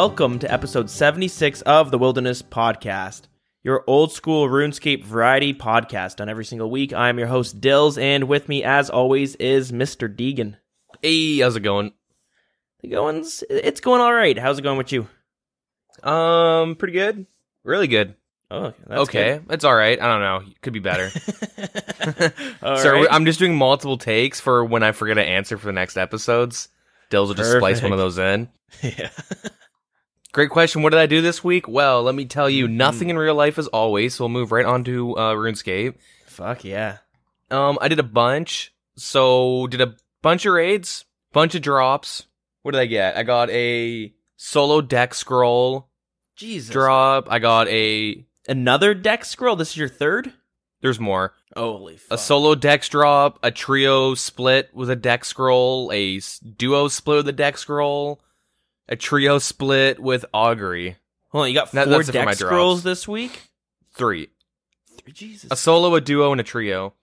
welcome to episode 76 of the Wilderness Podcast, your old school RuneScape variety podcast done every single week. I'm your host, Dills, and with me, as always, is Mr. Deegan. Hey, how's it going? It's going all right. How's it going with you? Pretty good. Really good. Oh, that's okay. good. It's all right. I don't know. Could be better. Sorry, right. I'm just doing multiple takes for when I forget to answer for the next episodes. Dills will just splice one of those in. Yeah. Great question. What did I do this week? Well, let me tell you, nothing in real life as always, so we'll move right on to RuneScape. Fuck yeah. I did a bunch. So, did a bunch of raids, bunch of drops. What did I get? I got a solo deck scroll Jesus. drop. I got Another deck scroll? This is your third? There's more. Holy fuck. A solo dex drop, a trio split with a deck scroll, a duo split with a deck scroll, a trio split with augury. Hold on, you got four deck scrolls this week? Three. Jesus. A solo, a duo, and a trio.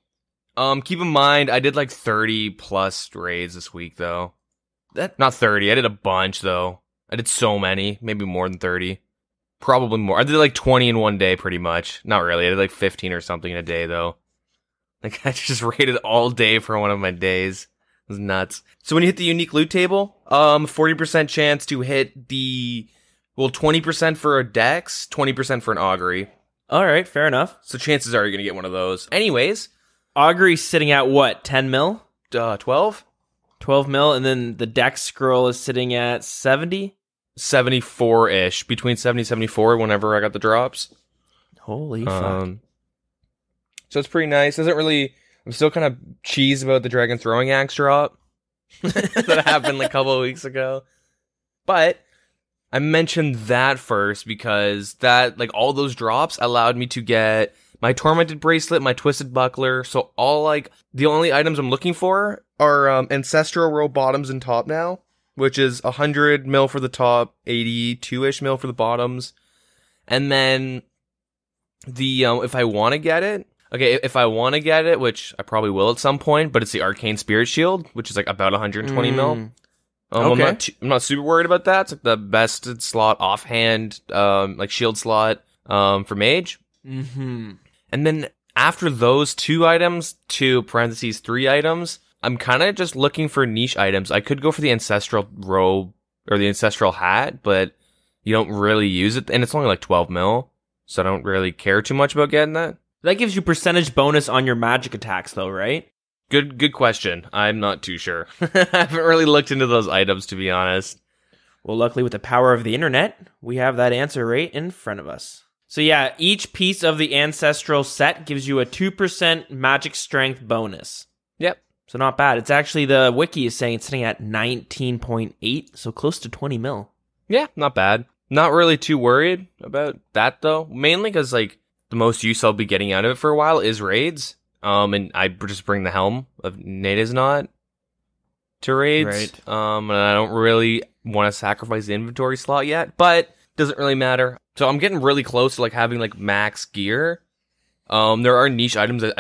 Keep in mind, I did like 30 plus raids this week, though. Not 30, I did a bunch, though. I did so many, maybe more than 30. Probably more. I did like 20 in one day, pretty much. Not really, I did like 15 or something in a day, though. Like, I just raided all day for one of my days. It was nuts. So when you hit the unique loot table, 40% chance to hit 20% for a dex, 20% for an augury. Alright, fair enough. So chances are you're gonna get one of those. Anyways. Augury's sitting at what, 10 mil? 12? 12 mil, and then the deck scroll is sitting at 70? 74-ish. Between 70 and 74 whenever I got the drops. Holy fuck. So it's pretty nice. I'm still kind of cheesed about the dragon throwing axe drop that happened like a couple of weeks ago. But I mentioned that first because that, like, all those drops allowed me to get my tormented bracelet, my twisted buckler. So the only items I'm looking for are ancestral row bottoms and top now, which is 100 mil for the top, 82-ish mil for the bottoms. And then if I want to get it, which I probably will at some point, but it's the Arcane Spirit Shield, which is like about 120 mil. Okay. I'm not super worried about that. It's like the best slot offhand, like shield slot for mage. Mm-hmm. And then after those two items, (3 items, I'm kind of just looking for niche items. I could go for the Ancestral Robe or the Ancestral Hat, but you don't really use it, and it's only like 12 mil, so I don't really care too much about getting that. That gives you percentage bonus on your magic attacks, though, right? Good question. I'm not too sure. I haven't really looked into those items, to be honest. Well, luckily with the power of the internet, we have that answer right in front of us. So yeah, each piece of the Ancestral set gives you a 2% magic strength bonus. Yep. So not bad. It's actually, the wiki is saying it's sitting at 19.8, so close to 20 mil. Yeah, not bad. Not really too worried about that, though. Mainly because, like, the most use I'll be getting out of it for a while is raids. And I just bring the Helm of Nadeznot to raids. Right. And I don't really want to sacrifice the inventory slot yet, but doesn't really matter. So I'm getting really close to like having like max gear. There are niche items that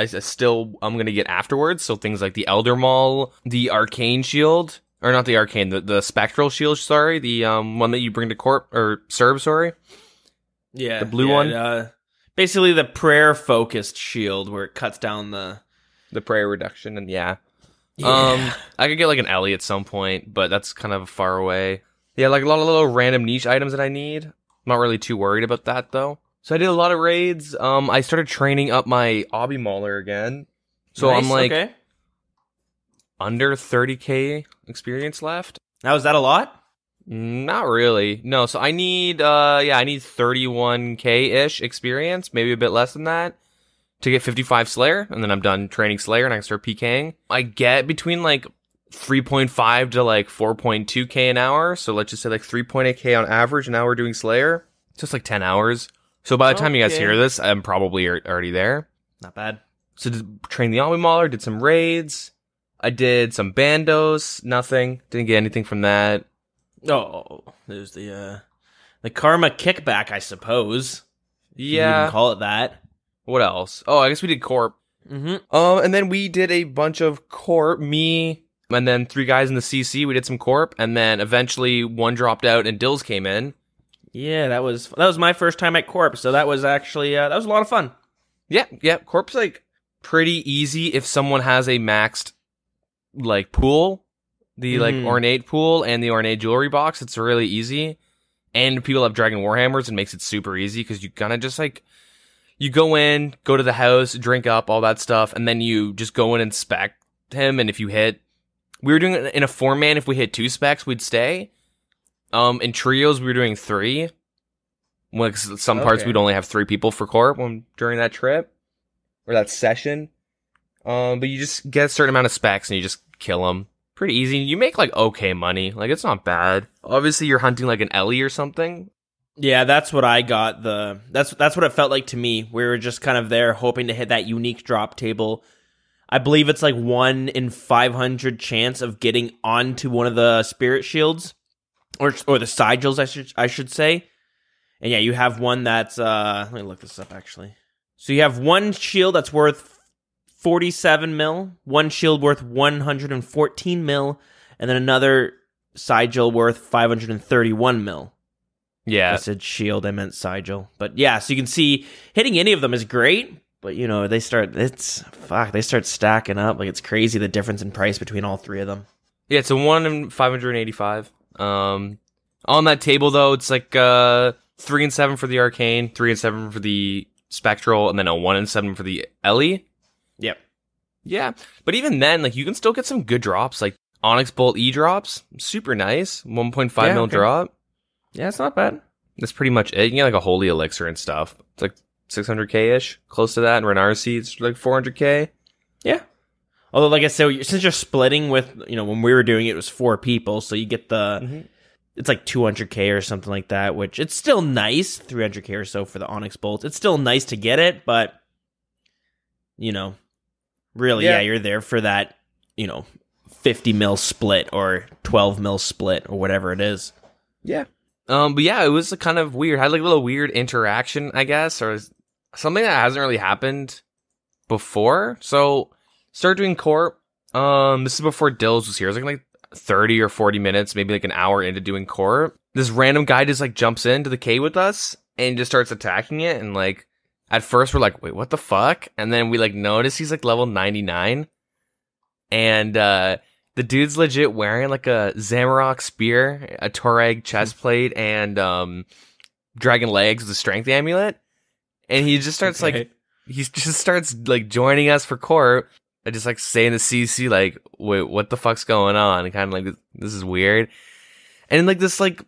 I'm going to get afterwards. So things like the Elder Maul, the Arcane Shield, or not the Arcane, the Spectral Shield, sorry. The one that you bring to Serb, sorry. Yeah. The blue one. Basically the prayer-focused shield where it cuts down the prayer reduction, and yeah. Yeah. I could get like an Ellie at some point, but that's kind of far away. Yeah, like a lot of little random niche items that I need. I'm not really too worried about that, though. So I did a lot of raids. I started training up my Obby Mauler again. So nice, I'm like okay. Under 30k experience left. Now, is that a lot? Not really. No, so I need 31k-ish experience, maybe a bit less than that, to get 55 Slayer, and then I'm done training Slayer and I can start PKing. I get between like 3.5 to like 4.2k an hour, so let's just say like 3.8k on average an hour doing Slayer. It's just like 10 hours. So by the time you guys hear this, I'm probably already there. Not bad. So trained the Obby Mauler, did some raids, I did some bandos, nothing, didn't get anything from that. Oh, there's the karma kickback, I suppose. Yeah. You can call it that. What else? Oh, I guess we did Corp. Mm-hmm. And then we did a bunch of Corp, me, and then 3 guys in the CC, we did some Corp, and then eventually one dropped out and Dills came in. Yeah, that was my first time at Corp, so that was actually that was a lot of fun. Yeah. Corp's like pretty easy if someone has a maxed like pool, the like ornate pool and the ornate jewelry box. It's really easy, and people have dragon warhammers and makes it super easy because you kind of just like you go in, go to the house, drink up all that stuff, and then you just go in and spec him. And if you hit, we were doing it in a 4-man. If we hit 2 specs, we'd stay. In trios, we were doing 3. Like some parts, we'd only have 3 people for Corp during that trip or that session. But you just get a certain amount of specs and you just kill them. Pretty easy. You make like okay money. Like it's not bad. Obviously, you're hunting like an Ellie or something. Yeah, that's what I got. That's what it felt like to me. We were just kind of there hoping to hit that unique drop table. I believe it's like 1 in 500 chance of getting onto one of the spirit shields. Or the sigils, I should say. And yeah, you have one that's... let me look this up, actually. So you have one shield that's worth 47 mil, one shield worth 114 mil, and then another sigil worth 531 mil. Yeah. I said shield, I meant sigil. But yeah, so you can see hitting any of them is great, but you know, they start stacking up. Like it's crazy the difference in price between all 3 of them. Yeah, it's a 1 in 585. On that table though, it's like 3 and 7 for the arcane, 3 and 7 for the spectral, and then a 1 and 7 for the Ellie. Yep. Yeah, but even then, like you can still get some good drops, like Onyx Bolt E drops, super nice, 1.5 mil drop. Yeah, it's not bad. That's pretty much it. You get like a holy elixir and stuff. It's like 600k ish, close to that. And Renar seeds like 400k. Yeah. Although, like I said, since you're splitting with, when we were doing it, it was 4 people, so you get the, it's like 200k or something like that, which it's still nice, 300k or so for the Onyx Bolt. It's still nice to get it, but, really, yeah, you're there for that, 50 mil split or 12 mil split or whatever it is. Yeah. But yeah, it was kind of weird. Had like a little weird interaction, I guess, or something that hasn't really happened before. So, started doing Corp. This is before Dills was here. It was like 30 or 40 minutes, maybe like an hour into doing Corp. This random guy just like jumps into the cave with us and just starts attacking it. And like, at first we're like, wait, what the fuck? And then we like notice he's like level 99. And the dude's legit wearing like a Zamorak spear, a Torag chestplate, and dragon legs with a strength amulet. And he just starts like joining us for Corp. I just like saying to CC like, wait, what the fuck's going on? And kind of like, this is weird. And like this little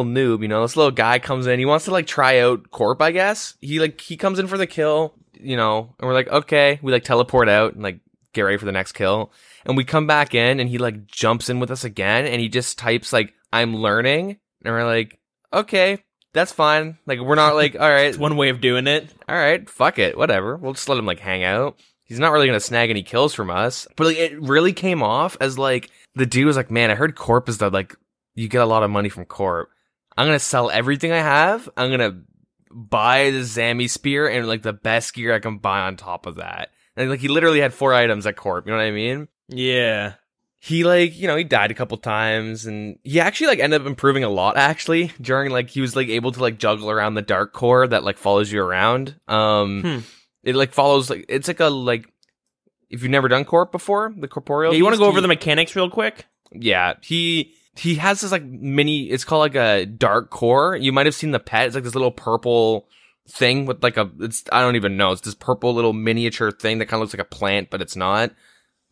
noob, this little guy comes in. He wants to like try out Corp, I guess. He comes in for the kill, and we're like, okay. We like teleport out and like get ready for the next kill. And we come back in and he like jumps in with us again. And he just types like, I'm learning. And we're like, okay, that's fine. Like, we're not like, all right. It's one way of doing it. All right, fuck it. Whatever. We'll just let him like hang out. He's not really going to snag any kills from us. But like, it really came off as like, the dude was like, man, I heard Corp is that like, you get a lot of money from Corp. I'm going to sell everything I have. I'm going to buy the Zami spear and like the best gear I can buy on top of that. And like, he literally had 4 items at Corp. You know what I mean? Yeah. He like, he died a couple times and he actually like ended up improving a lot actually during like, he was like able to like juggle around the dark core that like follows you around. It like follows like, it's like a like, if you've never done Corp before, the corporeal. Yeah, you want to go over the mechanics real quick? Yeah. He has this like it's called like a dark core. You might have seen the pet. It's like this little purple thing with like I don't even know. It's this purple little miniature thing that kind of looks like a plant, but it's not.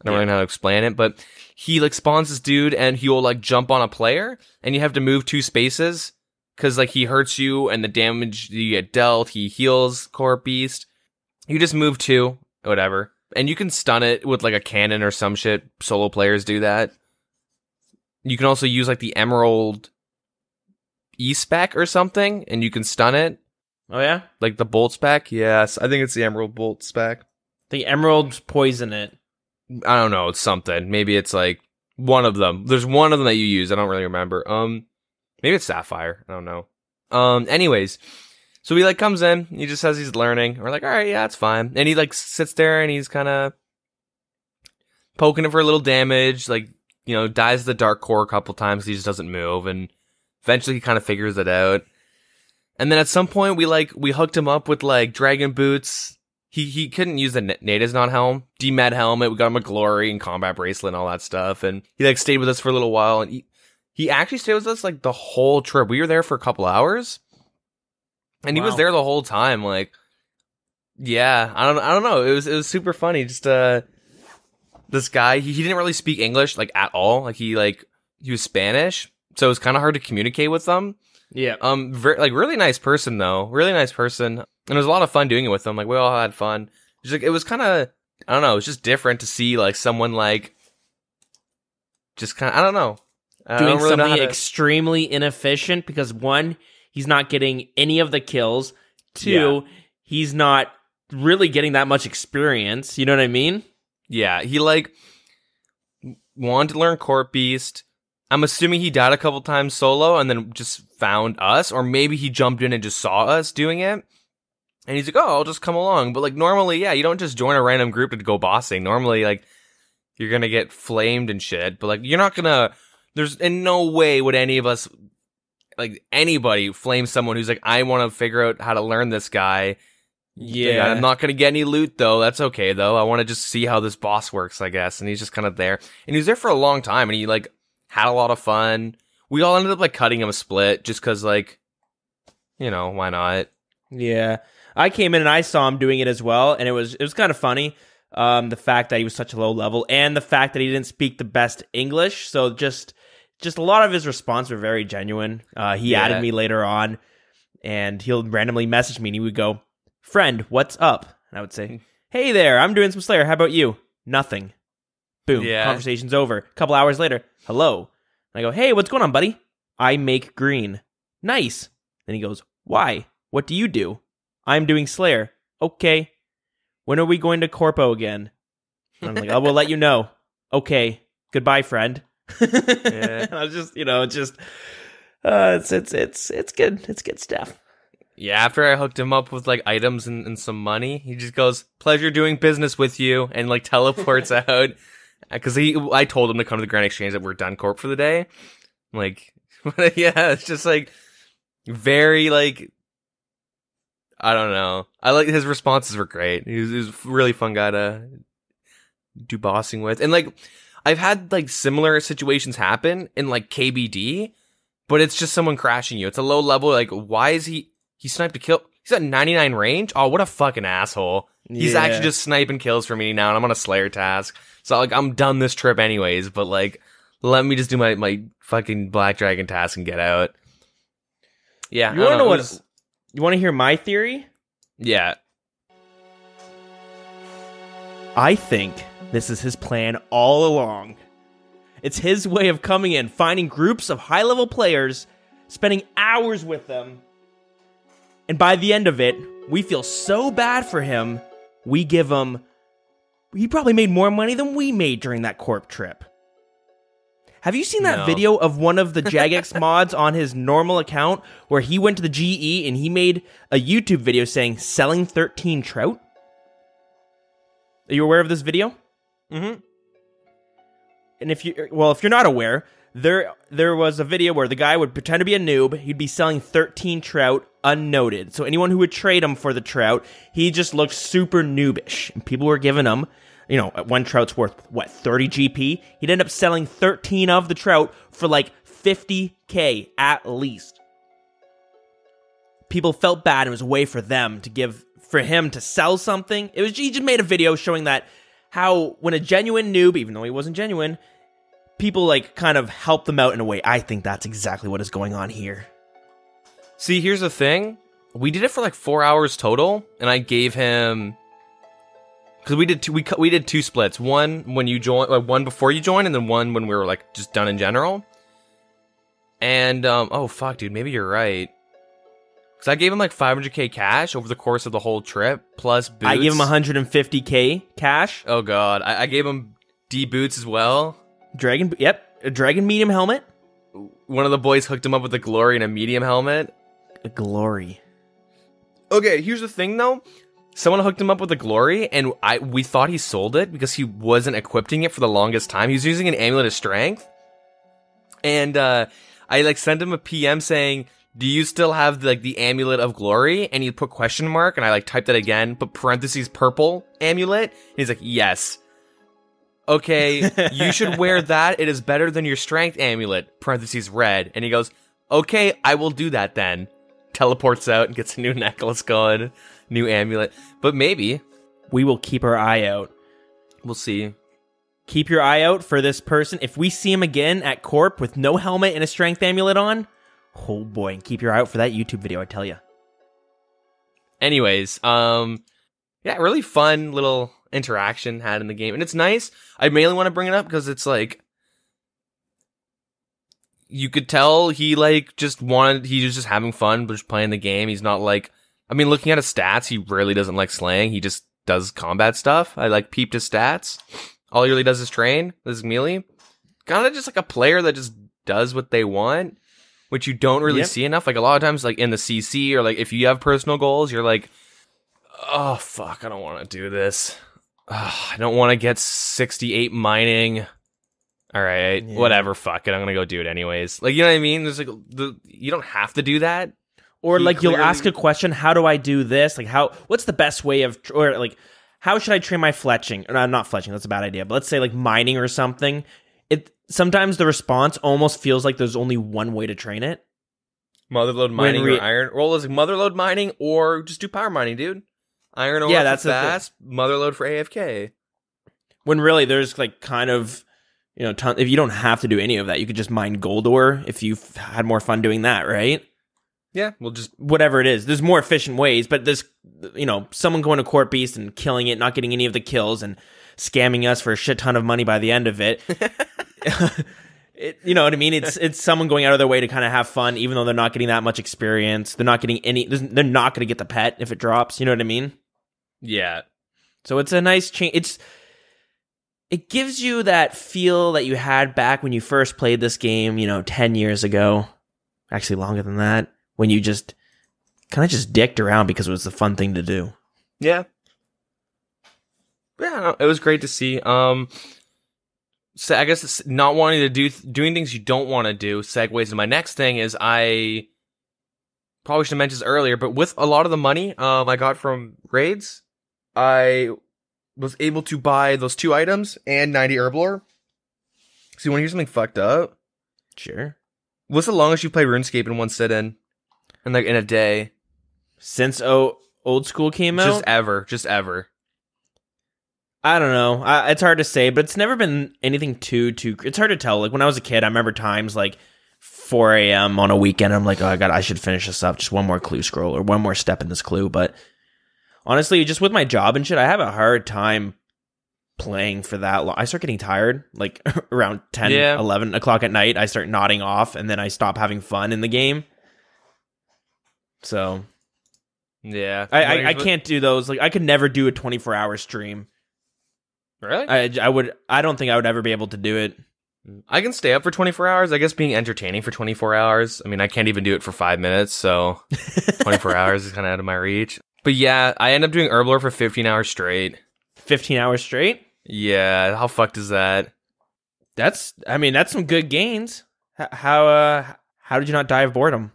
I don't really know how to explain it, but he like spawns this dude and he will like jump on a player and you have to move 2 spaces because like he hurts you and the damage you get dealt, he heals Corp Beast. You just move 2, whatever. And you can stun it with like a cannon or some shit. Solo players do that. You can also use like the Emerald E-spec or something and you can stun it. Oh yeah? Like the Bolt spec? Yes, I think it's the Emerald Bolt spec. The Emeralds poison it. I don't know, it's something. Maybe it's like one of them. There's one of them that you use. I don't really remember. Maybe it's Sapphire. I don't know. Anyways, so he like comes in. He just says he's learning. We're like, all right, yeah, it's fine. And he like sits there and he's kind of poking it for a little damage. Like, dies the dark core a couple times. He just doesn't move. And Eventually he kind of figures it out. And then at some point we hooked him up with like dragon boots. He couldn't use the natives non-helm, DMed helmet. We got him a glory and combat bracelet and all that stuff. And he like stayed with us for a little while. And he actually stayed with us like the whole trip. We were there for a couple hours. And he was there the whole time. Like, yeah, I don't know. It was super funny. Just this guy, he didn't really speak English like at all. Like he was Spanish, so it was kind of hard to communicate with them. Yeah. Really nice person though. Really nice person. And it was a lot of fun doing it with them. Like we all had fun. It was kind of, I don't know, it was just different to see like someone like just kind of, I don't know. Doing something extremely inefficient because one, he's not getting any of the kills. Two, he's not really getting that much experience. You know what I mean? Yeah, he like wanted to learn Corp Beast. I'm assuming he died a couple times solo and then just found us, or maybe he jumped in and just saw us doing it. And he's like, oh, I'll just come along. But like normally, yeah, you don't just join a random group to go bossing. Normally, like, you're gonna get flamed and shit. But like, you're not gonna, there's in no way would any of us, like anybody, flame someone who's like, I want to figure out how to learn this guy. Yeah, I'm not gonna get any loot though. That's okay though. I want to just see how this boss works, I guess. And he's just kind of there. And he was there for a long time, and he like had a lot of fun. We all ended up like cutting him a split just because, like, you know, why not? Yeah, I came in and I saw him doing it as well, and it was kind of funny. The fact that he was such a low level, and the fact that he didn't speak the best English. So just a lot of his response were very genuine. He added me later on, and he'll randomly message me, and he would go, "Friend, what's up?" And I would say, "Hey there, I'm doing some Slayer. How about you?" Nothing. Boom. Yeah. Conversation's over. A couple hours later, hello. And I go, "Hey, what's going on, buddy?" "I make green." "Nice." Then he goes, "Why? What do you do?" "I'm doing Slayer." "Okay. When are we going to Corpo again?" And I'm like, "Oh, we'll let you know." "Okay. Goodbye, friend." Yeah. I was just, it's good. It's good stuff. Yeah, after I hooked him up with like items and some money, he just goes, "Pleasure doing business with you," and like teleports out. Because I told him to come to the Grand Exchange that we're done Corp for the day. Like, yeah, it's just like very like, I don't know. I like his responses were great. He was a really fun guy to do bossing with. And like, I've had like similar situations happen in like KBD, but it's just someone crashing you. It's a low level. Like, why is he sniped a kill? He's at 99 range. Oh, what a fucking asshole. He's actually just sniping kills for me now, and I'm on a Slayer task. So like, I'm done this trip anyways, but like, let me just do my fucking Black Dragon task and get out. Yeah. You wanna know what? You want to hear my theory? Yeah. I think this is his plan all along. It's his way of coming in, finding groups of high-level players, spending hours with them, and by the end of it, we feel so bad for him, we give him... He probably made more money than we made during that Corp trip. Have you seen that video of one of the Jagex mods on his normal account where he went to the GE and he made a YouTube video saying, "Selling 13 trout"? Are you aware of this video? Mm-hmm. And if you're not aware, there was a video where the guy would pretend to be a noob. He'd be selling 13 trout unnoted. So anyone who would trade him for the trout, he just looked super noobish. And people were giving him, one trout's worth, 30 GP? He'd end up selling 13 of the trout for like 50K at least. People felt bad. It was a way for him to sell something. He just made a video showing that how when a genuine noob, even though he wasn't genuine, people like kind of help them out in a way. I think that's exactly what is going on here. See, here's the thing. We did it for like 4 hours total, and I gave him, because we did two splits. One when you join, one before you join, and then one when we were like just done in general. And oh fuck, dude, maybe you're right. Because I gave him like 500K cash over the course of the whole trip, plus boots. I gave him 150K cash. Oh god, I gave him D boots as well. A dragon medium helmet. One of the boys hooked him up with a glory and a medium helmet. A glory. Okay, here's the thing though. Someone hooked him up with a glory, and we thought he sold it because he wasn't equipping it for the longest time. He was using an amulet of strength. And I like sent him a PM saying, do you still have like the amulet of glory? And he put question mark, and I like typed that again, but parentheses purple amulet. And he's like, yes. Okay, you should wear that. It is better than your strength amulet, parentheses red. And he goes, okay, I will do that then. Teleports out and gets a new necklace going, new amulet. But maybe. We will keep our eye out. We'll see. Keep your eye out for this person. If we see him again at Corp with no helmet and a strength amulet on, oh boy, and keep your eye out for that YouTube video, I tell you. Anyways, yeah, really fun little interaction had in the game. And it's nice. I mainly want to bring it up because it's like, you could tell he like he was just having fun, but just playing the game. He's not like, I mean, looking at his stats, he really doesn't like slaying. He just does combat stuff. I like peeped his stats. All he really does is train. This is melee. Kind of just like a player that just does what they want, which you don't really see enough. Like a lot of times, like in the CC or like if you have personal goals, you're like, oh fuck, I don't want to do this. I don't want to get 68 mining. All right, whatever, fuck it. I'm gonna go do it anyways. Like, you know what I mean? There's like you don't have to do that. Or like you'll ask a question, how do I do this? Like what's the best way of, or like, how should I train my fletching? Or not fletching, that's a bad idea. But let's say like mining or something. Sometimes the response almost feels like there's only one way to train it. Motherload mining or iron. Well, it's like motherload mining or just do power mining, dude. Iron ore for fast, motherload for AFK. When really there's like kind of, you know, if you don't have to do any of that, you could just mine gold ore if you've had more fun doing that, right? Yeah, we'll just... Whatever it is. There's more efficient ways, but there's, you know, someone going to Court Beast and killing it, not getting any of the kills, and scamming us for a shit ton of money by the end of it. You know what I mean? It's someone going out of their way to kind of have fun, even though they're not getting that much experience. They're not getting any... They're not going to get the pet if it drops. You know what I mean? Yeah. So it's a nice change. It gives you that feel that you had back when you first played this game, you know, 10 years ago. Actually, longer than that. When you just kind of just dicked around because it was the fun thing to do. Yeah. Yeah, it was great to see. So I guess it's not wanting to doing things you don't want to do segues to my next thing is I probably should have mentioned this earlier, but with a lot of the money I got from raids, I was able to buy those 2 items and 90 herb lore. So you want to hear something fucked up? Sure. What's the longest you played RuneScape in one sit-in? And like in a day? Since Old School came out? Just ever. I don't know. It's hard to say, but it's never been anything too... It's hard to tell. Like when I was a kid, I remember times like 4 a.m. on a weekend. I'm like, oh, I should finish this up. Just one more clue scroll or one more step in this clue. But honestly, just with my job and shit, I have a hard time playing for that long. I start getting tired like around 10, 11 o'clock at night. I start nodding off and then I stop having fun in the game. So yeah, I can't do those. Like I could never do a 24-hour stream. Really? I don't think I would ever be able to do it. I can stay up for 24 hours. I guess being entertaining for 24 hours. I mean, I can't even do it for 5 minutes, so 24 hours is kind of out of my reach. But yeah, I end up doing herb lore for 15 hours straight. 15 hours straight? Yeah, how fucked is that? That's some good gains. How did you not die of boredom?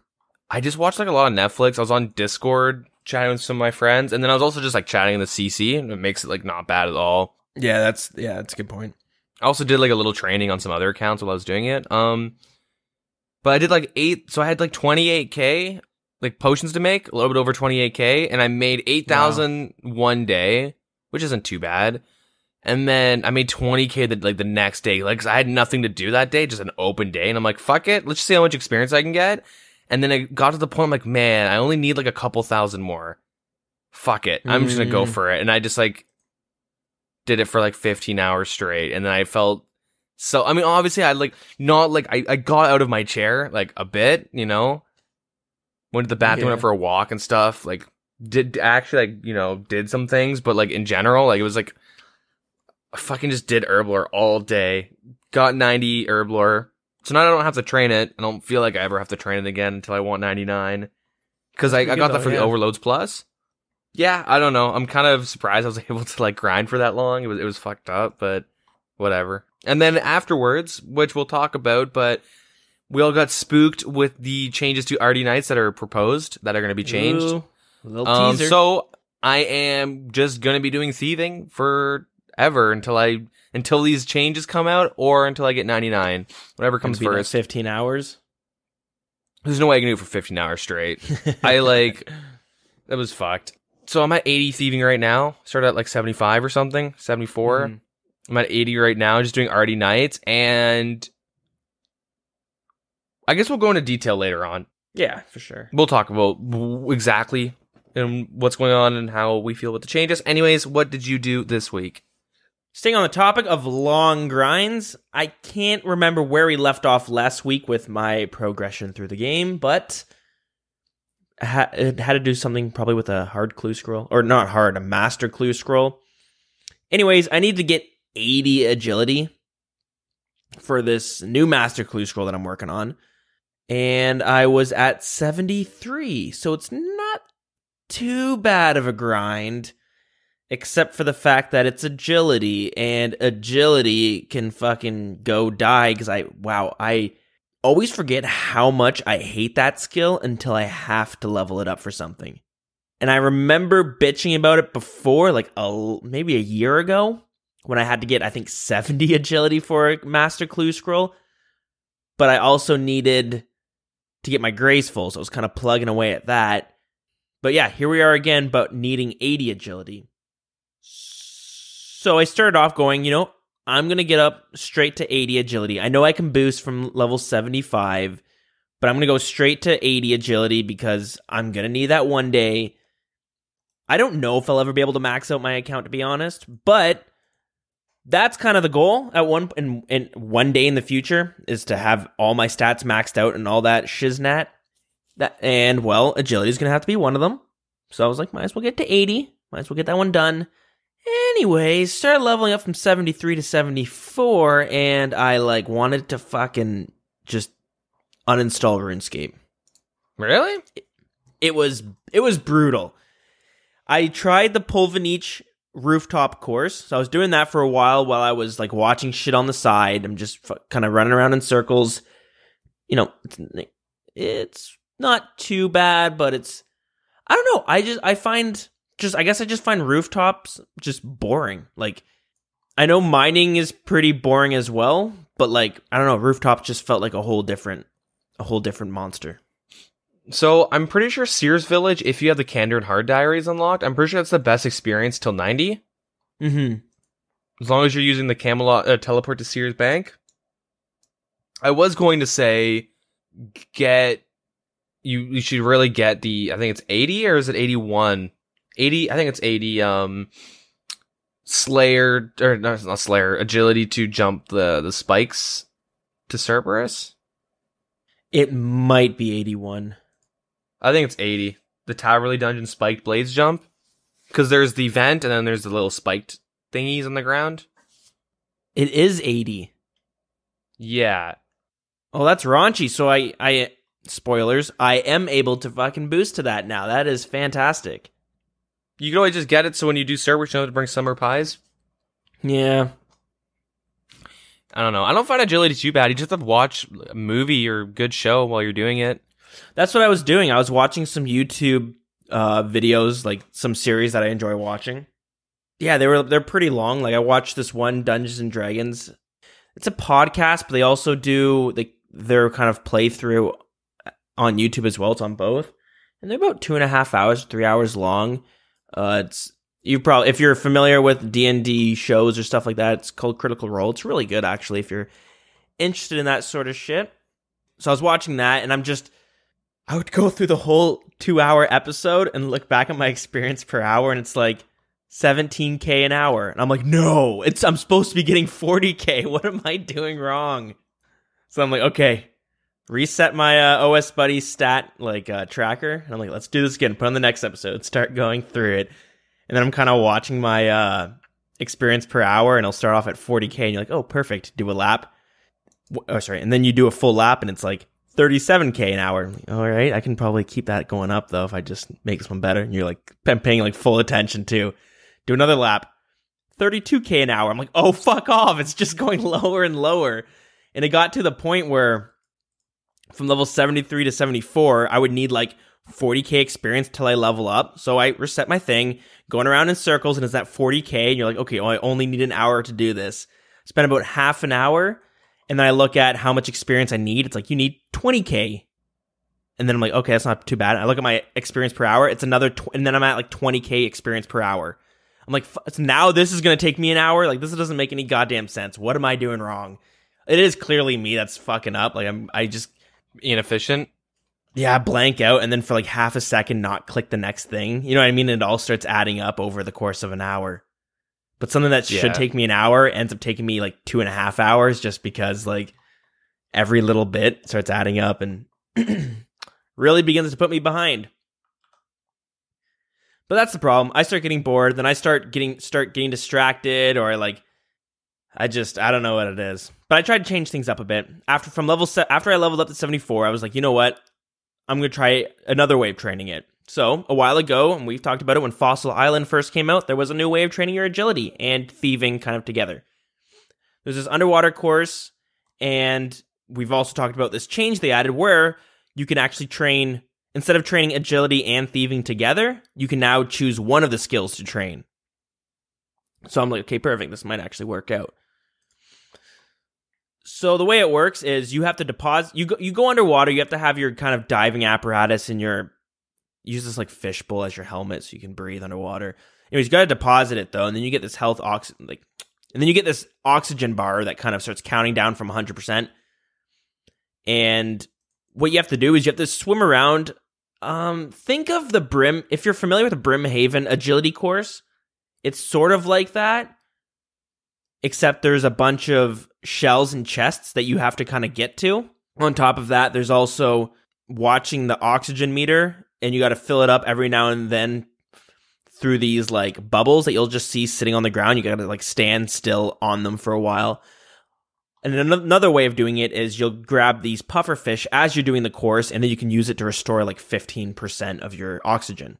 I just watched like a lot of Netflix. I was on Discord chatting with some of my friends, and then I was also just like chatting in the CC, and it makes it like not bad at all. Yeah, that's a good point. I also did like a little training on some other accounts while I was doing it. But I did like 8, so I had like 28k like potions to make, a little bit over 28k, and I made 8,000 one day, which isn't too bad. And then I made 20k the next day, like 'cause I had nothing to do that day, just an open day, and I'm like, fuck it, let's just see how much experience I can get. And then it got to the point I'm like, man, I only need like a couple thousand more. Fuck it, I'm just gonna go for it. And I just like did it for like 15 hours straight, and then I felt so. I mean, obviously, I like not like I got out of my chair like a bit, you know. Went to the bathroom, went for a walk and stuff. Like did actually like, you know, did some things, but like in general, like it was like I fucking just did herb lore all day. Got 90 herb lore. So now I don't have to train it. I don't feel like I ever have to train it again until I want 99. Because I got that for the Overloads Plus. Yeah, I don't know. I'm kind of surprised I was able to like grind for that long. It was fucked up, but whatever. And then afterwards, which we'll talk about, but We all got spooked with the changes to RD Nights that are proposed, that are going to be changed. Ooh, a little teaser. So I am just going to be doing thieving forever until these changes come out, or until I get 99. Whatever comes Like first. 15 hours. There's no way I can do it for 15 hours straight. That was fucked. So I'm at 80 thieving right now. Started at like 75 or something, 74. Mhm. I'm at 80 right now, just doing RD Nights, and I guess we'll go into detail later on. Yeah, for sure. We'll talk about exactly and what's going on and how we feel with the changes. Anyways, what did you do this week? Staying on the topic of long grinds, I can't remember where we left off last week with my progression through the game, but it had to do something probably with a hard clue scroll. Or not hard, a master clue scroll. Anyways, I need to get 80 agility for this new master clue scroll that I'm working on. And I was at 73, so it's not too bad of a grind, except for the fact that it's agility, and agility can fucking go die, because I always forget how much I hate that skill until I have to level it up for something. And I remember bitching about it before, like maybe a year ago, when I had to get, I think, 70 agility for a master clue scroll, but I also needed to get my graceful, so I was kind of plugging away at that. But yeah, here we are again, but needing 80 agility. So I started off going, I'm going to get up straight to 80 agility. I know I can boost from level 75, but I'm going to go straight to 80 agility because I'm going to need that one day. I don't know if I'll ever be able to max out my account, to be honest, but that's kind of the goal at one day in the future, is to have all my stats maxed out and all that shiznat. Agility is going to have to be one of them. So I was like, might as well get to 80. Might as well get that one done. Anyways, started leveling up from 73 to 74, and I wanted to fucking just uninstall RuneScape. Really? It was brutal. I tried the Polvanich rooftop course, so I was doing that for a while I was watching shit on the side. I'm just kind of running around in circles. It's not too bad, but I don't know. I guess I just find rooftops just boring. I know mining is pretty boring as well, but I don't know, rooftops just felt like a whole different monster. So I'm pretty sure Sears Village, if you have the Candor and Hard Diaries unlocked, I'm pretty sure that's the best experience till 90. Mm-hmm. As long as you're using the Camelot teleport to Sears Bank. I was going to say, you should really get the, I think it's 80, or is it 81? 80, I think it's 80, Slayer, or no, it's not Slayer, agility to jump the spikes to Cerberus. It might be 81. I think it's 80. The Towerly Dungeon spiked blades jump. Because there's the vent, and then there's the little spiked thingies on the ground. It is 80. Yeah. Oh, that's raunchy. So I spoilers, I am able to fucking boost to that now. That is fantastic. You can always just get it, so when you do Cerberus, you don't have to bring summer pies. Yeah. I don't know. I don't find agility too bad. You just have to watch a movie or good show while you're doing it. That's what I was doing. I was watching some YouTube videos, some series that I enjoy watching. Yeah, they're pretty long. I watched this one, Dungeons and Dragons. It's a podcast, but they also do their kind of playthrough on YouTube as well. It's on both, and they're about 2.5 hours, 3 hours long. If you're familiar with D&D shows or stuff like that, it's called Critical Role. It's really good, actually, if you're interested in that sort of shit. So I was watching that, and I would go through the whole 2-hour episode and look back at my experience per hour, and it's 17k an hour. And I'm like, no, I'm supposed to be getting 40k. What am I doing wrong? So I'm like, okay, reset my OS Buddy stat tracker. And I'm like, let's do this again. Put on the next episode. Start going through it. And then I'm kind of watching my experience per hour, and it'll start off at 40k, and you're like, oh, perfect. Do a lap. Oh, sorry. And then you do a full lap, and it's 37k an hour. Like, all right, I can probably keep that going up, though, if I just make this one better. And you're I'm paying full attention to. Do another lap. 32k an hour. I'm like, oh, fuck off. It's just going lower and lower. And it got to the point where from level 73 to 74, I would need like 40k experience till I level up. So I reset my thing, going around in circles, and it's at 40k, and you're like, okay, well, I only need an hour to do this. Spend about half an hour, and then I look at how much experience I need. It's like, you need 20k. And then I'm like, okay, that's not too bad. I look at my experience per hour. It's another, and then I'm at like 20k experience per hour. I'm like, now this is going to take me an hour? Like, this doesn't make any goddamn sense. What am I doing wrong? It is clearly me that's fucking up. Like, I just... Inefficient? Yeah, blank out, and then for like half a second not click the next thing. You know what I mean? It all starts adding up over the course of an hour. But something that should take me an hour ends up taking me like 2.5 hours just because like every little bit starts adding up and really begins to put me behind. But that's the problem. I start getting bored, then I start getting distracted, or like I don't know what it is. But I tried to change things up a bit. After I leveled up to 74, I was like, you know what? I'm going to try another way of training it. So, a while ago, and we've talked about it when Fossil Island first came out, there was a new way of training your agility and thieving kind of together. There's this underwater course, and we've also talked about this change they added where you can actually train, instead of training agility and thieving together, you can now choose one of the skills to train. So I'm like, okay, perfect. This might actually work out. So the way it works is you have to deposit, you go underwater, you have to have your kind of diving apparatus and use this like fishbowl as your helmet so you can breathe underwater. Anyways, you got to deposit it though, and then you get this and then you get this oxygen bar that kind of starts counting down from 100%. And what you have to do is you have to swim around. Think of the Brim, if you're familiar with the Brimhaven agility course, it's sort of like that, except there's a bunch of shells and chests that you have to kind of get to. On top of that, there's also watching the oxygen meter, and you got to fill it up every now and then through these like bubbles that you'll just see sitting on the ground. You got to like stand still on them for a while. And another way of doing it is you'll grab these puffer fish as you're doing the course, and then you can use it to restore like 15% of your oxygen.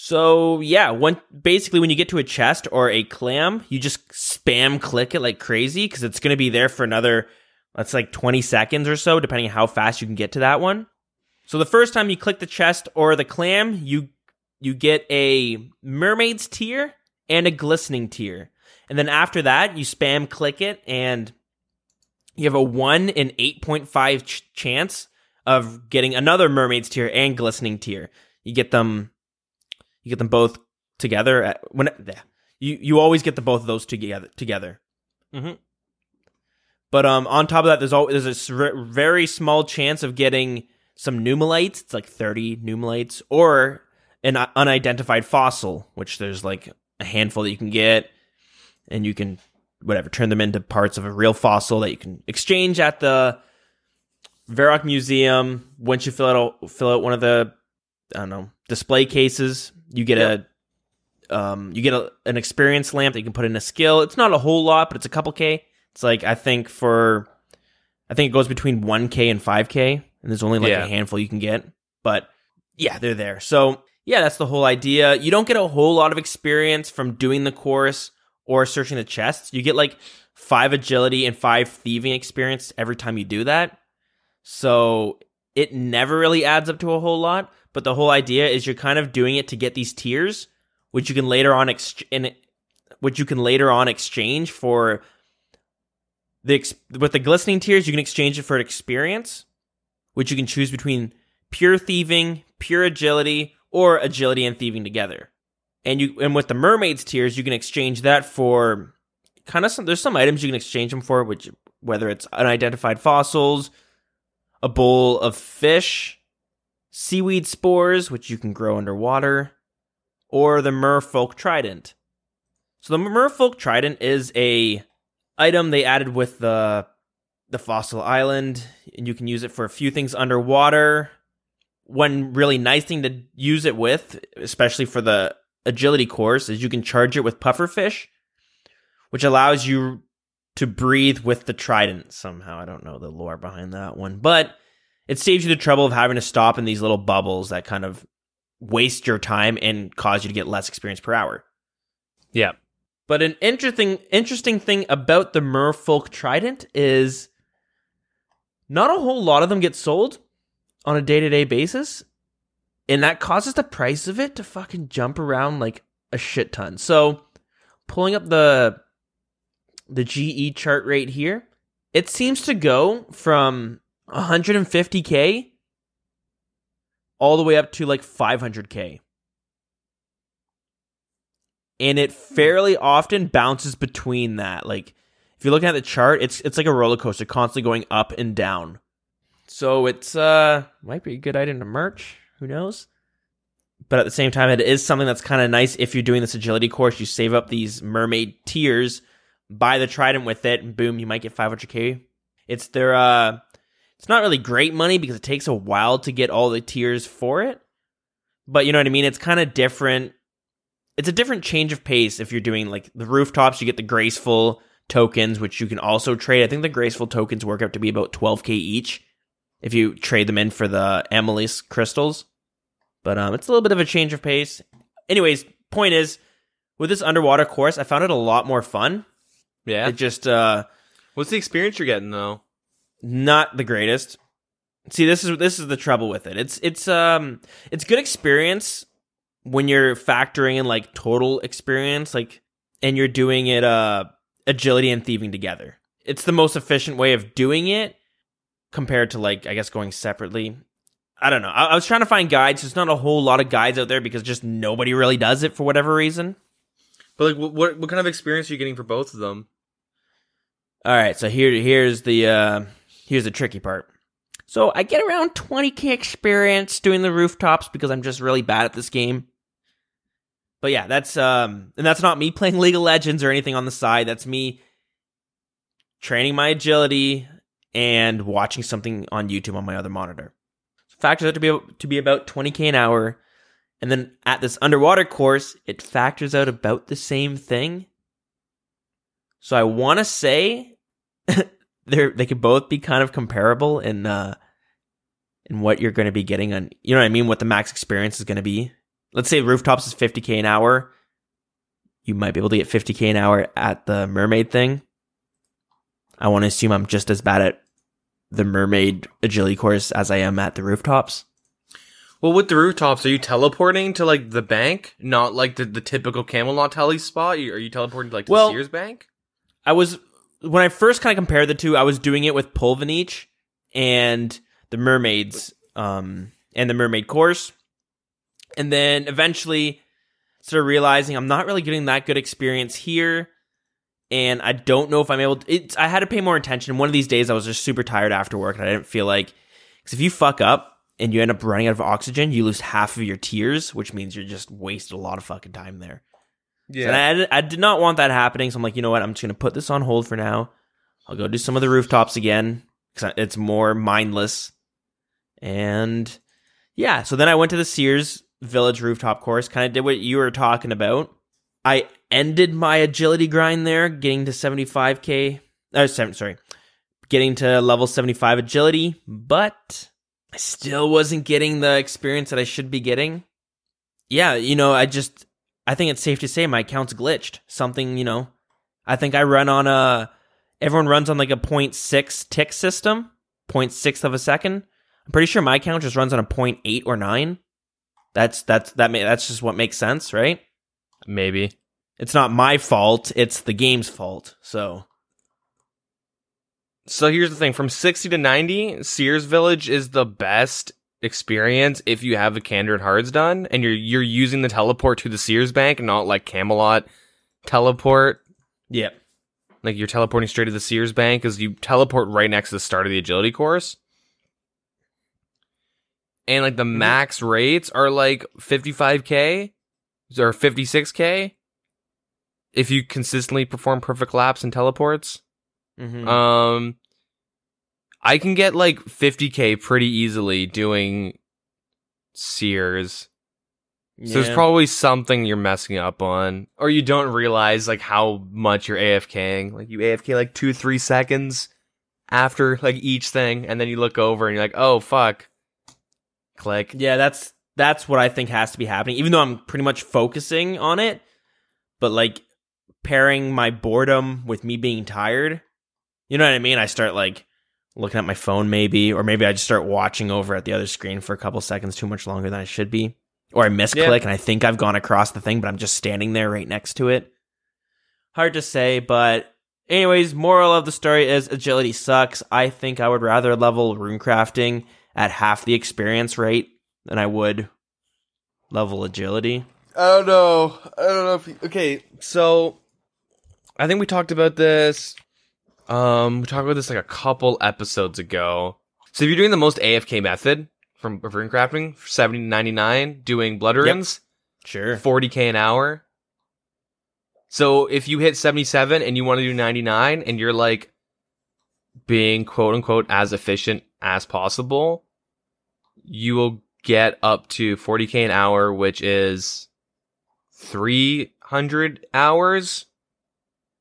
So yeah, basically when you get to a chest or a clam, you just spam click it like crazy because it's going to be there for another, that's like 20 seconds or so, depending on how fast you can get to that one. So the first time you click the chest or the clam, you get a mermaid's tear and a glistening tear. And then after that, you spam click it, and you have a 1 in 8.5 chance of getting another mermaid's tear and glistening tear. You get them both together. You always get both of those together. Mm-hmm. But on top of that, there's a very small chance of getting some numelites. It's like 30 numelites, or an unidentified fossil, which there's like a handful that you can get, and you can turn them into parts of a real fossil that you can exchange at the Varrock Museum. Once you fill out one of the display cases, you get an experience lamp that you can put in a skill. It's not a whole lot, but it's a couple K. It's like I think it goes between 1K and 5K, and there's only like a handful you can get. But yeah, they're there. So yeah, that's the whole idea. You don't get a whole lot of experience from doing the course or searching the chests. You get like 5 agility and 5 thieving experience every time you do that. So it never really adds up to a whole lot. But the whole idea is you're kind of doing it to get these tiers, which you can later on exchange for with the glistening tiers. You can exchange it for an experience, which you can choose between pure thieving, pure agility, or agility and thieving together. And with the mermaids tiers, you can exchange that for kind of there's some items you can exchange them for, whether it's unidentified fossils, a bowl of fish, seaweed spores, which you can grow underwater, or the merfolk trident. So the merfolk trident is a item they added with the fossil island, and you can use it for a few things underwater. One really nice thing to use it with, especially for the agility course, is you can charge it with pufferfish, which allows you to breathe with the trident somehow. I don't know the lore behind that one, but it saves you the trouble of having to stop in these little bubbles that kind of waste your time and cause you to get less experience per hour. Yeah. But an interesting thing about the merfolk trident is not a whole lot of them get sold on a day-to-day basis, and that causes the price of it to fucking jump around like a shit ton. So, pulling up the GE chart right here, it seems to go from 150k all the way up to like 500k. And it fairly often bounces between that. Like, if you're looking at the chart, it's like a roller coaster, constantly going up and down. So it's might be a good item to merch. Who knows? But at the same time, it is something that's kind of nice if you're doing this agility course. You save up these mermaid tiers, buy the trident with it, and boom, you might get 500k. It's their it's not really great money because it takes a while to get all the tiers for it. But you know what I mean? It's kind of different. It's a different change of pace if you're doing like the rooftops. You get the graceful tokens, which you can also trade. I think the graceful tokens work out to be about 12k each if you trade them in for the Amethyst crystals. But it's a little bit of a change of pace. Anyways, point is, with this underwater course, I found it a lot more fun. Yeah. It just what's the experience you're getting though? Not the greatest. See, this is the trouble with it. It's good experience when you're factoring in like total experience, like, and you're doing it agility and thieving together. It's the most efficient way of doing it compared to like, I guess, going separately. I don't know. I was trying to find guides. There's not a whole lot of guides out there because just nobody really does it for whatever reason. But like, what kind of experience are you getting for both of them? All right, so here's the tricky part. So I get around 20k experience doing the rooftops because I'm just really bad at this game. But yeah, that's and that's not me playing League of Legends or anything on the side. That's me training my agility and watching something on YouTube on my other monitor. So factors out to be about 20k an hour, and then at this underwater course, it factors out about the same thing. So I want to say they could both be kind of comparable in what you're going to be getting on, you know what I mean, what the max experience is going to be. Let's say rooftops is 50k an hour. You might be able to get 50k an hour at the mermaid thing. I want to assume I'm just as bad at the mermaid agility course as I am at the rooftops. Well, with the rooftops, are you teleporting to like the bank, not like the typical Camelot tele spot? Are you teleporting to like the Sears Bank? When I first kind of compared the two, I was doing it with Pulvanich and the mermaids, and the mermaid course. And then eventually started realizing I'm not really getting that good experience here. And I don't know if I'm able to, I had to pay more attention. One of these days I was just super tired after work and I didn't feel like, because if you fuck up and you end up running out of oxygen, you lose half of your tiers, which means you're just wasted a lot of fucking time there. Yeah. So and I did not want that happening. So I'm like, you know what? I'm just going to put this on hold for now. I'll go do some of the rooftops again because it's more mindless. And yeah, so then I went to the Sears Village rooftop course, kind of did what you were talking about. I ended my agility grind there, getting to 75k. Getting to level 75 agility, but I still wasn't getting the experience that I should be getting. Yeah, you know, I think it's safe to say my account's glitched. Something, you know, I think I run on everyone runs on like a 0.6 tick system, 0.6 of a second. I'm pretty sure my account just runs on a 0.8 or 9. That's just what makes sense, right? Maybe. It's not my fault, it's the game's fault. So here's the thing, from 60 to 90, Sears Village is the best experience if you have a Candor Hards done and you're using the teleport to the Sears Bank, not like Camelot teleport. Yeah. Like you're teleporting straight to the Sears Bank because you teleport right next to the start of the agility course. And like the max rates are like 55k or 56k if you consistently perform perfect laps and teleports. Mm-hmm. I can get like 50k pretty easily doing Sears. Yeah. So there's probably something you're messing up on, or you don't realize like how much you're AFKing. Like you AFK like 2-3 seconds after like each thing, and then you look over and you're like, oh fuck. Click. Yeah, that's what I think has to be happening, even though I'm pretty much focusing on it. But like pairing my boredom with me being tired, you know what I mean? I start like looking at my phone maybe, or maybe I just start watching over at the other screen for a couple seconds too much longer than I should be. Or I misclick and I think I've gone across the thing, but I'm just standing there right next to it. Hard to say, but anyways, moral of the story is agility sucks. I think I would rather level runecrafting at half the experience rate than I would level agility. I don't know okay, so I think we talked about this. We talked about this like a couple episodes ago. So if you're doing the most AFK method from runecrafting, 70 to 99, doing blood runes, sure, 40k an hour. So if you hit 77 and you want to do 99 and you're like being quote unquote as efficient as possible, you will get up to 40k an hour, which is 300 hours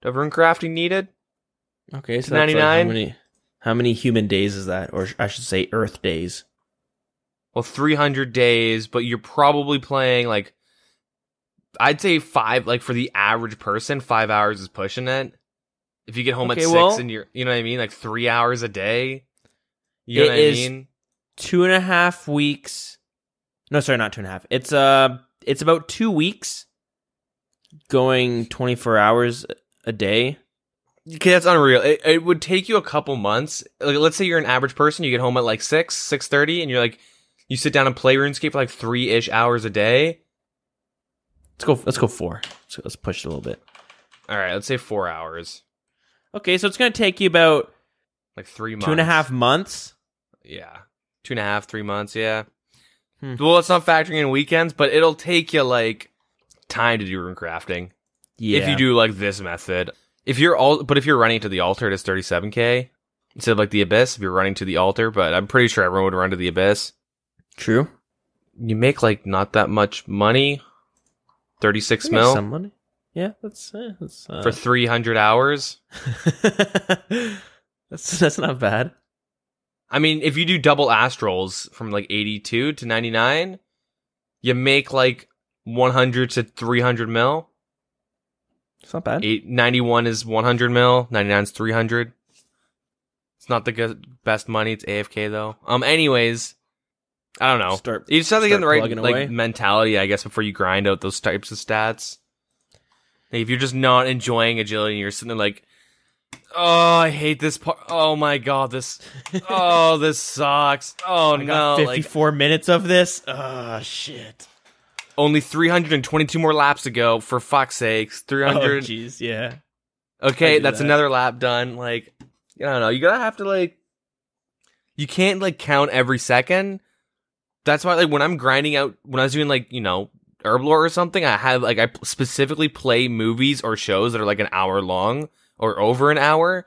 of runecrafting needed. Okay, so 99. Like how many human days is that? Or I should say Earth days. Well, 300 days, but you're probably playing like, I'd say 5, like for the average person, 5 hours is pushing it. If you get home at 6 and you're, you know what I mean? Like 3 hours a day. You know what I mean? 2.5 weeks. No, sorry, not 2.5. It's about 2 weeks going 24 hours a day. Okay, that's unreal. It would take you a couple months. Like, let's say you're an average person, you get home at like 6:30, and you're like, you sit down and play RuneScape for like 3-ish hours a day. Let's go 4. So let's push it a little bit. All right, let's say 4 hours. Okay, so it's going to take you about like 3 months. 2.5 months. Yeah, 2.5, 3 months. Yeah. Well, it's not factoring in weekends, but it'll take you like time to do runecrafting. Yeah. If you do like this method, if you're running to the altar, it's 37k instead of like the abyss. If you're running to the altar, but I'm pretty sure everyone would run to the abyss. True. You make like not that much money. 36 mil. Some money. Yeah, that's for 300 hours. That's not bad. I mean, if you do double astrals from like 82 to 99, you make like 100 to 300 mil. It's not bad. 91 is 100 mil. 99 is 300. It's not the best money. It's AFK though. Anyways, I don't know. You just have to get in the right like mentality, I guess, before you grind out those types of stats. Like, if you're just not enjoying agility, and you're sitting there like, oh, I hate this part. Oh my god, this sucks. Oh I got 54 minutes of this. Oh shit. Only 322 more laps to go. For fuck's sakes, 300. Oh jeez, yeah. Okay, that's another lap done. Like, I don't know. You gotta have to like. You can't like count every second. That's why, like, when I'm grinding out, when I was doing like, you know, Herblore or something, I specifically play movies or shows that are like an hour long or over an hour.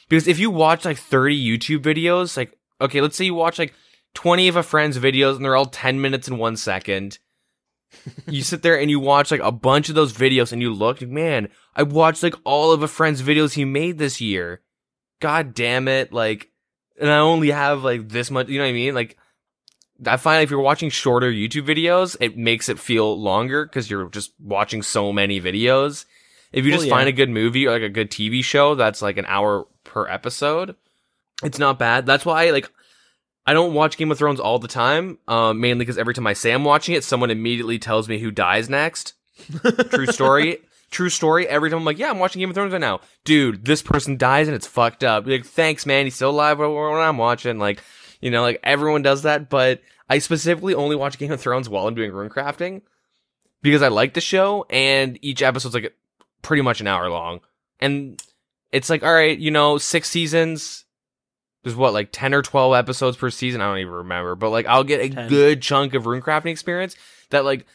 Because if you watch like 30 YouTube videos, like, okay, let's say you watch like 20 of a friend's videos and they're all 10 minutes and 1 second. You sit there and you watch like a bunch of those videos and you look, man, I watched like all of a friend's videos he made this year. God damn it. Like, and I only have like this much, you know what I mean? Like, I find if you're watching shorter YouTube videos, it makes it feel longer because you're just watching so many videos. If you find a good movie or like a good TV show that's like an hour per episode, it's not bad. That's why like I don't watch Game of Thrones all the time, mainly because every time I say I'm watching it, someone immediately tells me who dies next. True story. True story. Every time I'm like, yeah, I'm watching Game of Thrones right now. Dude, this person dies and it's fucked up. Like, thanks, man. He's still alive when I'm watching. Like, you know, like everyone does that, but I specifically only watch Game of Thrones while I'm doing runecrafting because I like the show, and each episode's like pretty much an hour long. And it's like, all right, you know, 6 seasons. There's what, like 10 or 12 episodes per season? I don't even remember. But like, I'll get a 10. good chunk of runecrafting experience that like,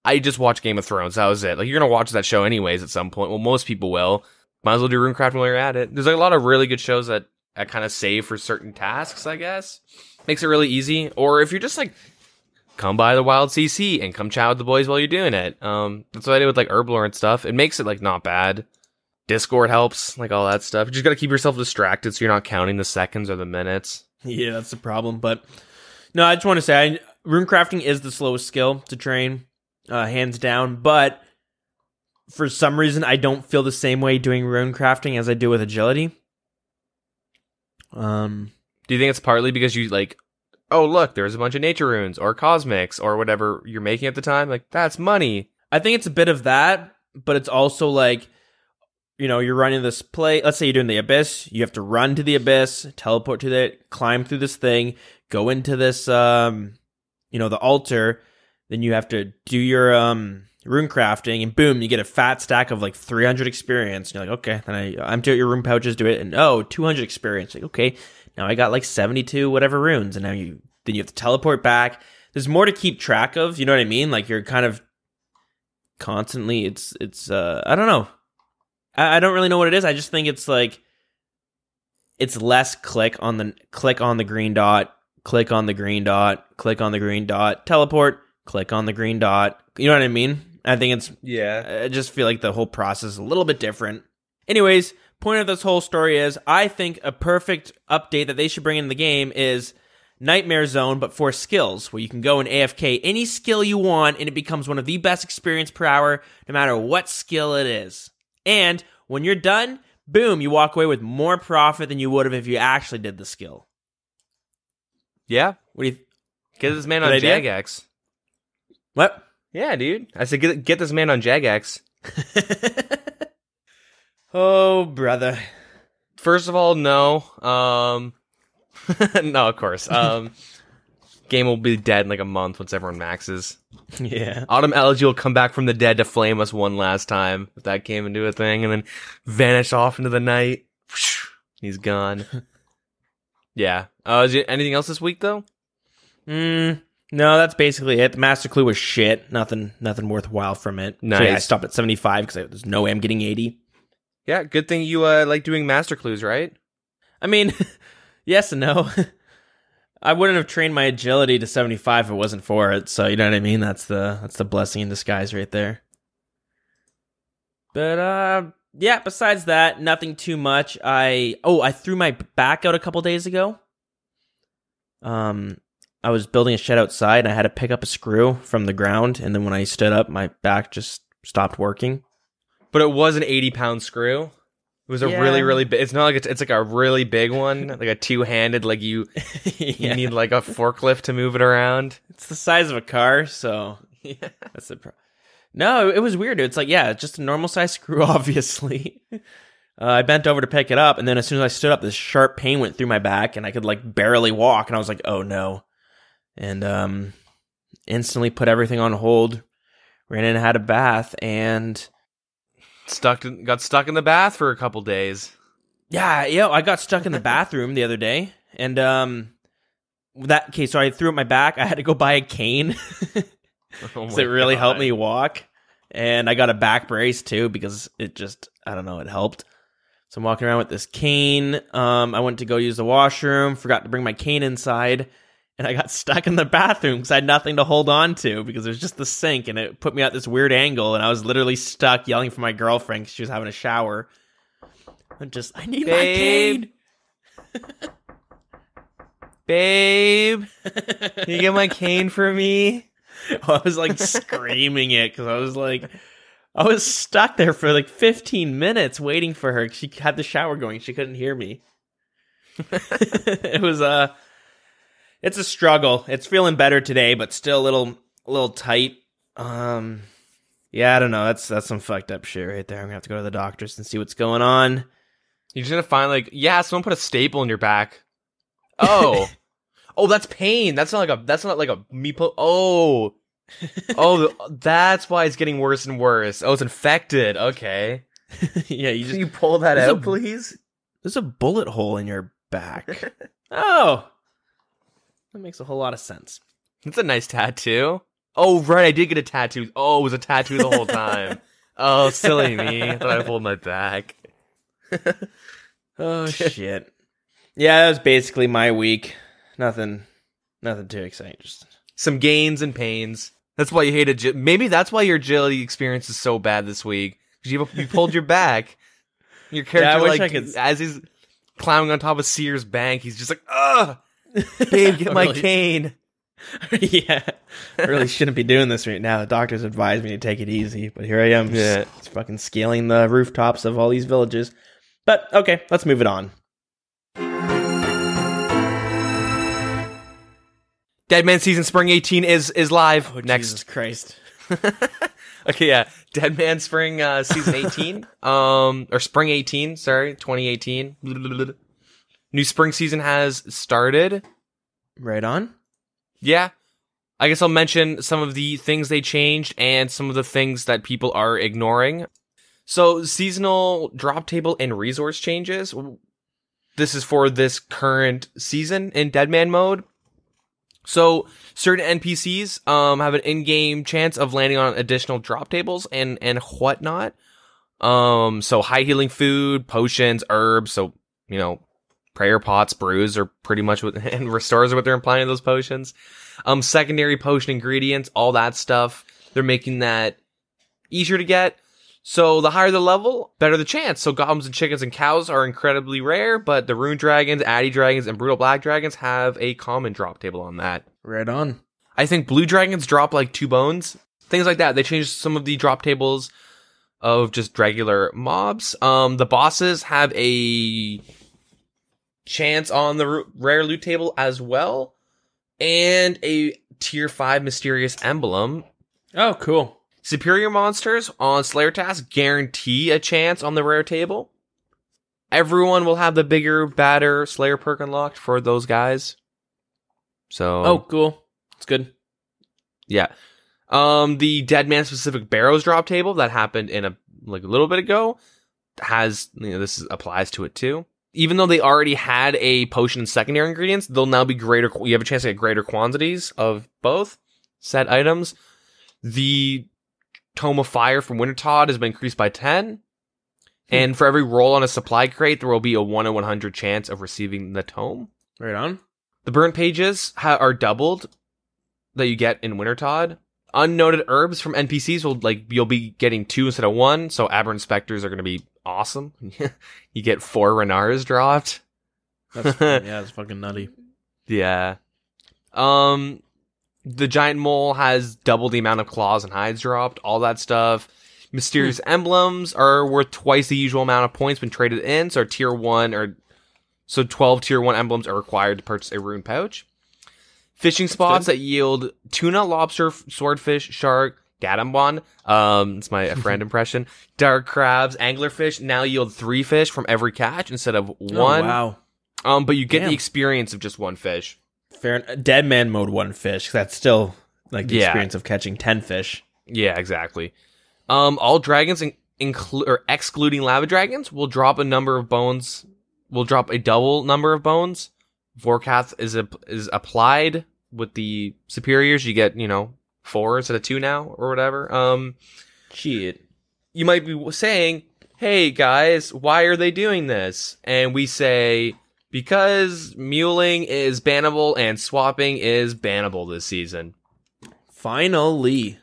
I just watch Game of Thrones. That was it. Like, you're going to watch that show anyways at some point. Well, most people will. Might as well do runecrafting while you're at it. There's like a lot of really good shows that I kind of save for certain tasks, I guess. Makes it really easy. Or if you're just like, come by the Wild CC and come chat with the boys while you're doing it. That's what I did with like Herblore and stuff. It makes it like not bad. Discord helps, like all that stuff. You just got to keep yourself distracted so you're not counting the seconds or the minutes. Yeah, that's the problem. But no, I just want to say, runecrafting is the slowest skill to train, hands down. But for some reason, I don't feel the same way doing runecrafting as I do with agility. Do you think it's partly because you like, oh look, there's a bunch of nature runes or cosmics or whatever you're making at the time? Like, that's money. I think it's a bit of that, but it's also like, you know, you're running this play. Let's say you're doing the abyss. You have to run to the abyss, teleport to it, climb through this thing, go into this, you know, the altar. Then you have to do your rune crafting, and boom, you get a fat stack of like 300 experience. And you're like, okay, then I empty out your rune pouches, do it, and 200 experience. Like, okay, now I got like 72 whatever runes, and now you have to teleport back. There's more to keep track of. You know what I mean? Like you're kind of constantly. It's I don't know. I don't really know what it is. I just think it's like it's less click on the green dot, click on the green dot, click on the green dot, teleport, click on the green dot. You know what I mean? I think it's I just feel like the whole process is a little bit different. Anyways, point of this whole story is I think a perfect update that they should bring in the game is Nightmare Zone, but for skills, where you can go and AFK any skill you want, and it becomes one of the best experience per hour, no matter what skill it is. And when you're done, boom, you walk away with more profit than you would have if you actually did the skill. Yeah. What do you get this man on Jagex? What? Yeah, dude. I said get this man on Jagex. Oh, brother. First of all, no. No, of course. Game will be dead in like a month once everyone maxes. Yeah. Autumn Elegy will come back from the dead to flame us one last time if that came into a thing, and then vanish off into the night. He's gone. Yeah. Is there anything else this week though? No, that's basically it. The Master Clue was shit. Nothing worthwhile from it. Nice. So yeah, I stopped at 75 because there's no way I'm getting 80. Yeah, good thing you like doing Master Clues, right? I mean, yes and no. I wouldn't have trained my agility to 75 if it wasn't for it. So you know what I mean? That's the blessing in disguise right there. But yeah, besides that, nothing too much. I threw my back out a couple days ago. I was building a shed outside and I had to pick up a screw from the ground, and then when I stood up, my back just stopped working. But it was an 80-pound screw. It was a really big. It's not like it's like a really big one, like a two-handed. Like you need like a forklift to move it around. It's the size of a car, so yeah, that's the problem. No, it was weird. It's like just a normal size screw, obviously. I bent over to pick it up, and then as soon as I stood up, this sharp pain went through my back, and I could like barely walk. And I was like, "Oh no!" And instantly put everything on hold. Ran in and had a bath, and got stuck in the bath for a couple days. Yeah, I got stuck in the bathroom the other day, and so I threw up my back. I had to go buy a cane. So it really helped me walk, and I got a back brace too because it just it helped. So I'm walking around with this cane. I went to go use the washroom, forgot to bring my cane inside, and I got stuck in the bathroom because I had nothing to hold on to because it was just the sink, and it put me at this weird angle, and I was literally stuck yelling for my girlfriend because she was having a shower. I need my cane. Babe, can you get my cane for me? I was like screaming it because I was stuck there for like 15 minutes waiting for her. She had the shower going. She couldn't hear me. It's a struggle. It's feeling better today, but still a little tight. Yeah, I don't know. That's some fucked up shit right there. I'm gonna have to go to the doctors and see what's going on. You're just gonna find someone put a staple in your back. Oh. Oh, that's pain. That's not like a me pull. Oh, that's why it's getting worse and worse. Oh, it's infected. Okay. Yeah, Can you pull that out, please? There's a bullet hole in your back. Oh, that makes a whole lot of sense. It's a nice tattoo. Oh, right, I did get a tattoo. Oh, it was a tattoo the whole time. Oh, silly me. I thought I pulled my back. Oh, shit. Yeah, that was basically my week. Nothing too exciting. Just some gains and pains. That's why you hated. Maybe that's why your agility experience is so bad this week because you pulled your back. Your character, as he's climbing on top of Sears Bank, he's just like, ugh, babe, get my cane. Yeah, I really shouldn't be doing this right now. The doctors advised me to take it easy, but here I am, just fucking scaling the rooftops of all these villages. But okay, let's move it on. DeadMan season spring 18 is live. Oh, next. Jesus Christ. Okay, yeah. DeadMan spring season 18. Or spring 18, sorry, 2018. New spring season has started. Right on. Yeah. I guess I'll mention some of the things they changed and some of the things that people are ignoring. So, seasonal drop table and resource changes. This is for this current season in DeadMan mode. So, certain NPCs have an in-game chance of landing on additional drop tables and whatnot. So, high healing food, potions, herbs. So, you know, prayer pots, brews are pretty much what, and restores are what they're implying in those potions. Secondary potion ingredients, all that stuff. They're making that easier to get. So the higher the level, better the chance. So goblins and chickens and cows are incredibly rare, but the rune dragons, addy dragons, and brutal black dragons have a common drop table on that. Right on. I think blue dragons drop like 2 bones. Things like that. They changed some of the drop tables of just regular mobs. The bosses have a chance on the rare loot table as well. And a tier 5 mysterious emblem. Oh, cool. Superior monsters on Slayer tasks guarantee a chance on the rare table. Everyone will have the bigger, badder Slayer perk unlocked for those guys. So, oh, cool. It's good. Yeah. The DeadMan specific Barrows drop table that happened in a little bit ago has, this applies to it too. Even though they already had a potion and secondary ingredients, they'll now be greater. You have a chance to get greater quantities of both said items. The Tome of Fire from Wintertodt has been increased by 10. And for every roll on a supply crate, there will be a 1 in 100 chance of receiving the tome. Right on. The burnt pages are doubled that you get in Wintertodt. Unnoted herbs from NPCs you'll be getting 2 instead of 1. So aberrant specters are going to be awesome. You get 4 Renars dropped. That's fucking nutty. Yeah. The giant mole has double the amount of claws and hides dropped, all that stuff. Mysterious emblems are worth twice the usual amount of points when traded in, so tier 1 so 12 tier 1 emblems are required to purchase a rune pouch. Fishing spots that yield tuna, lobster, swordfish, shark, gadambon, it's my friend impression, dark crabs, anglerfish now yield 3 fish from every catch instead of 1. Oh, wow. But you get the experience of just 1 fish. Fair. DeadMan mode 1 fish. That's still like the experience of catching 10 fish. Yeah, exactly. All dragons, excluding lava dragons, will drop a number of bones. Will drop a double number of bones. Vorkath is applied with the superiors. You get 4 instead of 2 now or whatever. Shit. You might be saying, "Hey guys, why are they doing this?" And we say, because muling is bannable and swapping is bannable this season. Finally.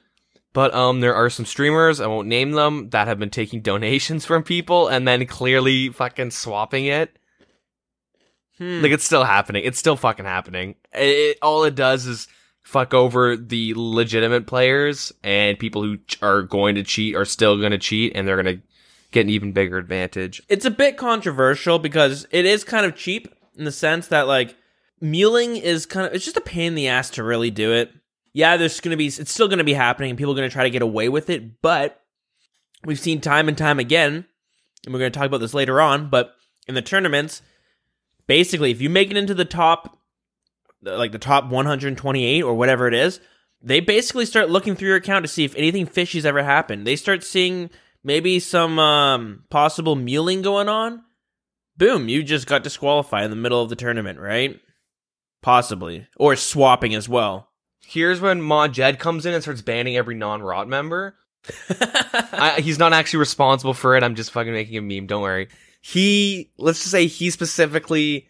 But there are some streamers, I won't name them, that have been taking donations from people and then clearly fucking swapping it. Like, it's still happening. It's still fucking happening. All it does is fuck over the legitimate players, and people who are going to cheat are still going to cheat, and they're going to get an even bigger advantage. It's a bit controversial because it is kind of cheap in the sense that, like, muling is it's just a pain in the ass to really do it. Yeah, it's still going to be happening, and people are going to try to get away with it, but we've seen time and time again, and we're going to talk about this later on, but in the tournaments, basically, if you make it into the top 128 or whatever it is, they basically start looking through your account to see if anything fishy's ever happened. They start seeing maybe some possible muling going on. Boom, you just got disqualified in the middle of the tournament, right? Possibly. Or swapping as well. Here's when Mod Jed comes in and starts banning every non-Rot member. He's not actually responsible for it. I'm just fucking making a meme. Don't worry. Let's just say he specifically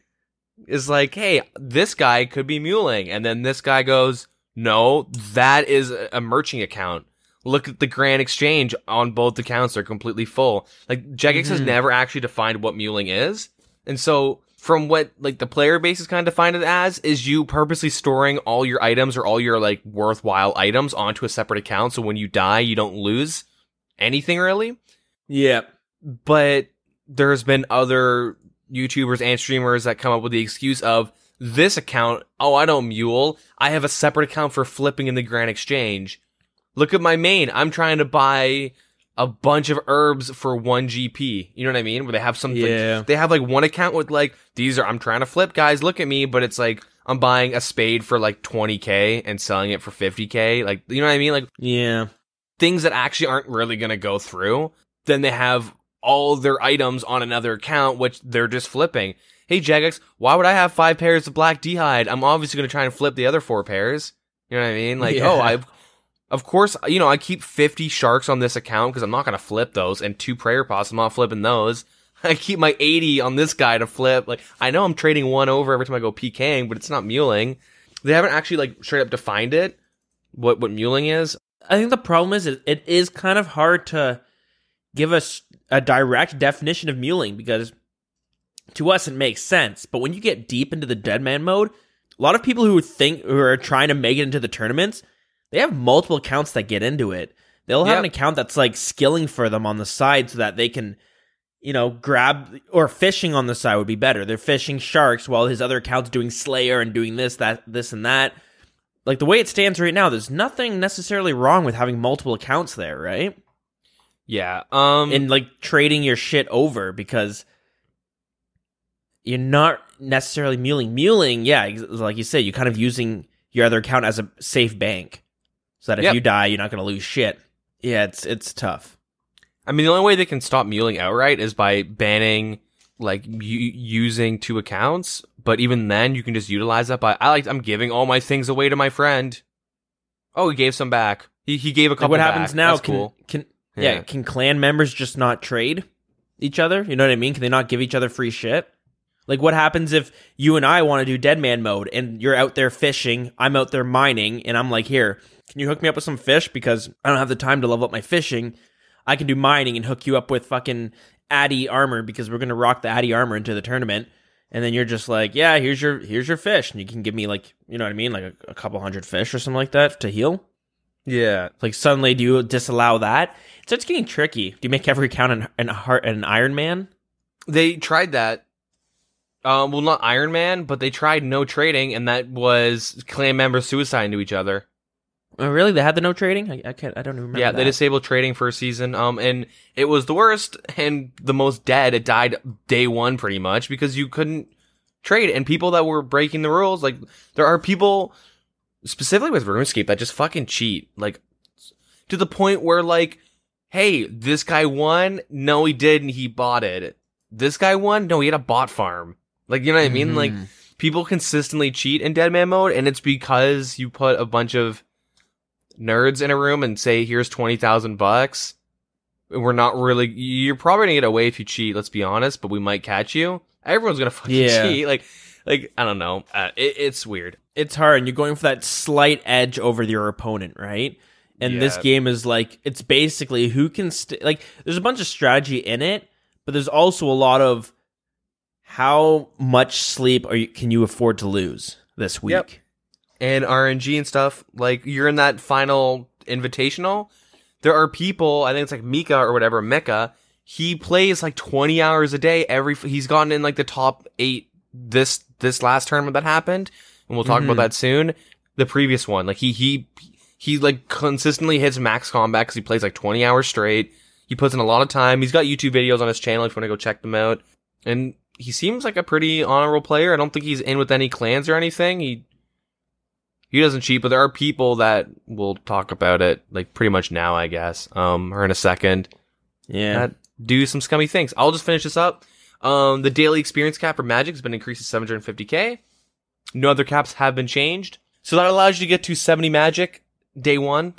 is like, hey, this guy could be muling. And then this guy goes, no, that is a merching account. Look at the grand exchange on both accounts. They're completely full. Like, Jagex has never actually defined what muling is. And so, from what, like, the player base is kind of defined it as, is you purposely storing all your items or all your, like, worthwhile items onto a separate account. So when you die, you don't lose anything, really. Yeah. But there's been other YouTubers and streamers that come up with the excuse of, this account, oh, I don't mule. I have a separate account for flipping in the Grand Exchange. Look at my main. I'm trying to buy a bunch of herbs for 1 GP. You know what I mean? Where they have something. Yeah. They have like one account with like, I'm trying to flip, guys, look at me. But it's like, I'm buying a spade for like 20K and selling it for 50K. Like, you know what I mean? Like, yeah. Things that actually aren't really going to go through. Then they have all their items on another account, which they're just flipping. Hey, Jagex, why would I have 5 pairs of black d'hide? I'm obviously going to try and flip the other 4 pairs. You know what I mean? Like, of course, I keep 50 sharks on this account because I'm not going to flip those, and 2 prayer pots, I'm not flipping those. I keep my 80 on this guy to flip. Like, I know I'm trading 1 over every time I go PKing, but it's not muling. They haven't actually, like, straight up defined it, what muling is. I think the problem is it is kind of hard to give us a direct definition of muling, because to us it makes sense. But when you get deep into the DeadMan mode, a lot of people who are trying to make it into the tournaments, they have multiple accounts that get into it. They'll have an account that's like skilling for them on the side so that they can, grab, or fishing on the side would be better. They're fishing sharks while his other account's doing Slayer and doing this, and that. Like, the way it stands right now, there's nothing necessarily wrong with having multiple accounts there, right? Yeah. And, like, trading your shit over, because you're not necessarily muling. Muling, yeah, like you say, you're kind of using your other account as a safe bank. So that if you die, you're not going to lose shit. Yeah, it's tough. I mean, the only way they can stop muling outright is by banning, like, using 2 accounts. But even then, you can just utilize that by, I'm giving all my things away to my friend. Oh, he gave some back. He gave a couple what back. Happens now? That's cool. Can clan members just not trade each other? You know what I mean? Can they not give each other free shit? Like, what happens if you and I want to do DeadMan mode, and you're out there fishing, I'm out there mining, and I'm like, here, can you hook me up with some fish? Because I don't have the time to level up my fishing. I can do mining and hook you up with fucking Addy armor, because we're going to rock the Addy armor into the tournament. And then you're just like, yeah, here's your fish. And you can give me, like, you know what I mean? Like a couple hundred fish or something like that to heal. Yeah. Like, suddenly, do you disallow that? It starts getting tricky. Do you make every account an Iron Man? They tried that. Well, not Iron Man, but they tried no trading, and that was clan members suiciding to each other. Oh, really? They had the no trading? I don't even remember. Yeah, that. They disabled trading for a season. And it was the worst and the most dead. It died day 1 pretty much because you couldn't trade. And people that were breaking the rules, like, there are people specifically with RuneScape that just fucking cheat. Like, to the point where, like, hey, this guy won. No, he didn't. He bought it. This guy won. No, he had a bot farm. Like, you know what I mean? Like, people consistently cheat in DeadMan mode, and it's because you put a bunch of nerds in a room and say, here's $20,000. We're not really, you're probably gonna get away if you cheat, let's be honest, but we might catch you. Everyone's gonna fucking cheat. Like, I don't know. It's weird. It's hard, and you're going for that slight edge over your opponent, right? And this game is like, it's basically who can like, there's a bunch of strategy in it, but there's also a lot of how much sleep can you afford to lose this week. Yep. And RNG and stuff, like, you're in that final invitational. There are people, I think it's like Mika or whatever, Mika, he plays like 20 hours a day he's gotten in like the top 8 this last tournament that happened, and we'll talk about that soon. The previous one, like, he like consistently hits max combat because he plays like 20 hours straight. He puts in a lot of time. He's got YouTube videos on his channel if you want to go check them out. And he seems like a pretty honorable player. I don't think he's in with any clans or anything. He doesn't cheat, but there are people that will talk about it, like, pretty much now, I guess, or in a second. Yeah. That do some scummy things. I'll just finish this up. The daily experience cap for Magic has been increased to 750k. No other caps have been changed. So that allows you to get to 70 Magic day 1.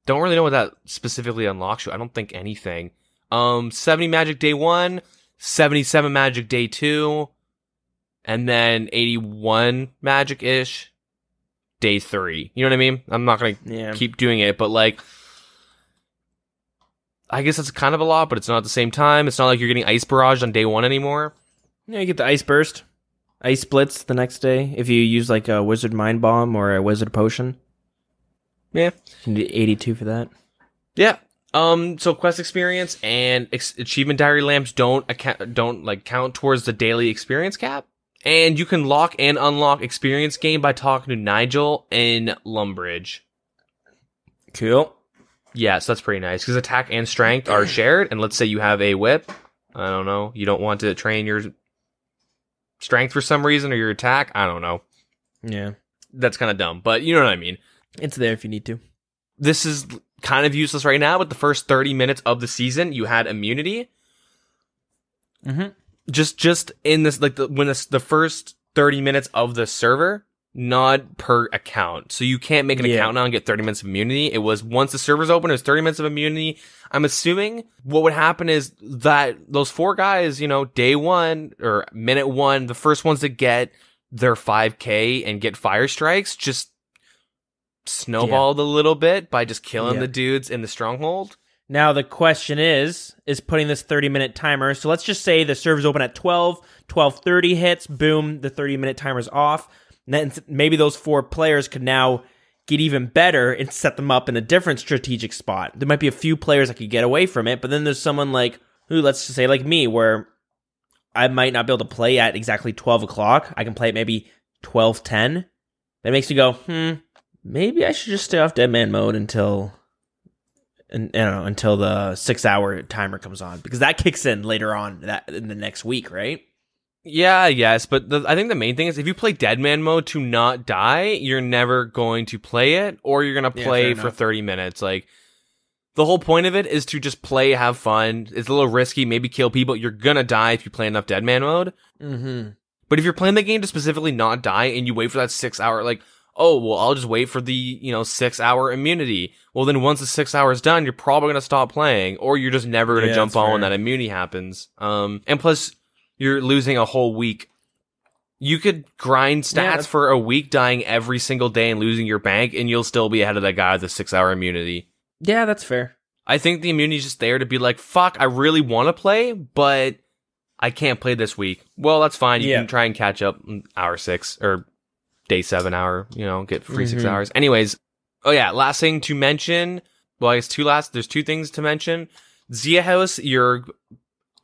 Don't really know what that specifically unlocks you. I don't think anything. 70 Magic day 1, 77 Magic day 2, and then 81 Magic-ish day 3. You know what I mean? I'm not gonna keep doing it, but, like, I guess that's kind of a lot, but it's not at the same time. It's not like you're getting Ice Barrage on day 1 anymore. Yeah, you get the Ice Burst. Ice Splits the next day if you use, like, a Wizard Mind Bomb or a Wizard Potion. Yeah. You can do 82 for that. Yeah. So quest experience and achievement diary lamps don't count towards the daily experience cap. And you can lock and unlock experience gain by talking to Nigel in Lumbridge. Cool. Yeah, so that's pretty nice, because attack and strength are shared, and let's say you have a whip. I don't know. You don't want to train your strength for some reason, or your attack. I don't know. Yeah. That's kind of dumb, but you know what I mean. It's there if you need to. This is kind of useless right now, but the first 30 minutes of the season, you had immunity. Mm-hmm. Just in this, like, the first 30 minutes of the server, not per account. So you can't make an account now and get 30 minutes of immunity. It was, once the server's open, it was 30 minutes of immunity. I'm assuming what would happen is that those 4 guys, you know, day 1 or minute 1, the first ones to get their 5k and get fire strikes, just snowballed a little bit by just killing the dudes in the stronghold. Now the question is putting this 30-minute timer. So let's just say the server's open at 12:30 hits, boom, the 30-minute timer's off. And then maybe those 4 players could now get even better and set them up in a different strategic spot. There might be a few players that could get away from it, but then there's someone like, who, let's just say like me, where I might not be able to play at exactly 12 o'clock. I can play at maybe 12:10. That makes me go, maybe I should just stay off DeadMan Mode until the 6-hour timer comes on, because that kicks in later on in the next week, right? Yeah, yes, but I think the main thing is if you play DeadMan Mode to not die, you're never going to play it, or you're going to play for 30 minutes. Like, the whole point of it is to just play, have fun. It's a little risky, maybe kill people. You're going to die if you play enough DeadMan Mode. Mm-hmm. But if you're playing the game to specifically not die and you wait for that 6-hour, like, oh, well, I'll just wait for the, 6-hour immunity. Well, then once the 6 hours done, you're probably going to stop playing, or you're just never going to jump on when that immunity happens. And plus, you're losing a whole week. You could grind stats for a week, dying every single day and losing your bank, and you'll still be ahead of that guy with the 6-hour immunity. Yeah, that's fair. I think the immunity is just there to be like, fuck, I really want to play, but I can't play this week. Well, that's fine. You can try and catch up hour 6 or day 7 hour, get free 6 hours. Anyways, last thing to mention. Well, I guess there's 2 things to mention. Zia House, you're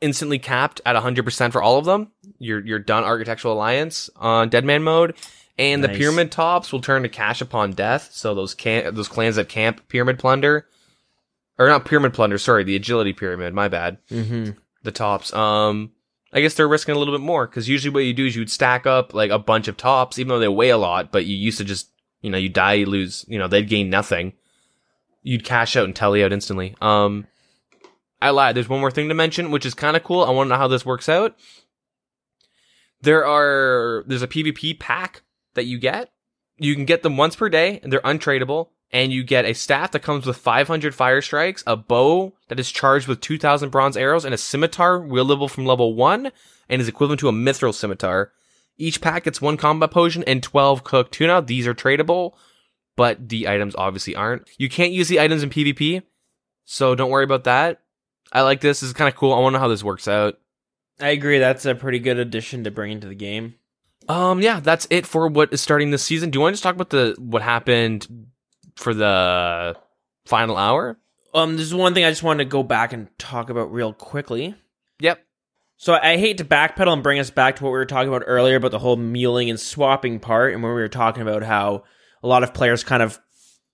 instantly capped at 100% for all of them. You're done Architectural Alliance on DeadMan Mode. And the Pyramid Tops will turn to cash upon death. So those clans that camp Pyramid Plunder. Or not Pyramid Plunder, sorry, the Agility Pyramid, my bad. Mm-hmm. The tops. I guess they're risking a little bit more, because usually what you do is you'd stack up like a bunch of tops, even though they weigh a lot, but you used to just, you die, you lose, they'd gain nothing. You'd cash out and tally out instantly. I lied. There's one more thing to mention, which is kind of cool. I want to know how this works out. There's a PvP pack that you get. You can get them once per day, and they're untradeable. And you get a staff that comes with 500 fire strikes, a bow that is charged with 2,000 bronze arrows, and a scimitar wieldable from level 1, and is equivalent to a mithril scimitar. Each pack gets 1 combat potion and 12 cooked tuna. These are tradable, but the items obviously aren't. You can't use the items in PvP, so don't worry about that. I like this. This is kind of cool. I want to know how this works out. I agree. That's a pretty good addition to bring into the game. Yeah, that's it for what is starting this season. Do you want to just talk about what happened for the final hour? This is one thing I just wanted to go back and talk about real quickly. Yep. So I hate to backpedal and bring us back to what we were talking about earlier about the whole muling and swapping part, and when we were talking about how a lot of players kind of,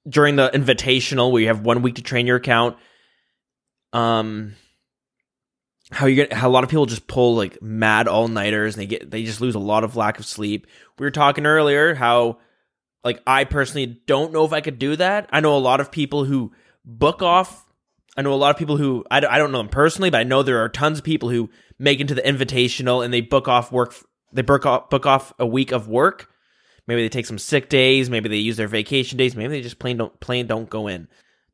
during the invitational, where you have 1 week to train your account, how a lot of people just pull like mad all-nighters, and they just lose a lot of lack of sleep. We were talking earlier how, like, I personally don't know if I could do that. I know a lot of people who book off. I know a lot of people who, I don't know them personally, but I know there are tons of people who make into the invitational and they book off work. They book off a week of work. Maybe they take some sick days. Maybe they use their vacation days. Maybe they just plain don't go in.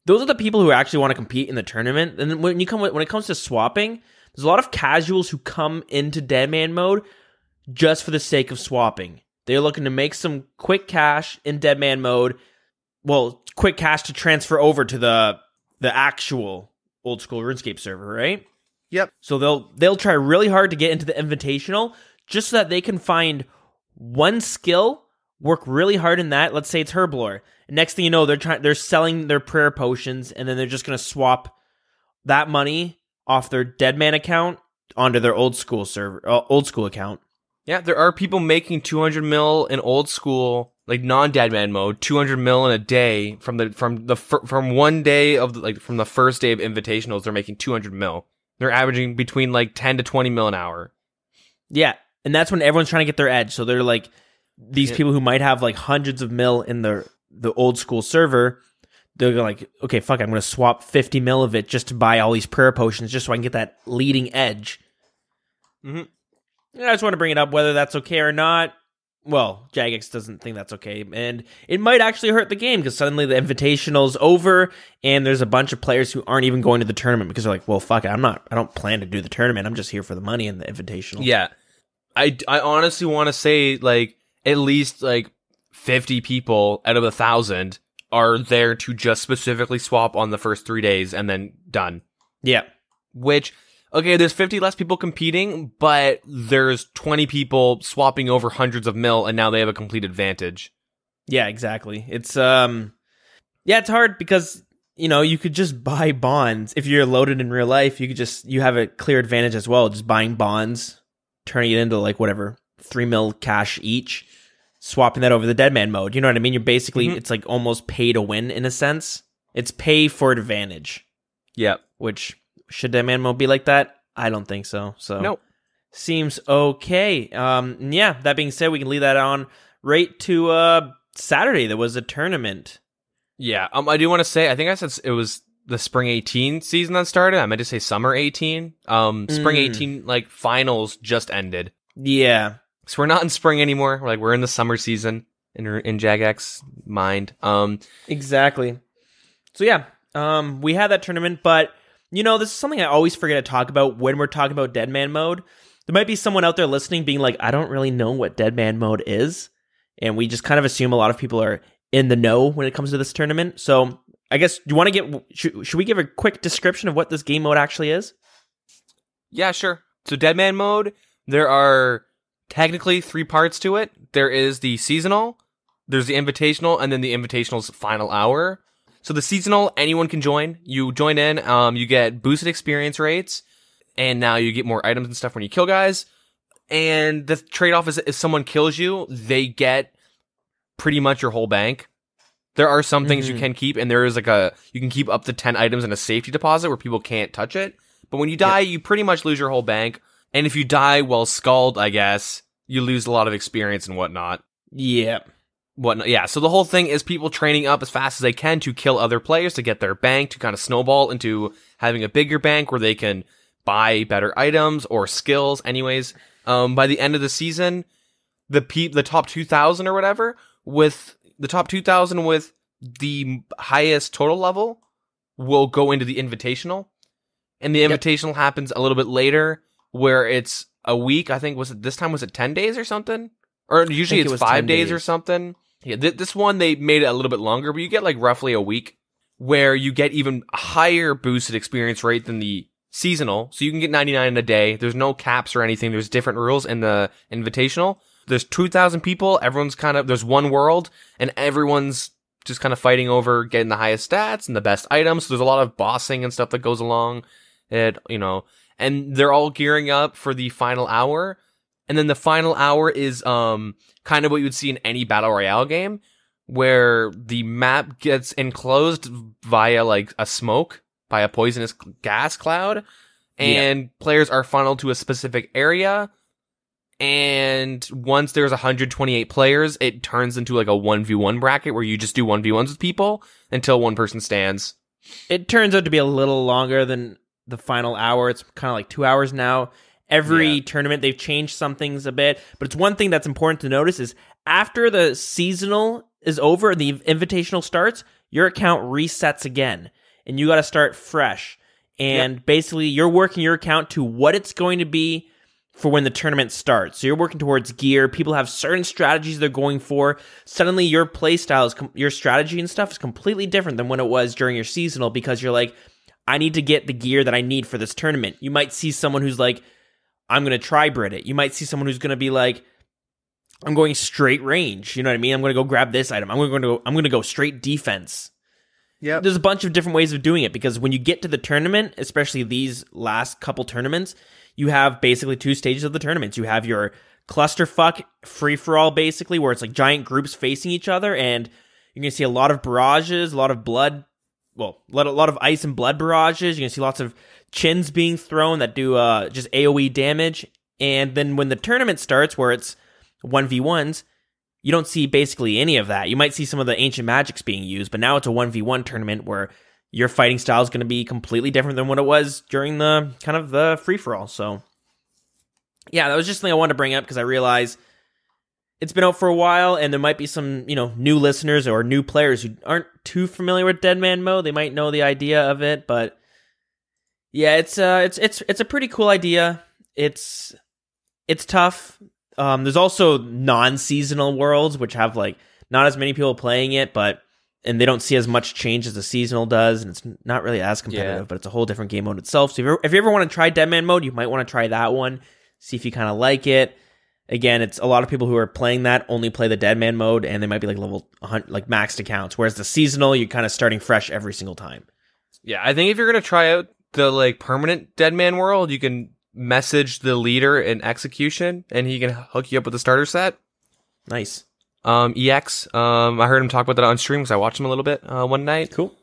Those are the people who actually want to compete in the tournament. And then when it comes to swapping, there's a lot of casuals who come into DeadMan Mode just for the sake of swapping. They're looking to make some quick cash in DeadMan Mode. Well, quick cash to transfer over to the actual old school RuneScape server, right? Yep. So they'll try really hard to get into the invitational just so that they can find one skill, work really hard in that. Let's say it's Herblore. Next thing you know, they're selling their prayer potions, and then they're just going to swap that money off their DeadMan account onto their old school account. Yeah, there are people making 200 mil in old school, like non-DeadMan mode, 200 mil in a day from one day of from the first day of invitationals. They're making 200 mil. They're averaging between like 10 to 20 mil an hour. Yeah, and that's when everyone's trying to get their edge. So they're like these people who might have like hundreds of mil in the old school server. They're like, okay, fuck, I'm going to swap 50 mil of it just to buy all these prayer potions just so I can get that leading edge. Mm-hmm. I just want to bring it up, whether that's okay or not. Well, Jagex doesn't think that's okay, and it might actually hurt the game because suddenly the invitational's over, and there's a bunch of players who aren't even going to the tournament because they're like, well, fuck it, I don't plan to do the tournament. I'm just here for the money in the invitational. Yeah. I honestly want to say, like, at least, like, 50 people out of 1,000 are there to just specifically swap on the first 3 days and then done. Yeah. Which, okay, there's 50 less people competing, but there's 20 people swapping over hundreds of mil, and now they have a complete advantage. Yeah, exactly. It's, it's hard because, you could just buy bonds. If you're loaded in real life, you have a clear advantage as well, just buying bonds, turning it into, like, whatever, 3 mil cash each, swapping that over the DeadMan mode. You know what I mean? You're basically, it's like almost pay to win in a sense. It's pay for advantage. Yeah. Which, should DeadMan mode be like that? I don't think so. So nope. Seems okay. Yeah, that being said, we can leave that on right to Saturday. There was a tournament. Yeah, I do want to say, I think I said it was the Spring 18 season that started. I meant to say Summer 18. Spring 18, like, finals just ended. Yeah. So we're not in spring anymore. We're in the summer season in Jagex mind. Exactly. So yeah, we had that tournament, but this is something I always forget to talk about when we're talking about DeadMan mode. There might be someone out there listening being like, I don't really know what DeadMan mode is, and we just kind of assume a lot of people are in the know when it comes to this tournament. So I guess, do you want to should we give a quick description of what this game mode actually is? Yeah, sure. So DeadMan mode, there are technically 3 parts to it. There is the seasonal, there's the invitational, and then the invitational's final hour. So the seasonal, anyone can join. You join in, you get boosted experience rates, and now you get more items and stuff when you kill guys. And the trade-off is if someone kills you, they get pretty much your whole bank. There are some things you can keep, and there is you can keep up to 10 items in a safety deposit where people can't touch it. But when you die, you pretty much lose your whole bank. And if you die while skulled, I guess, you lose a lot of experience and whatnot. Yeah. Yeah, so the whole thing is people training up as fast as they can to kill other players to get their bank, to kind of snowball into having a bigger bank where they can buy better items or skills. Anyways, by the end of the season, the top 2,000 or whatever, with the top 2,000 with the highest total level will go into the invitational. And the invitational happens a little bit later, where it's a week. I think, was it 10 days or something? Or usually it's 5 days or something. Yeah, this one, they made it a little bit longer, but you get like roughly a week where you get even higher boosted experience rate than the seasonal. So you can get 99 in a day. There's no caps or anything. There's different rules in the invitational. There's 2,000 people. There's one world, and everyone's just kind of fighting over getting the highest stats and the best items. So there's a lot of bossing and stuff that goes along it, and they're all gearing up for the final hour. And then the final hour is kind of what you would see in any battle royale game, where the map gets enclosed via like a smoke, by a poisonous gas cloud, and players are funneled to a specific area. And once there's 128 players, it turns into like a 1v1 bracket where you just do 1v1s with people until one person stands. It turns out to be a little longer than the final hour. It's kind of like 2 hours now. Every tournament, they've changed some things a bit, but it's one thing that's important to notice is after the seasonal is over and the invitational starts, your account resets again, and you got to start fresh. And basically, you're working your account to what it's going to be for when the tournament starts. So you're working towards gear. People have certain strategies they're going for. Suddenly, your playstyle, your strategy and stuff is completely different than when it was during your seasonal, because you're like, I need to get the gear that I need for this tournament. You might see someone who's like, I'm going to try Brit it. You might see someone who's going to be like, I'm going straight range. You know what I mean? I'm going to go grab this item. I'm going to go straight defense. Yeah. There's a bunch of different ways of doing it, because when you get to the tournament, especially these last couple tournaments, you have basically 2 stages of the tournaments. You have your clusterfuck free-for-all, basically, where it's like giant groups facing each other, and you're going to see a lot of barrages, a lot of blood, well, a lot of ice and blood barrages. You're going to see lots of chins being thrown that do just AoE damage. And then when the tournament starts, where it's 1v1s, you don't see basically any of that. You might see some of the ancient magics being used, but now it's a 1v1 tournament where your fighting style is going to be completely different than what it was during the kind of the free-for-all. So, yeah, that was just something I wanted to bring up because I realize it's been out for a while, and there might be some, new listeners or new players who aren't too familiar with DeadMan Mode. They might know the idea of it, but yeah, it's a pretty cool idea. It's tough. There's also non-seasonal worlds, which have like not as many people playing it, and they don't see as much change as the seasonal does, and it's not really as competitive, but it's a whole different game mode itself. So if you ever want to try DeadMan Mode, you might want to try that one, see if you kind of like it. Again, it's a lot of people who are playing that only play the DeadMan Mode, and they might be like level 100, like maxed accounts, whereas the seasonal, you're kind of starting fresh every single time. Yeah, I think if you're going to try out the like permanent Deadman world, you can message the leader in execution, and he can hook you up with the starter set. Nice. EX, I heard him talk about that on stream because I watched him a little bit one night. Cool.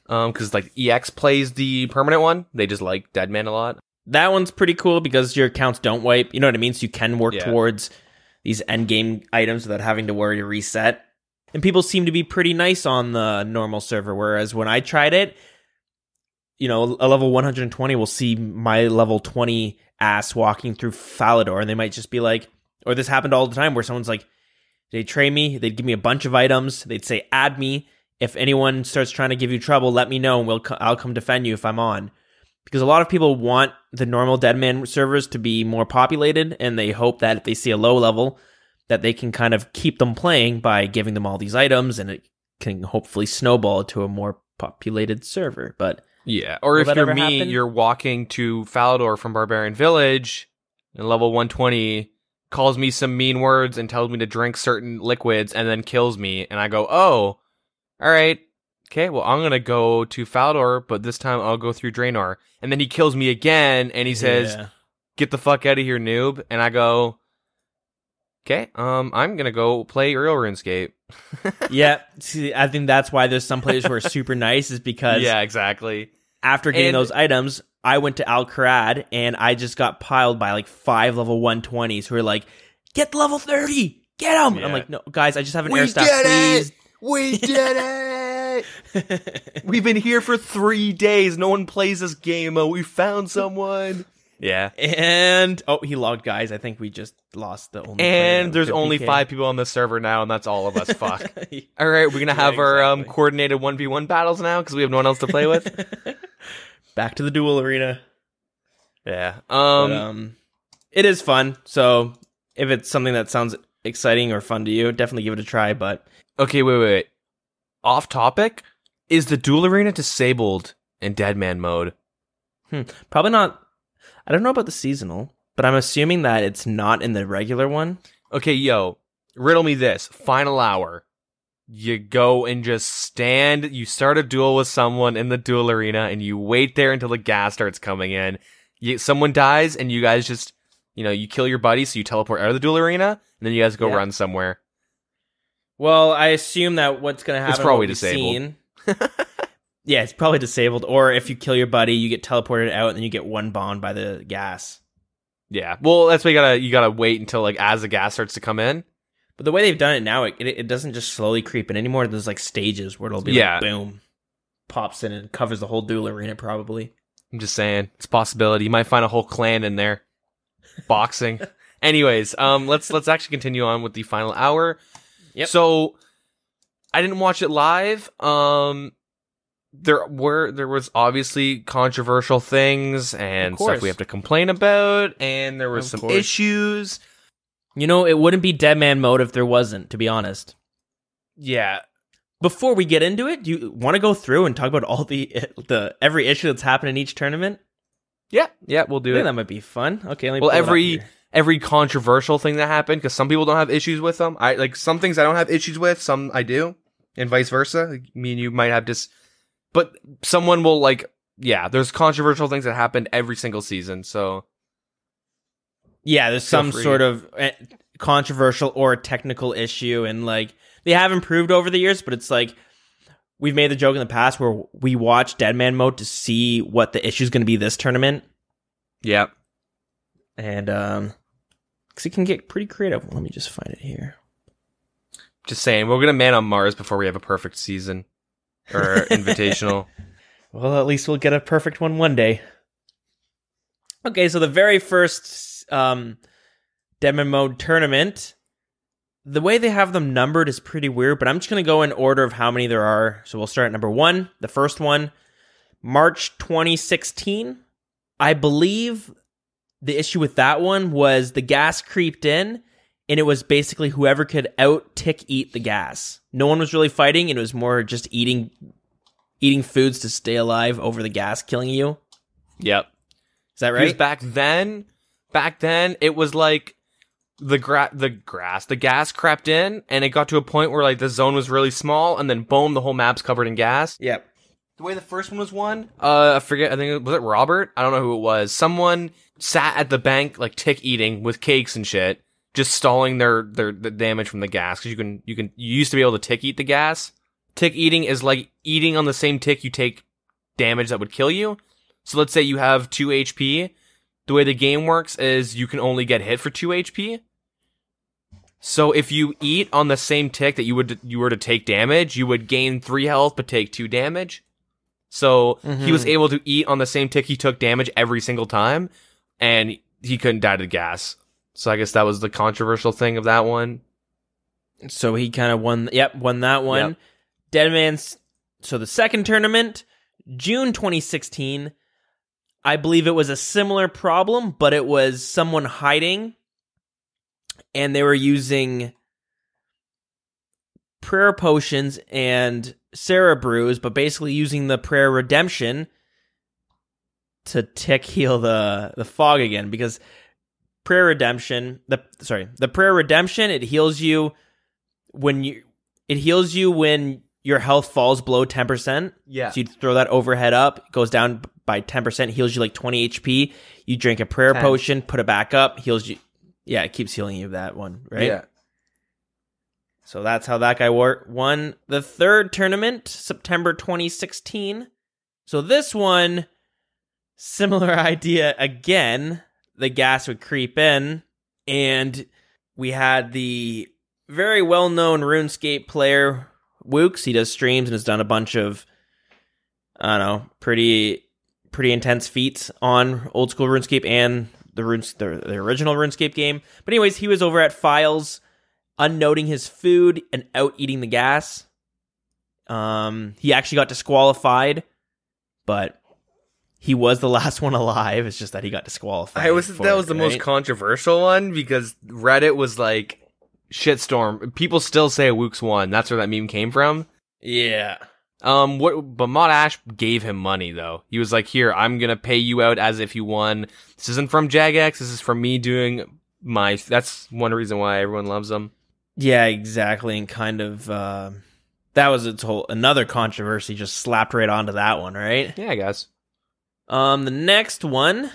Because like EX plays the permanent one. They just like Deadman a lot. That one's pretty cool because your accounts don't wipe. You know what I mean? So you can work towards these end game items without having to worry to reset. And people seem to be pretty nice on the normal server, whereas when I tried it, a level 120 will see my level 20 ass walking through Falador, and they might just be like, or this happened all the time where someone's like, they'd trade me, they'd give me a bunch of items, they'd say, add me. If anyone starts trying to give you trouble, let me know, and I'll come defend you if I'm on. Because a lot of people want the normal Deadman servers to be more populated, and they hope that if they see a low level, that they can kind of keep them playing by giving them all these items, and it can hopefully snowball to a more populated server. But yeah, or if you're me, you're walking to Falador from Barbarian Village, and level 120 calls me some mean words and tells me to drink certain liquids, and then kills me, and I go, oh, all right. Okay, well, I'm going to go to Falador, but this time I'll go through Draenor. And then he kills me again, and he says, get the fuck out of here, noob. And I go, okay, I'm going to go play real RuneScape. Yeah, see, I think that's why there's some players who are super nice, is because yeah, exactly. After getting those items, I went to Al-Kharad, and I just got piled by like 5 level 120s who are like, get level 30, get them! Yeah. I'm like, no, guys, I just have an air staff, please. We did it! We've been here for 3 days. No one plays this game. We found someone. Yeah. And he logged, guys. I think we just lost the only. And there's only 5 people on the server now, and that's all of us. Fuck. All right, we're gonna have our coordinated 1v1 battles now because we have no one else to play with. Back to the duel arena. Yeah. It is fun. So if it's something that sounds exciting or fun to you, definitely give it a try. But okay, wait. Off topic, is the duel arena disabled in Deadman Mode? Probably not. I don't know about the seasonal, but I'm assuming that it's not in the regular one. Okay, riddle me this. Final hour. You go and just stand, you start a duel with someone in the duel arena, and you wait there until the gas starts coming in. Someone dies, and you guys just, you kill your buddy, so you teleport out of the duel arena, and then you guys go run somewhere. Well, I assume that what's going to happen... It's probably disabled. Yeah, it's probably disabled. Or if you kill your buddy, you get teleported out, and then you get one bombed by the gas. Yeah, well, that's why you gotta wait until, like, as the gas starts to come in. But the way they've done it now, it doesn't just slowly creep in anymore. There's, like, stages where it'll be like, boom, pops in and covers the whole duel arena, probably. I'm just saying, it's a possibility. You might find a whole clan in there. Boxing. Anyways, let's actually continue on with the final hour. Yep. So, I didn't watch it live. There was obviously controversial things and stuff we have to complain about, and there were some issues. It wouldn't be DeadMan Mode if there wasn't, to be honest. Yeah. Before we get into it, do you want to go through and talk about all the every issue that's happened in each tournament? Yeah, we'll do it. That might be fun. Okay, let me every controversial thing that happened, because some people don't have issues with them. Some things I don't have issues with, some I do, and vice versa. Like, me and you might have but someone will there's controversial things that happened every single season. So Yeah, there's some free. sort of controversial or technical issue, and like they have improved over the years, but it's like we've made the joke in the past where we watch DeadMan Mode to see what the issue is going to be this tournament. Yep. And because it can get pretty creative. Let me just find it here. Just saying, we're gonna man on Mars before we have a perfect season or invitational. Well, at least we'll get a perfect one day. Okay, so the very first DeadMan Mode tournament, the way they have them numbered is pretty weird, but I'm just going to go in order of how many there are. So we'll start at number 1, the first one, March 2016. I believe the issue with that one was the gas creeped in, and it was basically whoever could out-tick-eat the gas. No one was really fighting, and it was more just eating foods to stay alive over the gas killing you. Yep. Is that right? Because back then, it was like the gas crept in, and it got to a point where like the zone was really small, and then boom, the whole map's covered in gas. Yep. The way the first one was won, I forget. I think was it Robert? I don't know who it was. Someone sat at the bank like tick eating with cakes and shit, just stalling the damage from the gas. Because you used to be able to tick eat the gas. Tick eating is like eating on the same tick you take damage that would kill you. So let's say you have 2 HP. The way the game works is you can only get hit for 2 HP. So if you eat on the same tick that you were to take damage, you would gain 3 health but take 2 damage. So he was able to eat on the same tick he took damage every single time, and he couldn't die to the gas. So I guess that was the controversial thing of that one. So he kind of won that one. Yep. Deadman's, so the second tournament, June 2016, I believe it was a similar problem, but it was someone hiding, and they were using prayer potions and Sarah brews, but basically using the prayer redemption to tick heal the fog again, because prayer redemption, the prayer redemption, it heals you when your health falls below 10%. Yeah. So you throw that overhead up, it goes down by 10%, heals you like 20 HP. You drink a prayer potion, put it back up, heals you. Yeah, it keeps healing you that one, right? Yeah. So that's how that guy won. The third tournament, September 2016. So this one, similar idea again. The gas would creep in, and we had the very well-known RuneScape player, Wooks. He does streams and has done a bunch of, I don't know, pretty intense feats on old school RuneScape and the original RuneScape game. But anyways, he was over at Files, unnoting his food and out eating the gas. He actually got disqualified, but he was the last one alive. It's just that he got disqualified. That was the most controversial one, because Reddit was like shitstorm. People still say Wooks won. That's where that meme came from. Yeah. But Mod Ash gave him money though. He was like, "Here, I'm gonna pay you out as if you won. This isn't from Jagex. This is from me doing my." That's one reason why everyone loves him. Yeah, exactly, and kind of that was another controversy just slapped right onto that one, right? Yeah, I guess. The next one,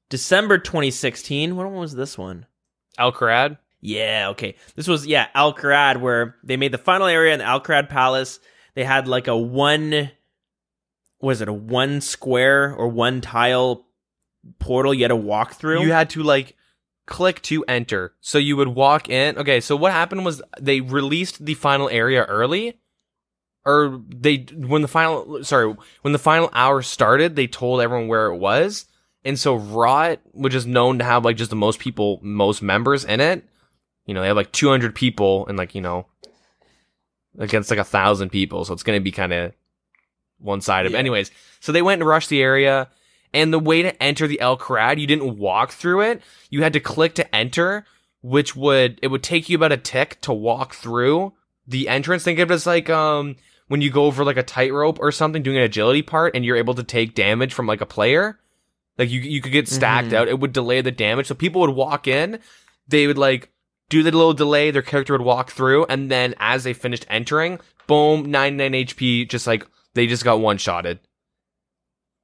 December 2016. When was this one? Alcarad? Yeah, okay. This was Alcarad, where they made the final area in the Alcarad Palace. They had like a one square or one tile portal you had to walk through. You had to like click to enter. So you would walk in. Okay, so what happened was they released the final area early. Or when the final hour started, they told everyone where it was. And so Rot, which is known to have like just the most members in it, they have like 200 people and like, against like 1,000 people. So it's going to be kind of one-sided. Yeah. Anyways, so they went and rushed the area. And the way to enter the El Kharad, you didn't walk through it. You had to click to enter, which would take you about a tick to walk through the entrance. Think of it as like when you go over like a tightrope or something, doing an agility part, and you're able to take damage from like a player. Like you could get stacked out. It would delay the damage. So people would walk in, they would like do the little delay, their character would walk through, and then as they finished entering, boom, 99 HP, just like they just got one-shotted.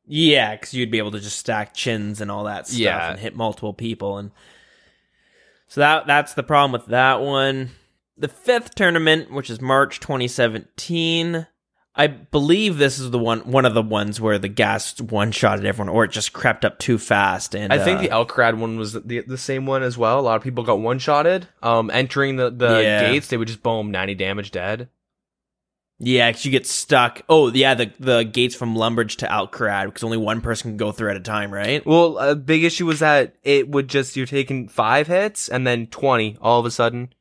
Yeah, because you'd be able to just stack chins and all that stuff and hit multiple people. And So that's the problem with that one. The 5th tournament, which is March 2017, I believe this is one of the ones where the gas one-shotted everyone, or it just crept up too fast. And I think the Elkrad one was the same one as well. A lot of people got one-shotted. Entering the gates, they would just boom, 90 damage, dead. Yeah, because you get stuck. Oh, yeah, the gates from Lumbridge to Alkrad, because only one person can go through at a time, right? Well, a big issue was that it would just, you're taking 5 hits, and then 20 all of a sudden.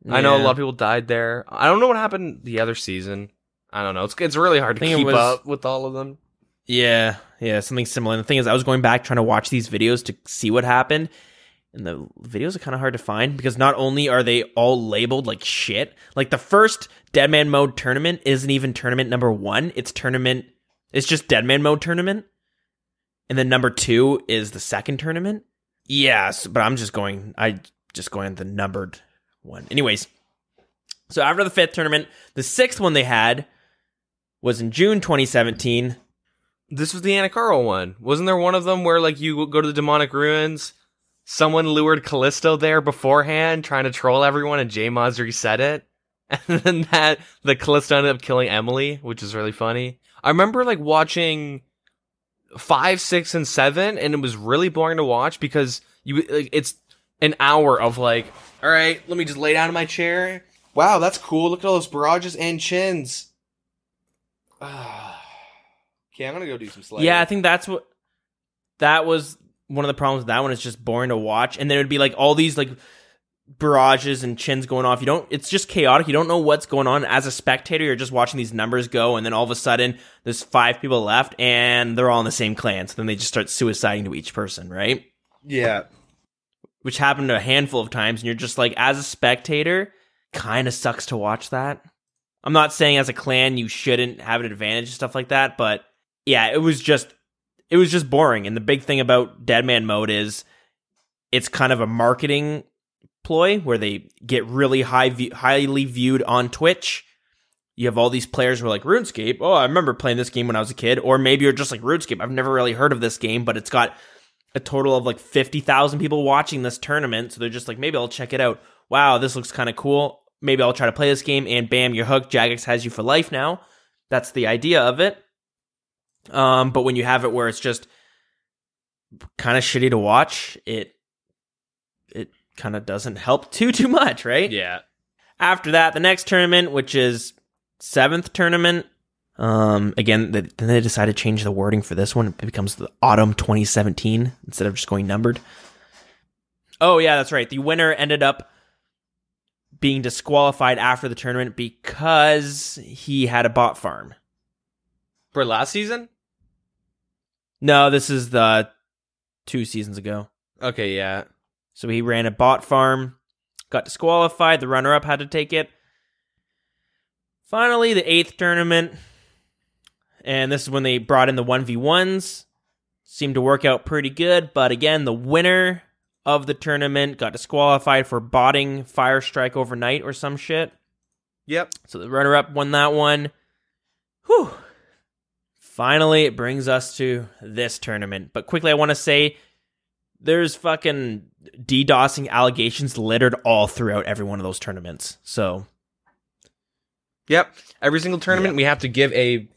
Yeah. I know a lot of people died there. I don't know what happened the other season. I don't know. It's really hard to keep up with all of them. Yeah, something similar. And the thing is, I was going back trying to watch these videos to see what happened, and the videos are kind of hard to find because not only are they all labeled like shit, like the first DeadMan Mode tournament isn't even tournament number 1. It's just DeadMan Mode tournament, and then number 2 is the second tournament. Yes, but I just going the numbered one. Anyways, so after the 5th tournament, the 6th one they had was in June 2017. This was the Anakaro one. Wasn't there one of them where, like, you go to the demonic ruins, someone lured Callisto there beforehand, trying to troll everyone, and J-Mods reset it? And then the Callisto ended up killing Emily, which is really funny. I remember, like, watching 5, 6, and 7, and it was really boring to watch because it's an hour of, like, all right, let me just lay down in my chair. Wow, that's cool. Look at all those barrages and chins. Okay, I'm gonna go do some slaying. Yeah, I think that was one of the problems with that one. It's just boring to watch, and then it'd be like all these like barrages and chins going off. It's just chaotic. You don't know what's going on as a spectator. You're just watching these numbers go, and then all of a sudden there's 5 people left, and they're all in the same clan. So then they just start suiciding to each person, right? Yeah, which happened a handful of times, and you're just like, as a spectator, kind of sucks to watch that. I'm not saying as a clan you shouldn't have an advantage and stuff like that, but yeah, it was just boring. And the big thing about DeadMan Mode is it's kind of a marketing ploy where they get really highly viewed on Twitch. You have all these players who are like, RuneScape, oh, I remember playing this game when I was a kid. Or maybe you're just like, RuneScape, I've never really heard of this game, but it's got a total of like 50,000 people watching this tournament. So they're just like, maybe I'll check it out. Wow, this looks kind of cool. Maybe I'll try to play this game, and bam, you're hooked. Jagex has you for life now. That's the idea of it. But when you have it where it's just kind of shitty to watch, it kind of doesn't help too much, right? Yeah. After that, the next tournament, which is 7th tournament, again, then they decided to change the wording for this one. It becomes the Autumn 2017 instead of just going numbered. Oh, yeah, that's right. The winner ended up being disqualified after the tournament because he had a bot farm. For last season? No, this is the 2 seasons ago. Okay, yeah. So he ran a bot farm, got disqualified. The runner-up had to take it. Finally, the 8th tournament, and this is when they brought in the 1v1s. Seemed to work out pretty good, but again, the winner of the tournament got disqualified for botting Fire Strike overnight or some shit. Yep. So the runner-up won that one. Whew. Finally, it brings us to this tournament. But quickly, I want to say there's fucking DDoSing allegations littered all throughout every one of those tournaments. So, yep. Every single tournament, we have to give a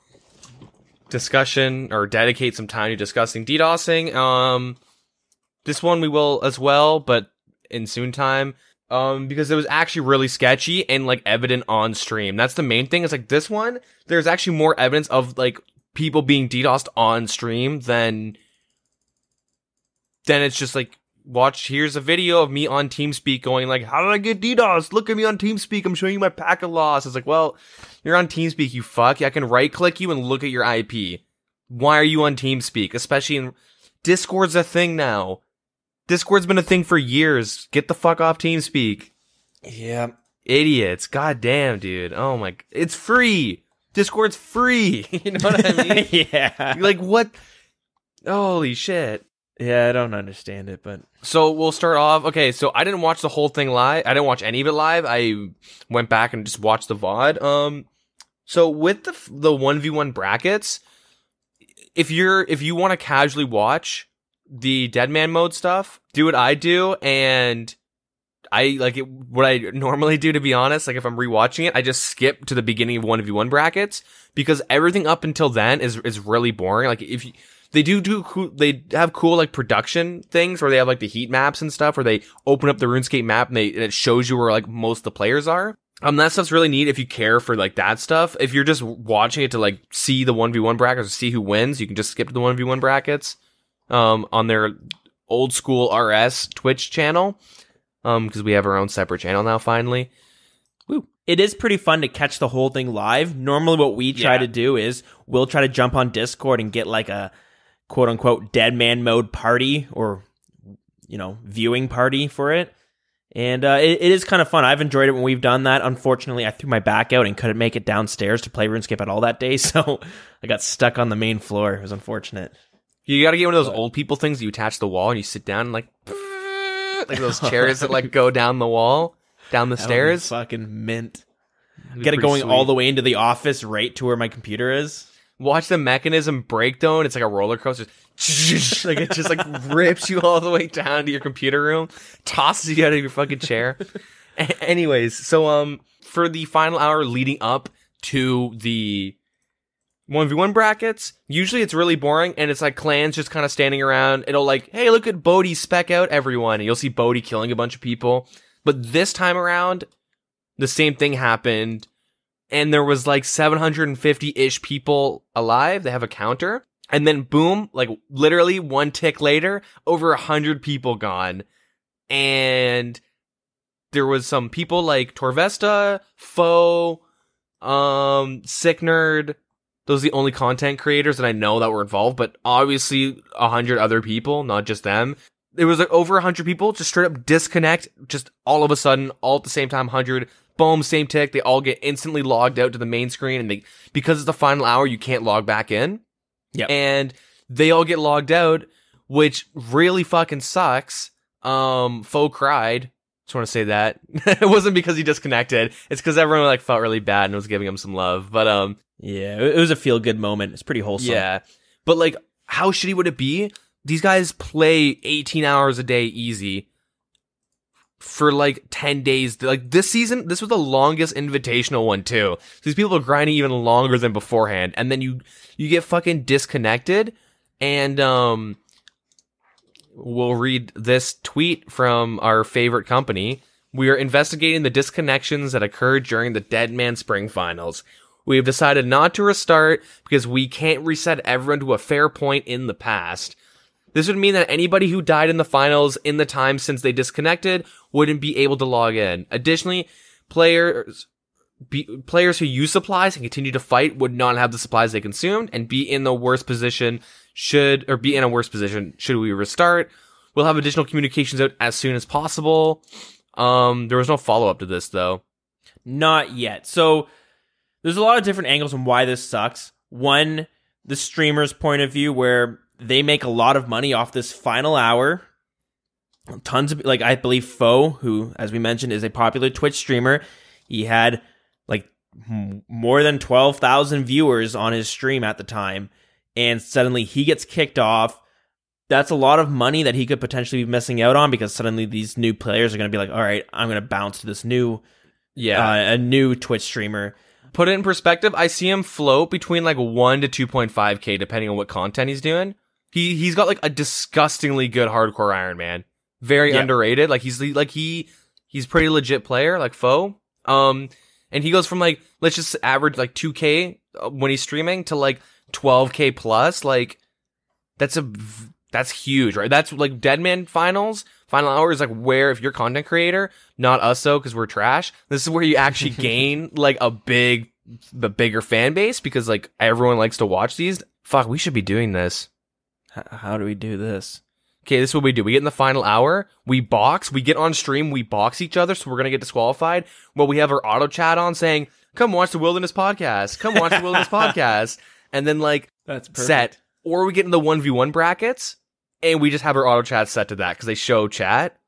discussion or dedicate some time to discussing DDoSing. This one we will as well, but in soon time. Because it was actually really sketchy and like evident on stream. That's the main thing. It's like this one, there's actually more evidence of like people being DDoSed on stream than it's just like, watch, here's a video of me on TeamSpeak going like, how did I get DDoSed? Look at me on TeamSpeak. I'm showing you my packet loss. It's like, well, you're on TeamSpeak, you fuck. I can right click you and look at your IP. Why are you on TeamSpeak? Especially in Discord's a thing now. Discord's been a thing for years. Get the fuck off TeamSpeak. Yeah. Idiots. God damn, dude. Oh my. It's free. Discord's free. You know what I mean? Yeah. Like, what? Holy shit. Yeah, I don't understand it, but... So, we'll start off. Okay, so I didn't watch the whole thing live. I didn't watch any of it live. I went back and just watched the VOD. So, with the 1v1 brackets, if you want to casually watch the DeadMan Mode stuff, do what I do and what I normally do, to be honest, like if I'm rewatching it, I just skip to the beginning of 1v1 brackets because everything up until then is really boring. Like if you, they they have cool like production things where they have like the heat maps and stuff where they open up the RuneScape map and it shows you where like most of the players are. That stuff's really neat if you care for like that stuff. If you're just watching it to like see the 1v1 brackets or see who wins, you can just skip to the 1v1 brackets on their Oldschool RS Twitch channel. Because we have our own separate channel now, finally. Woo. It is pretty fun to catch the whole thing live. Normally what we try to do is we'll try to jump on Discord and get like a quote-unquote DeadMan Mode party or, you know, viewing party for it. And it is kind of fun. I've enjoyed it when we've done that. Unfortunately, I threw my back out and couldn't make it downstairs to play RuneScape at all that day, so I got stuck on the main floor. It was unfortunate. You gotta get one of those old people things that you attach to the wall and you sit down and like those chairs that like go down the wall, down the stairs. Fucking mint. Get it going all the way into the office, right to where my computer is. Watch the mechanism break though, and it's like a roller coaster. Like it just like rips you all the way down to your computer room, tosses you out of your fucking chair. Anyways, so for the final hour leading up to the 1v1 brackets, usually it's really boring, and it's like clans just kind of standing around. It'll like, hey, look at Bodhi spec out everyone, and you'll see Bodhi killing a bunch of people. But this time around, the same thing happened, and there was like 750-ish people alive. They have a counter, and then boom, like literally one tick later, over 100 people gone. And there was some people like Torvesta, Foe, Sick Nerd. Those are the only content creators that I know that were involved, but obviously 100 other people, not just them. There was like over 100 people just straight up disconnect, just all of a sudden, all at the same time, 100, boom, same tick. They all get instantly logged out to the main screen, and because it's the final hour, you can't log back in. Yeah, and they all get logged out, which really fucking sucks. Foe cried. Just want to say that. It wasn't because he disconnected. It's because everyone like felt really bad and was giving him some love. But yeah, it was a feel-good moment. It's pretty wholesome. Yeah, but like, how shitty would it be? These guys play 18 hours a day easy for like 10 days. Like this season, this was the longest invitational one too. So these people are grinding even longer than beforehand, and then you get fucking disconnected. And we'll read this tweet from our favorite company. We are investigating the disconnections that occurred during the DeadMan Spring Finals. We have decided not to restart because we can't reset everyone to a fair point in the past. This would mean that anybody who died in the finals in the time since they disconnected wouldn't be able to log in. Additionally, players who use supplies and continue to fight would not have the supplies they consumed and be in a worse position should we restart. We'll have additional communications out as soon as possible. There was no follow-up to this though. Not yet. So there's a lot of different angles on why this sucks. One, the streamer's point of view, where they make a lot of money off this final hour. Tons of, like, I believe Foe, who, as we mentioned, is a popular Twitch streamer, he had like more than 12,000 viewers on his stream at the time, and suddenly he gets kicked off. That's a lot of money that he could potentially be missing out on, because suddenly these new players are going to be like, all right, I'm going to bounce to this new, a new Twitch streamer. Put it in perspective, I see him float between like 1 to 2.5k depending on what content he's doing. He's got like a disgustingly good hardcore Iron Man. Very underrated. Like he's pretty legit player, like Foe. And he goes from like, let's just average like 2k when he's streaming to like 12k plus. Like that's huge, right? That's like DeadMan final hour is like where, if you're a content creator, not us though, because we're trash, this is where you actually gain like a bigger fan base, because like everyone likes to watch these. Fuck, we should be doing this. How do we do this? Okay, this is what we do. We get in the final hour, we box, we get on stream, we box each other, so we're gonna get disqualified. Well, we have our auto chat on saying, come watch the Wilderness Podcast, come watch the Wilderness Podcast, and then like, that's perfect. Set. Or we get in the 1v1 brackets, and we just have our auto chat set to that, because they show chat.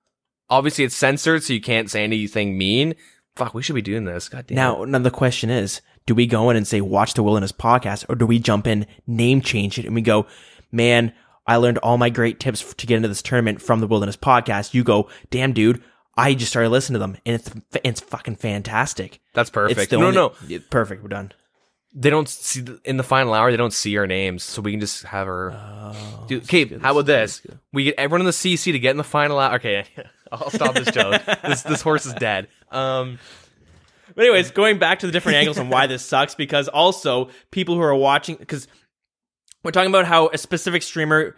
Obviously, it's censored, so you can't say anything mean. Fuck, we should be doing this. God damn. Now the question is, do we go in and say, watch the Wilderness Podcast, or do we jump in, name change it, and we go, man, I learned all my great tips to get into this tournament from the Wilderness Podcast. You go, damn, dude, I just started listening to them, and it's fucking fantastic. That's perfect. It's no. Perfect, we're done. They don't see in the final hour. They don't see our names, so we can just have her. Okay, how about this? We get everyone in the CC to get in the final hour. Okay, I'll stop this joke. This horse is dead. But anyways, going back to the different angles on why this sucks, because also people who are watching, because we're talking about how a specific streamer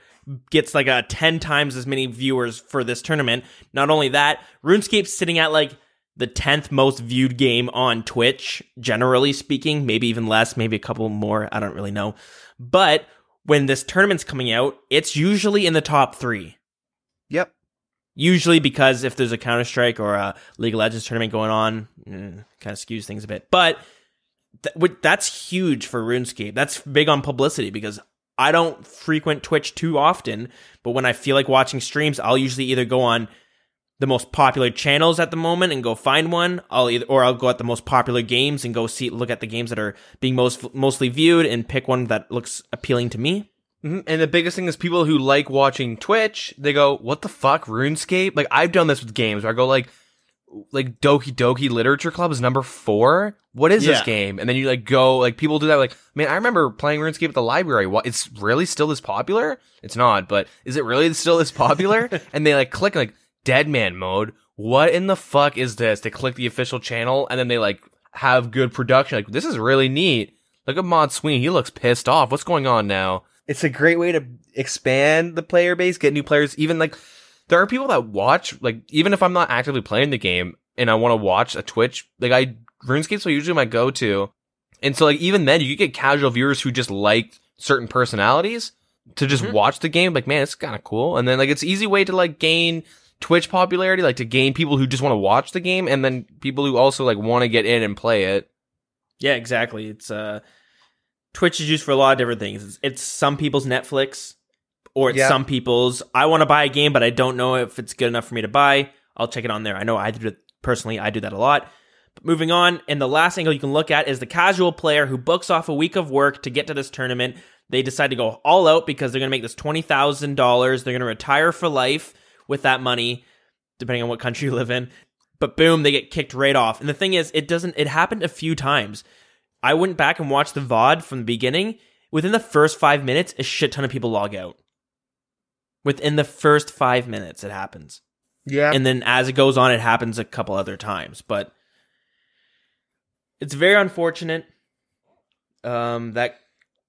gets like 10 times as many viewers for this tournament. Not only that, RuneScape's sitting at like the 10th most viewed game on Twitch, generally speaking, maybe even less, maybe a couple more, I don't really know. But when this tournament's coming out, it's usually in the top 3. Yep. Usually because if there's a Counter-Strike or a League of Legends tournament going on, kind of skews things a bit. But that's huge for RuneScape. That's big on publicity because I don't frequent Twitch too often, but when I feel like watching streams, I'll usually either go on the most popular channels at the moment and go find one. I'll go at the most popular games and go look at the games that are being mostly viewed and pick one that looks appealing to me. Mm-hmm. And the biggest thing is people who like watching Twitch, they go, "What the fuck, RuneScape?" Like I've done this with games where I go like Doki Doki Literature Club is number 4. What is this game? And then you like go like people do that like, man, I remember playing RuneScape at the library. What? It's really still this popular? It's not, but is it really still this popular? And they like click like DeadMan Mode. What in the fuck is this? They click the official channel and then they like have good production. Like this is really neat. Look at Mod Sweeney. He looks pissed off. What's going on now? It's a great way to expand the player base, get new players. Even like there are people that watch, like even if I'm not actively playing the game and I want to watch a Twitch, like RuneScape's usually my go-to. And so like even then you could get casual viewers who just like certain personalities to just watch the game. Like, man, it's kind of cool. And then like it's an easy way to like gain Twitch popularity, like to gain people who just want to watch the game and then people who also like want to get in and play it. Yeah, exactly. It's Twitch is used for a lot of different things. It's some people's Netflix, or it's some people's, I want to buy a game, but I don't know if it's good enough for me to buy. I'll check it on there. I know I do it personally. I do that a lot. But moving on, and the last angle you can look at is the casual player who books off a week of work to get to this tournament. They decide to go all out because they're going to make this $20,000. They're going to retire for life with that money, depending on what country you live in. But boom, they get kicked right off. And the thing is, it happened a few times. I went back and watched the VOD from the beginning. Within the first 5 minutes, a shit ton of people log out. Within the first 5 minutes, it happens. Yeah. And then as it goes on, it happens a couple other times. But it's very unfortunate that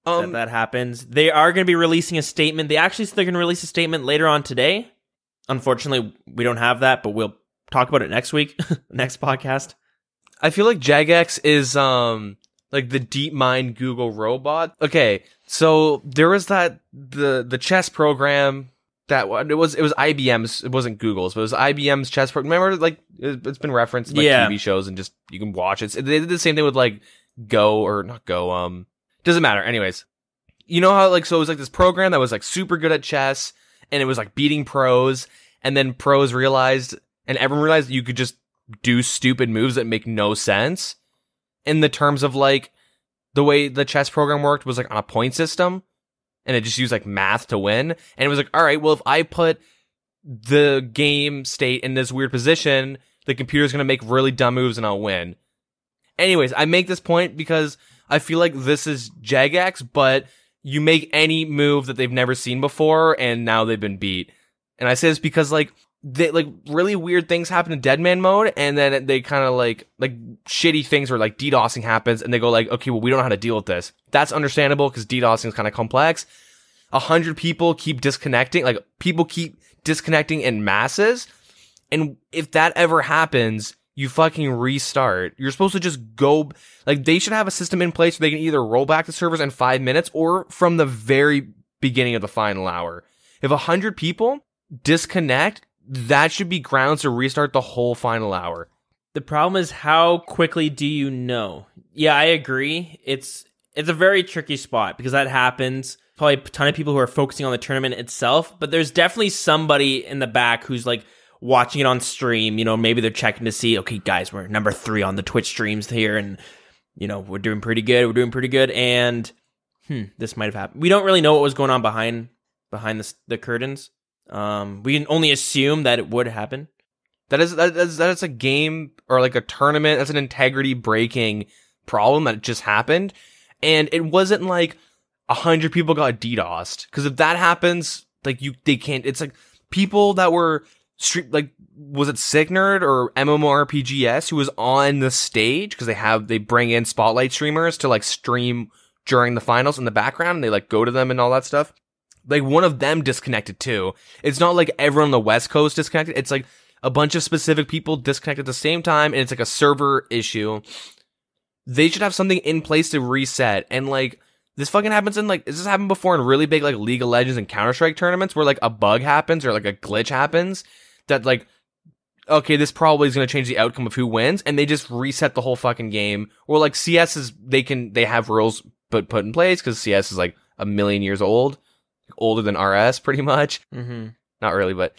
happens. They are going to be releasing a statement. They actually said they're going to release a statement later on today. Unfortunately, we don't have that, but we'll talk about it next week, next podcast. I feel like Jagex is like the DeepMind Google robot. Okay, so there was the chess program that it was IBM's. It wasn't Google's, but it was IBM's chess program. Remember, like it's been referenced in like TV shows and just you can watch it. They did the same thing with like Go or not Go. Doesn't matter. Anyways, you know how like so it was like this program that was like super good at chess and it was like beating pros, and then pros realized and everyone realized you could just do stupid moves that make no sense. In the terms of like the way the chess program worked was like on a point system and it just used like math to win. And it was like, all right, well, if I put the game state in this weird position, the computer's going to make really dumb moves and I'll win. Anyways, I make this point because I feel like this is Jagex, but you make any move that they've never seen before and now they've been beat. And I say this because like really weird things happen in DeadMan Mode, and then they kind of like shitty things where like DDoSing happens, and they go like, okay, well, we don't know how to deal with this. That's understandable because DDoSing is kind of complex. 100 people keep disconnecting, like people keep disconnecting in masses, and if that ever happens, you fucking restart. You're supposed to just go, like they should have a system in place where they can either roll back the servers in 5 minutes or from the very beginning of the final hour. If 100 people disconnect, that should be grounds to restart the whole final hour. The problem is how quickly do you know? Yeah, I agree. It's a very tricky spot because that happens. Probably a ton of people who are focusing on the tournament itself, but there's definitely somebody in the back who's like watching it on stream. You know, maybe they're checking to see, okay, guys, we're number 3 on the Twitch streams here, and you know, we're doing pretty good. And this might have happened. We don't really know what was going on behind the curtains. We can only assume that it would happen. That is a game or like a tournament. That's an integrity breaking problem that just happened. And it wasn't like 100 people got DDoSed. Cause if that happens, like they can't, it's like people that were like, was it Sick Nerd or MMORPGS who was on the stage? Cause they bring in spotlight streamers to like stream during the finals in the background and they like go to them and all that stuff. Like one of them disconnected too. It's not like everyone on the West Coast disconnected. It's like a bunch of specific people disconnected at the same time, and it's like a server issue. They should have something in place to reset. And like this fucking happens in like, this has happened before in really big like League of Legends and Counter-Strike tournaments where like a bug happens or like a glitch happens that like, okay, this probably is going to change the outcome of who wins, and they just reset the whole fucking game. Or like CS is, they have rules put in place because CS is like a million years old. Older than RS, pretty much. Mm-hmm. Not really, but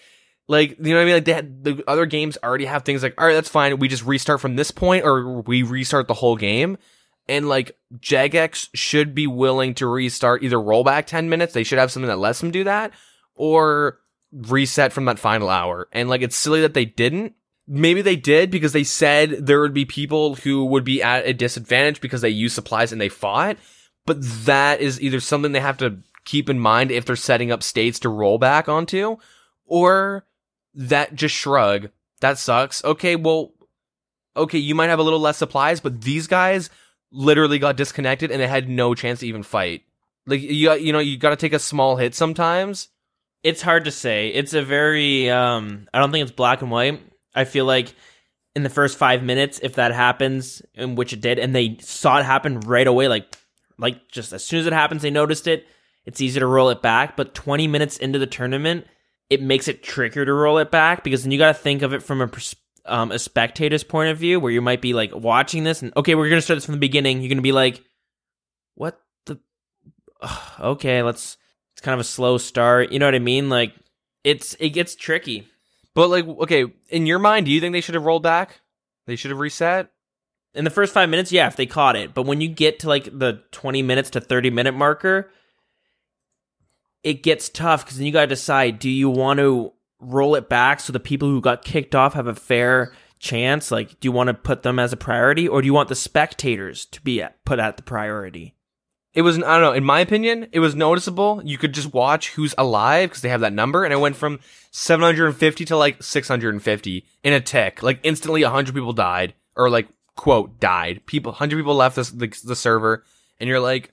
like, you know what I mean? Like the other games already have things like, all right, that's fine. We just restart from this point, or we restart the whole game. And like Jagex should be willing to restart, either roll back 10 minutes. They should have something that lets them do that, or reset from that final hour. And like, it's silly that they didn't. Maybe they did because they said there would be people who would be at a disadvantage because they used supplies and they fought. But that is either something they have to keep in mind if they're setting up states to roll back onto, or that just shrug. That sucks. Okay, well, okay, you might have a little less supplies, but these guys literally got disconnected and they had no chance to even fight. Like, you got to take a small hit sometimes. It's hard to say. It's a very, I don't think it's black and white. I feel like in the first 5 minutes, if that happens, in which it did, and they saw it happen right away, like just as soon as it happens, they noticed it, it's easy to roll it back. But 20 minutes into the tournament, it makes it trickier to roll it back, because then you got to think of it from a spectator's point of view, where you might be like watching this and, okay, we're going to start this from the beginning. You're going to be like, what the, okay, it's kind of a slow start. You know what I mean? Like it gets tricky. But like, okay, in your mind, do you think they should have rolled back? They should have reset? In the first 5 minutes, yeah, if they caught it. But when you get to like the 20 minutes to 30 minute marker, it gets tough, because then you got to decide, do you want to roll it back so the people who got kicked off have a fair chance? Like, do you want to put them as a priority, or do you want the spectators to be put at the priority? It was, I don't know, in my opinion, it was noticeable. You could just watch who's alive because they have that number, and it went from 750 to like 650 in a tick. Like instantly 100 people died, or like, quote, died. 100 people left the server, and you're like,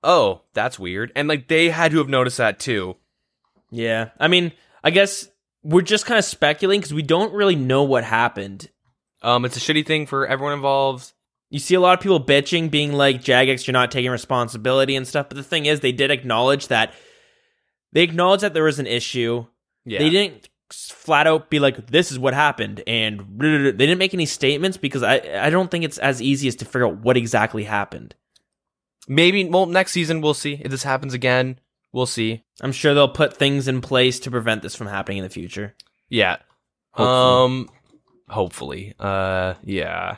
oh, that's weird. And like, they had to have noticed that too. Yeah. I mean, I guess we're just kind of speculating because we don't really know what happened. It's a shitty thing for everyone involved. You see a lot of people bitching, being like, Jagex, you're not taking responsibility and stuff. But the thing is, they did acknowledge that. They acknowledged that there was an issue. Yeah. They didn't flat out be like, this is what happened. And they didn't make any statements, because I don't think it's as easy as to figure out what exactly happened. Maybe, well, next season we'll see. If this happens again, we'll see. I'm sure they'll put things in place to prevent this from happening in the future. Yeah. Hopefully. Yeah.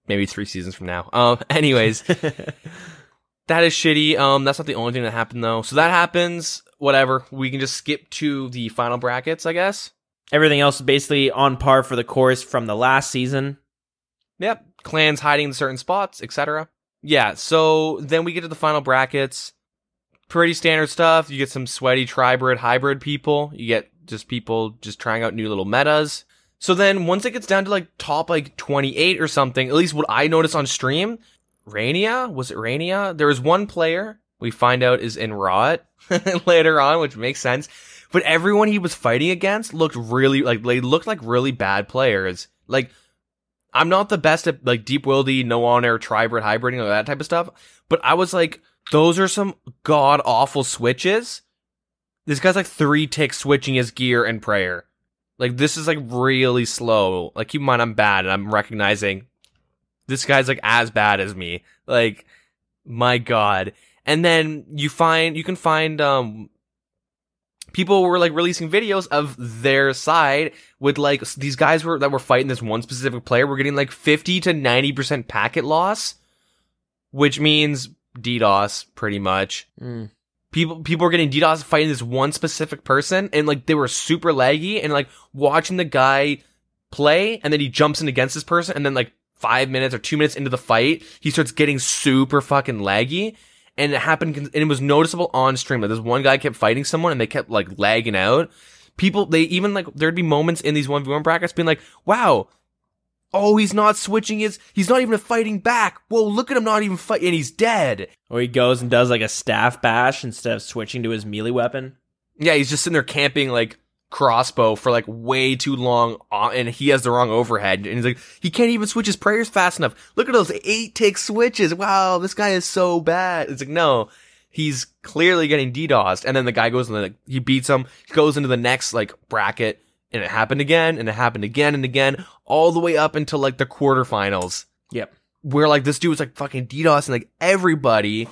Maybe 3 seasons from now. Anyways. That is shitty. That's not the only thing that happened, though. So that happens. Whatever. We can just skip to the final brackets, I guess. Everything else is basically on par for the course from the last season. Yep. Clans hiding in certain spots, etc. Yeah, so then we get to the final brackets. Pretty standard stuff. You get some sweaty tribrid hybrid people. You get just people just trying out new little metas. So then once it gets down to like top like 28 or something, at least what I noticed on stream, Rainia? Was it Rainia? There was one player we find out is in Rot later on, which makes sense. But everyone he was fighting against looked really, like, they looked like really bad players. Like, I'm not the best at like deep wildy, no on air, tribrid, hybriding, or that type of stuff. But I was like, those are some god awful switches. This guy's like 3-tick switching his gear and prayer. Like, this is like really slow. Like, keep in mind, I'm bad, and I'm recognizing this guy's like as bad as me. Like, my god. And then you can find people were like releasing videos of their side with like these guys that were fighting this one specific player were getting like 50 to 90% packet loss, which means DDoS pretty much. People were getting DDoS fighting this one specific person, and like they were super laggy, and like watching the guy play, and then he jumps in against this person, and then like 5 minutes or 2 minutes into the fight, he starts getting super fucking laggy. And it happened, and it was noticeable on stream. Like, this one guy kept fighting someone, and they kept, like, lagging out. People, they even, like, there'd be moments in these 1v1 brackets being like, wow, oh, he's not switching he's not even fighting back. Whoa, look at him not even fighting, and he's dead. Or he goes and does, like, a staff bash instead of switching to his melee weapon. Yeah, he's just sitting there camping, like, crossbow for, like, way too long, and he has the wrong overhead, and he's like, he can't even switch his prayers fast enough. Look at those 8-tick switches. Wow, this guy is so bad. It's like, no, he's clearly getting DDoSed, and then the guy goes and, like, he beats him, he goes into the next, like, bracket, and it happened again, and it happened again and again, all the way up until, like, the quarterfinals. Yep. Where, like, this dude was, like, fucking DDoSing, like, everybody.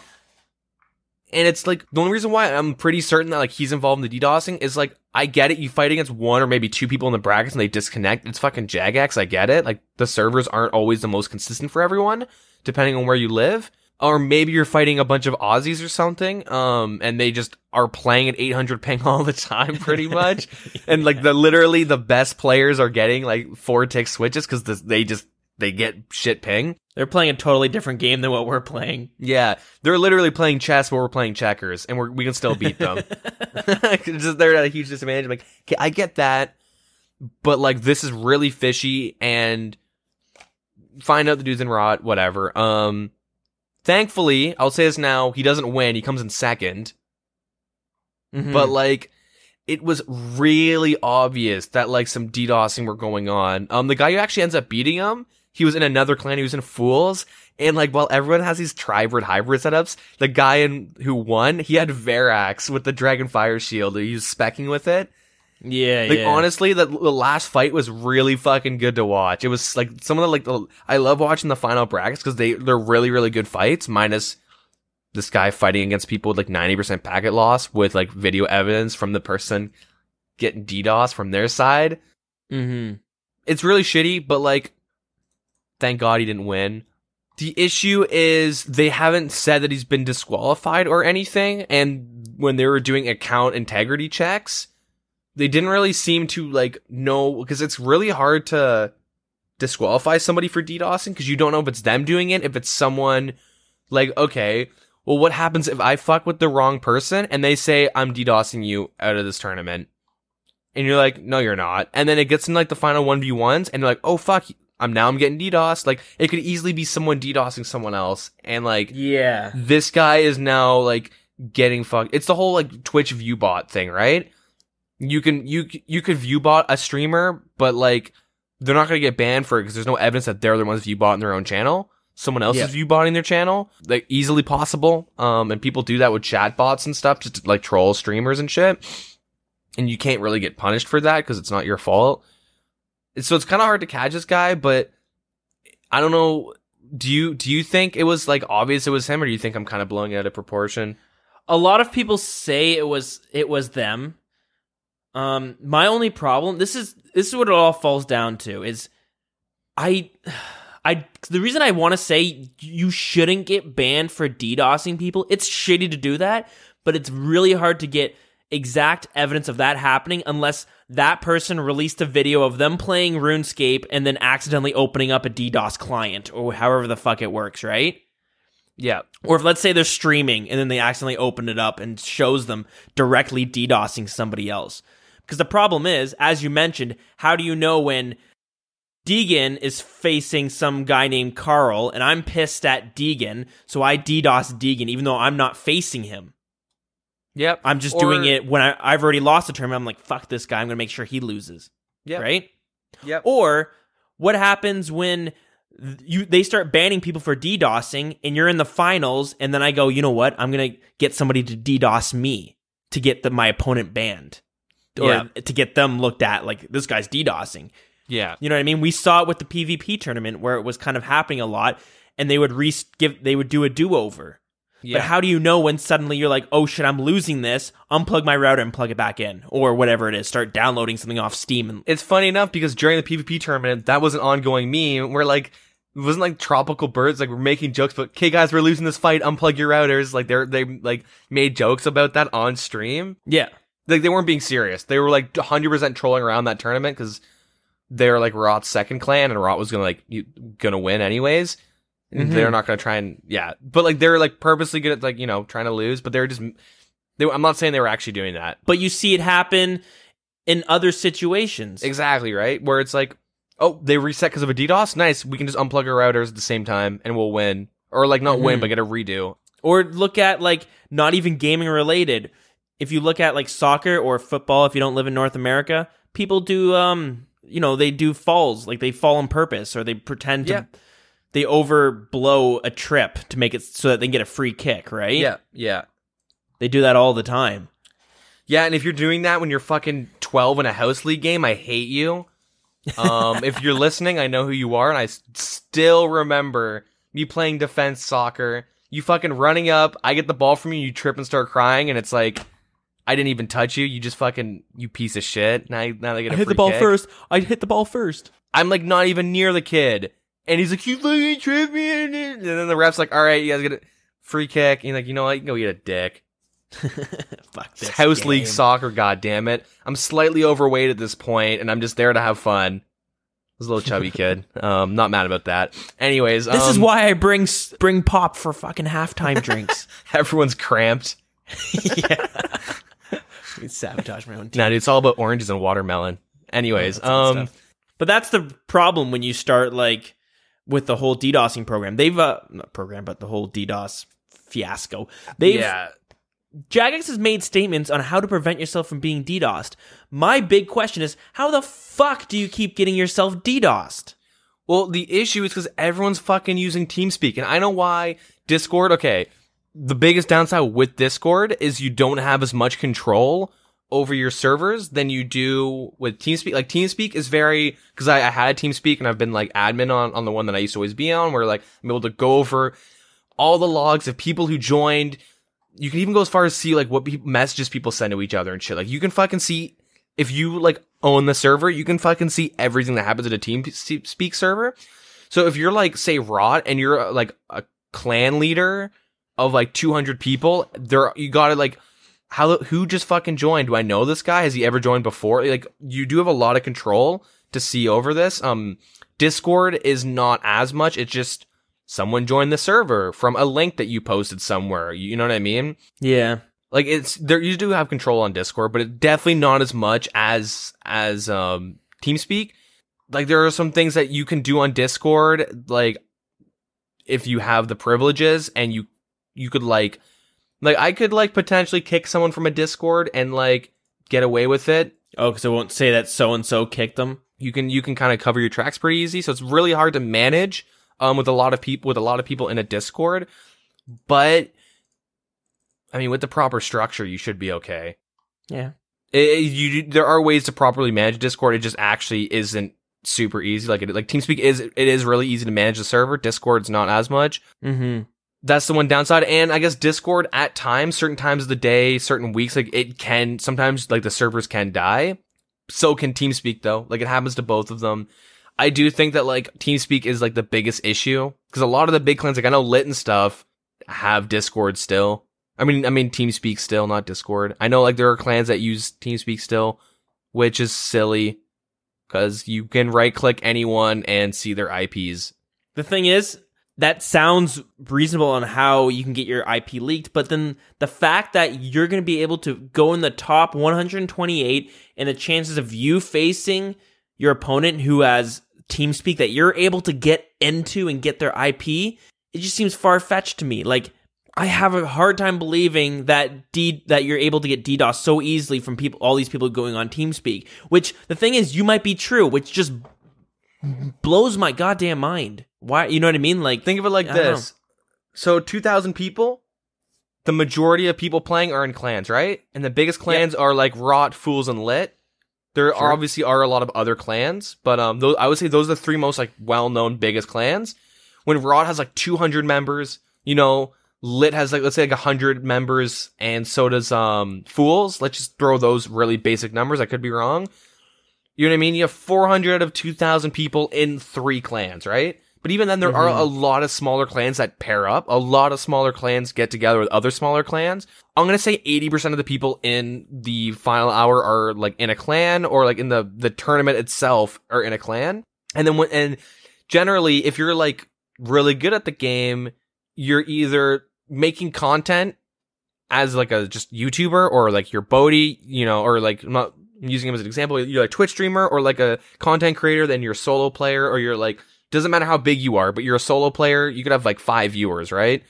And it's like, the only reason why I'm pretty certain that, like, he's involved in the DDoSing is, like, I get it. You fight against one or maybe two people in the brackets and they disconnect. It's fucking Jagex. I get it. Like, the servers aren't always the most consistent for everyone, depending on where you live. Or maybe you're fighting a bunch of Aussies or something, and they just are playing at 800 ping all the time, pretty much. Yeah. And, like, literally the best players are getting, like, 4-tick switches because they get shit ping. They're playing a totally different game than what we're playing. Yeah, they're literally playing chess while we're playing checkers, and we can still beat them. They're at a huge disadvantage. I'm like, okay, I get that, but, like, this is really fishy, and find out the dude's in rot, whatever. Thankfully, I'll say this now, he doesn't win, he comes in second. Mm-hmm. But, like, it was really obvious that, like, some DDoSing were going on. The guy who actually ends up beating him, he was in another clan, he was in Fools, and, like, while everyone has these tribrid hybrid setups, the guy who won, he had Verax with the Dragonfire shield, he was specking with it. Yeah, like, honestly, the last fight was really fucking good to watch. It was, like, some of the, I love watching the final brackets, because they're really, really good fights, minus this guy fighting against people with, like, 90% packet loss, with, like, video evidence from the person getting DDoS from their side. Mm-hmm. It's really shitty, but, like, thank God he didn't win. The issue is they haven't said that he's been disqualified or anything, and when they were doing account integrity checks, they didn't really seem to, like, know, because it's really hard to disqualify somebody for DDoSing, because you don't know if it's them doing it, if it's someone, like, okay, well, what happens if I fuck with the wrong person, and they say, I'm DDoSing you out of this tournament? And you're like, no, you're not. And then it gets in, like, the final 1v1s, and you're like, oh, fuck, I'm getting DDoSed. Like, it could easily be someone DDoSing someone else, and, like, yeah, this guy is now, like, getting fucked. It's the whole, like, Twitch view bot thing, right? You could view bot a streamer, but, like, they're not gonna get banned for it because there's no evidence that they're the ones view bot in their own channel. Someone else is view botting their channel, like, easily possible. And people do that with chat bots and stuff, just to, like, troll streamers and shit. And you can't really get punished for that because it's not your fault. So it's kind of hard to catch this guy, but I don't know. Do you think it was, like, obvious it was him, or do you think I'm kind of blowing it out of proportion? A lot of people say it was them. My only problem, this is what it all falls down to, is the reason I want to say you shouldn't get banned for DDoSing people, it's shitty to do that, but it's really hard to get exact evidence of that happening unless that person released a video of them playing RuneScape and then accidentally opening up a DDoS client, or however the fuck it works, right? Yeah. Or if, let's say, they're streaming and then they accidentally open it up and shows them directly DDoSing somebody else. Because the problem is, as you mentioned, how do you know when Deegan is facing some guy named Carl and I'm pissed at Deegan, so I DDoS Deegan even though I'm not facing him? Yep. I'm just doing it when I've already lost the tournament. I'm like, fuck this guy, I'm going to make sure he loses. Yep. Right? Yep. Or what happens when they start banning people for DDoSing and you're in the finals and then I go, you know what? I'm going to get somebody to DDoS me to get my opponent banned. Or to get them looked at like, this guy's DDoSing. Yeah. You know what I mean? We saw it with the PvP tournament where it was kind of happening a lot, and they would do a do-over. Yeah. But how do you know when suddenly you're like, oh shit, I'm losing this, unplug my router and plug it back in, or whatever it is, start downloading something off Steam. It's funny enough because during the PvP tournament, that was an ongoing meme where, like, it wasn't like Tropical Birds, like, we're making jokes, but, okay guys, we're losing this fight, unplug your routers. Like, they like made jokes about that on stream. Yeah. Like, they weren't being serious. They were, like, 100% trolling around that tournament because they're like Rot's second clan, and Rot was gonna win anyways. They're not gonna try and but like they're like purposely good at like trying to lose, but I'm not saying they were actually doing that, but you see it happen in other situations. Exactly, right? Where it's like, oh, they reset because of a DDoS. Nice, we can just unplug our routers at the same time and we'll win, or like not win but get a redo. Or look at like not even gaming related. If you look at like soccer or football, if you don't live in North America, people do they do falls, like they fall on purpose, or they pretend to they overblow a trip to make it so that they can get a free kick, right? Yeah. They do that all the time. Yeah, and if you're doing that when you're fucking 12 in a house league game, I hate you. If you're listening, I know who you are, and I still remember you playing defense soccer. You fucking running up, I get the ball from you, you trip and start crying, and it's like, I didn't even touch you. You just fucking, you piece of shit. Now they get a free kick. I hit the ball first. I hit the ball first. I'm like not even near the kid, and he's like, you fucking tripped me, and then the ref's like, all right, you guys get a free kick. And you're like, you know what? You can go eat a dick. Fuck this House game. league soccer, goddammit. I'm slightly overweight at this point, and I'm just there to have fun. I was a little chubby kid. Not mad about that. Anyways, this is why I bring pop for fucking halftime drinks. Everyone's cramped. Yeah. Sabotage my own team. Nah, dude, it's all about oranges and watermelon. Anyways, but that's the problem when you start like with the whole DDoSing program. They've not program, but the whole DDoS fiasco. Jagex has made statements on how to prevent yourself from being DDoSed. My big question is, how the fuck do you keep getting yourself DDoSed? Well, the issue is because everyone's fucking using TeamSpeak, and I know why Discord, okay, the biggest downside with Discord is you don't have as much control over your servers than you do with TeamSpeak. Like, TeamSpeak is very, because I had TeamSpeak, and I've been, like, admin on the one that I used to always be on, where, like, I'm able to go over all the logs of people who joined. You can even go as far as see, like, what messages people send to each other and shit. Like, you can fucking see, if you, like, own the server, you can fucking see everything that happens at a TeamSpeak server. So if you're, like, say, Rot, and you're, like, a clan leader of, like, 200 people, you gotta, like, who just fucking joined? Do I know this guy? Has he ever joined before? Like, you do have a lot of control to see over this. Discord is not as much. It's just someone joined the server from a link that you posted somewhere. You know what I mean? Yeah. Like, you do have control on Discord, but it's definitely not as much as TeamSpeak. Like, there are some things that you can do on Discord, like, if you have the privileges, and you could, like, I could, like, potentially kick someone from a Discord and, like, get away with it. Oh, because it won't say that so-and-so kicked them? You can kind of cover your tracks pretty easy, so it's really hard to manage with a lot of people in a Discord. But, I mean, with the proper structure, you should be okay. Yeah. There are ways to properly manage Discord. It just actually isn't super easy. Like TeamSpeak is really easy to manage the server. Discord's not as much. Mm-hmm. That's the one downside. And I guess Discord at times, certain times of the day, certain weeks, like it can sometimes, like, the servers can die. So can TeamSpeak though. Like, it happens to both of them. I do think that, like, TeamSpeak is, like, the biggest issue, because a lot of the big clans, like, I know Lit and stuff have Discord still. I mean TeamSpeak still, not Discord. I know, like, there are clans that use TeamSpeak still, which is silly, because you can right-click anyone and see their IPs. The thing is, that sounds reasonable on how you can get your IP leaked, but then the fact that you're going to be able to go in the top 128, and the chances of you facing your opponent who has TeamSpeak that you're able to get into and get their IP, it just seems far-fetched to me. Like, I have a hard time believing that you're able to get DDoS so easily from all these people going on TeamSpeak, which the thing is, you might be true, which just blows my goddamn mind. Why? You know what I mean? Like, think of it like this. So 2,000 people, the majority of people playing are in clans, right? And the biggest clans are like Rot, Fools, and Lit. There obviously are a lot of other clans, but I would say those are the three most, like, well-known biggest clans. When Rot has, like, 200 members, you know, Lit has, like, let's say, like, 100 members, and so does Fools. Let's just throw those really basic numbers. I could be wrong. You know what I mean? You have 400 out of 2,000 people in 3 clans, right? But even then, there are a lot of smaller clans that pair up. A lot of smaller clans get together with other smaller clans. I'm going to say 80% of the people in the final hour are like in a clan, or like in the tournament itself are in a clan. And then and generally, if you're like really good at the game, you're either making content as like a just YouTuber, or like you're Bhooley, you know, or like, I'm not using him as an example, you're like a Twitch streamer or like a content creator, then you're a solo player, or you're like, doesn't matter how big you are, but you're a solo player, you could have like 5 viewers, right?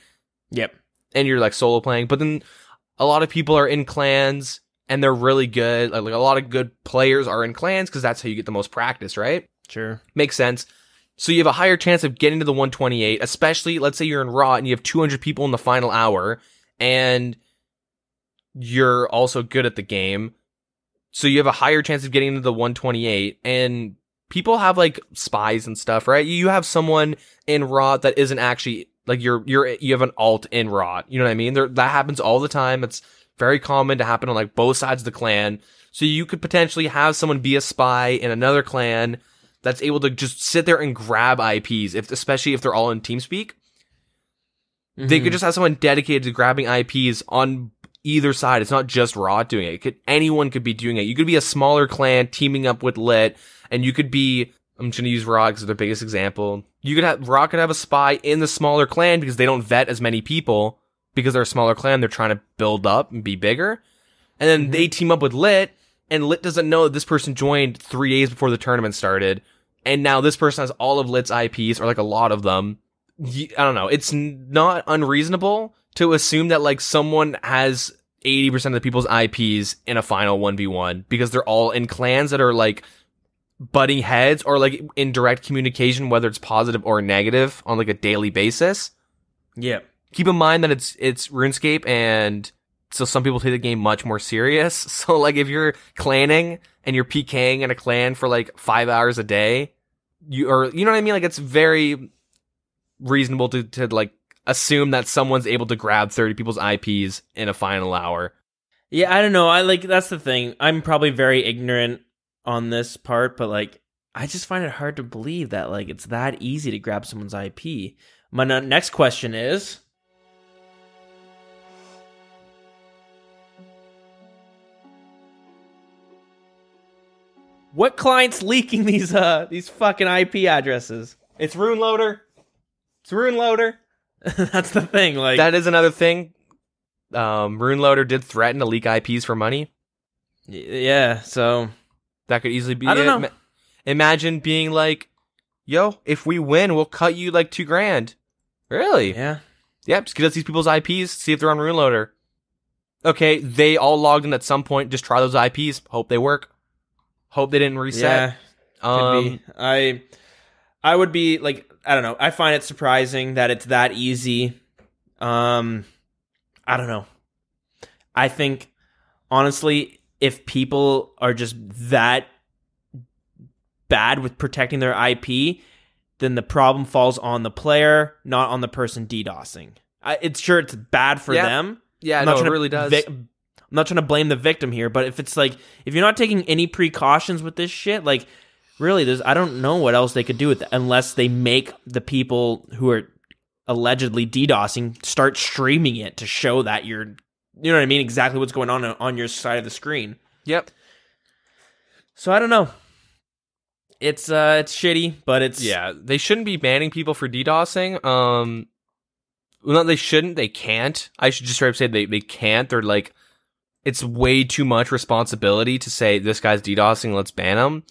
Yep. And you're like solo playing, but then a lot of people are in clans and they're really good. Like a lot of good players are in clans because that's how you get the most practice, right? Sure. Makes sense. So you have a higher chance of getting to the 128, especially let's say you're in Raw and you have 200 people in the final hour and you're also good at the game. So you have a higher chance of getting into the 128, and people have like spies and stuff, right? You have someone in Raw that isn't actually like you have an alt in Raw. You know what I mean? That happens all the time. It's very common to happen on like both sides of the clan. So you could potentially have someone be a spy in another clan that's able to just sit there and grab IPs, especially if they're all in TeamSpeak. They could just have someone dedicated to grabbing IPs on either side. It's not just Raw doing it. Anyone could be doing it. You could be a smaller clan teaming up with Lit, and you could be, I'm just going to use Raw because they're the biggest example. Raw could have a spy in the smaller clan because they don't vet as many people because they're a smaller clan. They're trying to build up and be bigger. And then they team up with Lit, and Lit doesn't know that this person joined 3 days before the tournament started. And now this person has all of Lit's IPs, or like a lot of them. I don't know. It's not unreasonable to assume that like someone has 80% of the people's IPs in a final 1v1 because they're all in clans that are like butting heads or like in direct communication, whether it's positive or negative on like a daily basis. Yeah. Keep in mind that it's RuneScape, and so some people take the game much more serious. So like if you're clanning and you're PKing in a clan for like 5 hours a day, you know what I mean? Like it's very reasonable to like assume that someone's able to grab 30 people's IPs in a final hour. Yeah, I don't know. That's the thing. I'm probably very ignorant on this part, but like I just find it hard to believe that like it's that easy to grab someone's IP. My next question is, what client's leaking these fucking IP addresses? It's RuneLoader. It's RuneLoader. That's the thing. Like that is another thing. RuneLoader did threaten to leak IPs for money. Yeah, so that could easily be. I don't know. Imagine being like, "Yo, if we win, we'll cut you like $2,000." Really? Yeah. Yep. Just get us these people's IPs. See if they're on RuneLoader. Okay, they all logged in at some point. Just try those IPs. Hope they work. Hope they didn't reset. Yeah. Could be. I would be like, I don't know. I find it surprising that it's that easy. I don't know. I think, honestly, if people are just that bad with protecting their IP, then the problem falls on the player, not on the person DDoSing. It's bad for them. Yeah, no, it really does. I'm not trying to blame the victim here, but if it's like, if you're not taking any precautions with this shit, like, really, I don't know what else they could do with it unless they make the people who are allegedly DDoSing start streaming it to show that you know what I mean, exactly what's going on your side of the screen. Yep. So I don't know. It's shitty, but it's they shouldn't be banning people for DDoSing. Well, no, they shouldn't. They can't. I should just try to say they can't. They're like, it's way too much responsibility to say this guy's DDoSing. Let's ban him.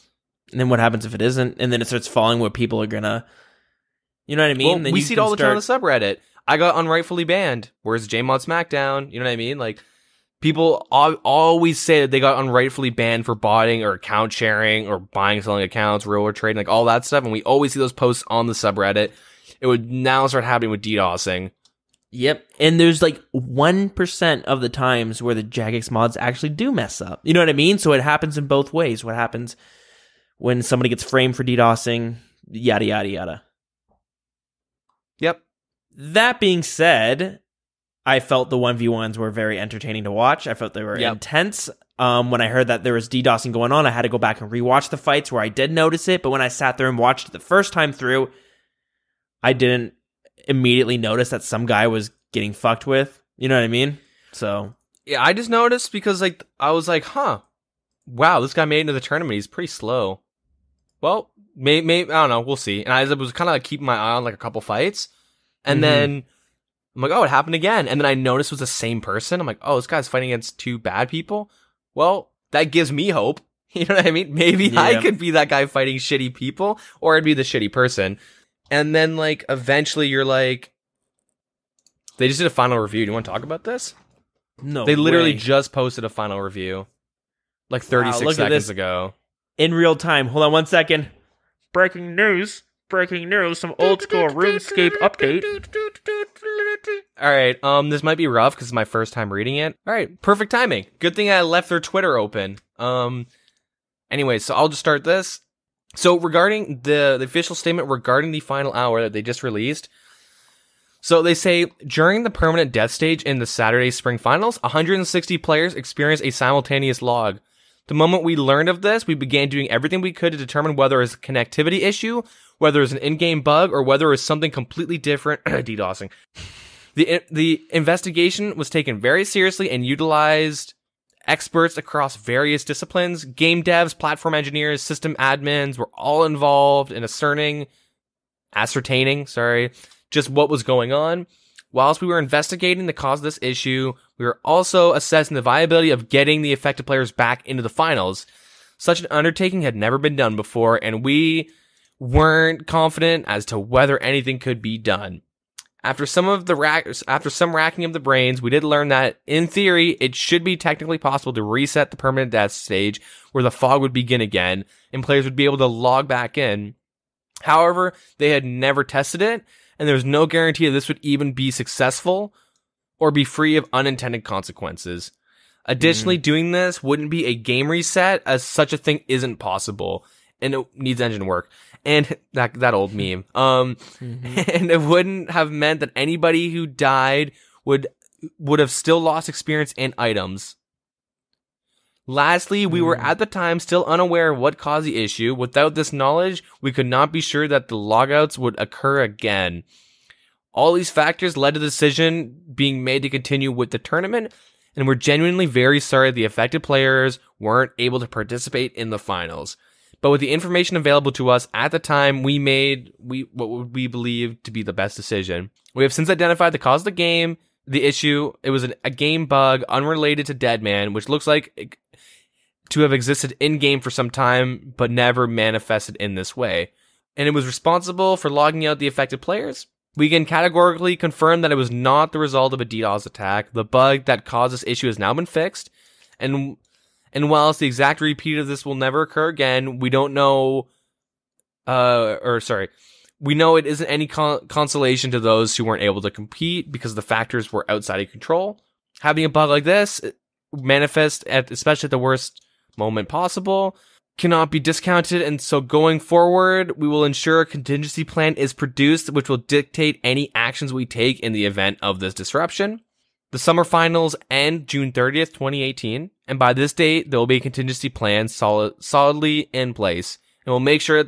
And then what happens if it isn't? And then it starts falling where people are gonna, you know what I mean? Well, then we see it all the time on the subreddit. I got unrightfully banned. Where's JMod Smackdown? You know what I mean? Like, people always say that they got unrightfully banned for botting or account sharing or buying, selling accounts, real world trading, like all that stuff. And we always see those posts on the subreddit. It would now start happening with DDoSing. Yep. And there's like 1% of the times where the Jagex mods actually do mess up. You know what I mean? So it happens in both ways. What happens when somebody gets framed for DDoSing, yada, yada, yada. Yep. That being said, I felt the 1v1s were very entertaining to watch. I felt they were intense. When I heard that there was DDoSing going on, I had to go back and rewatch the fights where I did notice it. But when I sat there and watched it the first time through, I didn't immediately notice that some guy was getting fucked with. You know what I mean? So Yeah, I just noticed because like I was like, huh, wow, this guy made it into the tournament. He's pretty slow. Well, maybe I don't know. We'll see. And I was kind of like keeping my eye on like a couple fights, and then I'm like, oh, it happened again. And then I noticed it was the same person. I'm like, oh, this guy's fighting against two bad people. Well, that gives me hope. You know what I mean? Maybe I could be that guy fighting shitty people, or I'd be the shitty person. And then like eventually you're like, they just did a final review. Do you want to talk about this? no, They literally way. just posted a final review like 36 seconds ago. In real time. Hold on 1 second. Breaking news. Some old school RuneScape update. All right, this might be rough because it's my first time reading it. All right, perfect timing. Good thing I left their Twitter open. Anyway, so I'll just start this. So regarding the official statement regarding the final hour that they just released. So they say, during the permanent death stage in the Saturday Spring Finals, 160 players experienced a simultaneous log. The moment we learned of this, we began doing everything we could to determine whether it was a connectivity issue, whether it was an in-game bug, or whether it was something completely different. DDoSing. The investigation was taken very seriously and utilized experts across various disciplines. Game devs, platform engineers, system admins were all involved in ascertaining, just what was going on. Whilst we were investigating the cause of this issue, we were also assessing the viability of getting the affected players back into the finals. Such an undertaking had never been done before, and we weren't confident as to whether anything could be done. After some racking of the brains, we did learn that, in theory, it should be technically possible to reset the permanent death stage, where the fog would begin again, and players would be able to log back in. However, they had never tested it, and there was no guarantee that this would even be successful or be free of unintended consequences. Additionally, doing this wouldn't be a game reset, as such a thing isn't possible, and it needs engine work. And that old meme. And it wouldn't have meant that anybody who died would have still lost experience and items. Lastly, we were at the time still unaware of what caused the issue. Without this knowledge, we could not be sure that the logouts would occur again. All these factors led to the decision being made to continue with the tournament, and we're genuinely very sorry the affected players weren't able to participate in the finals. But with the information available to us at the time, we made what we believe to be the best decision. We have since identified the cause of the issue. It was a game bug unrelated to DeadMan, which looks like to have existed in-game for some time, but never manifested in this way. And it was responsible for logging out the affected players. We can categorically confirm that it was not the result of a DDoS attack. The bug that caused this issue has now been fixed. And whilst the exact repeat of this will never occur again, we don't know, we know it isn't any consolation to those who weren't able to compete because the factors were outside of control. Having a bug like this manifest especially at the worst moment possible cannot be discounted, and so going forward, we will ensure a contingency plan is produced, which will dictate any actions we take in the event of this disruption. The summer finals end June 30th, 2018, and by this date, there will be a contingency plan solidly in place, and we'll make sure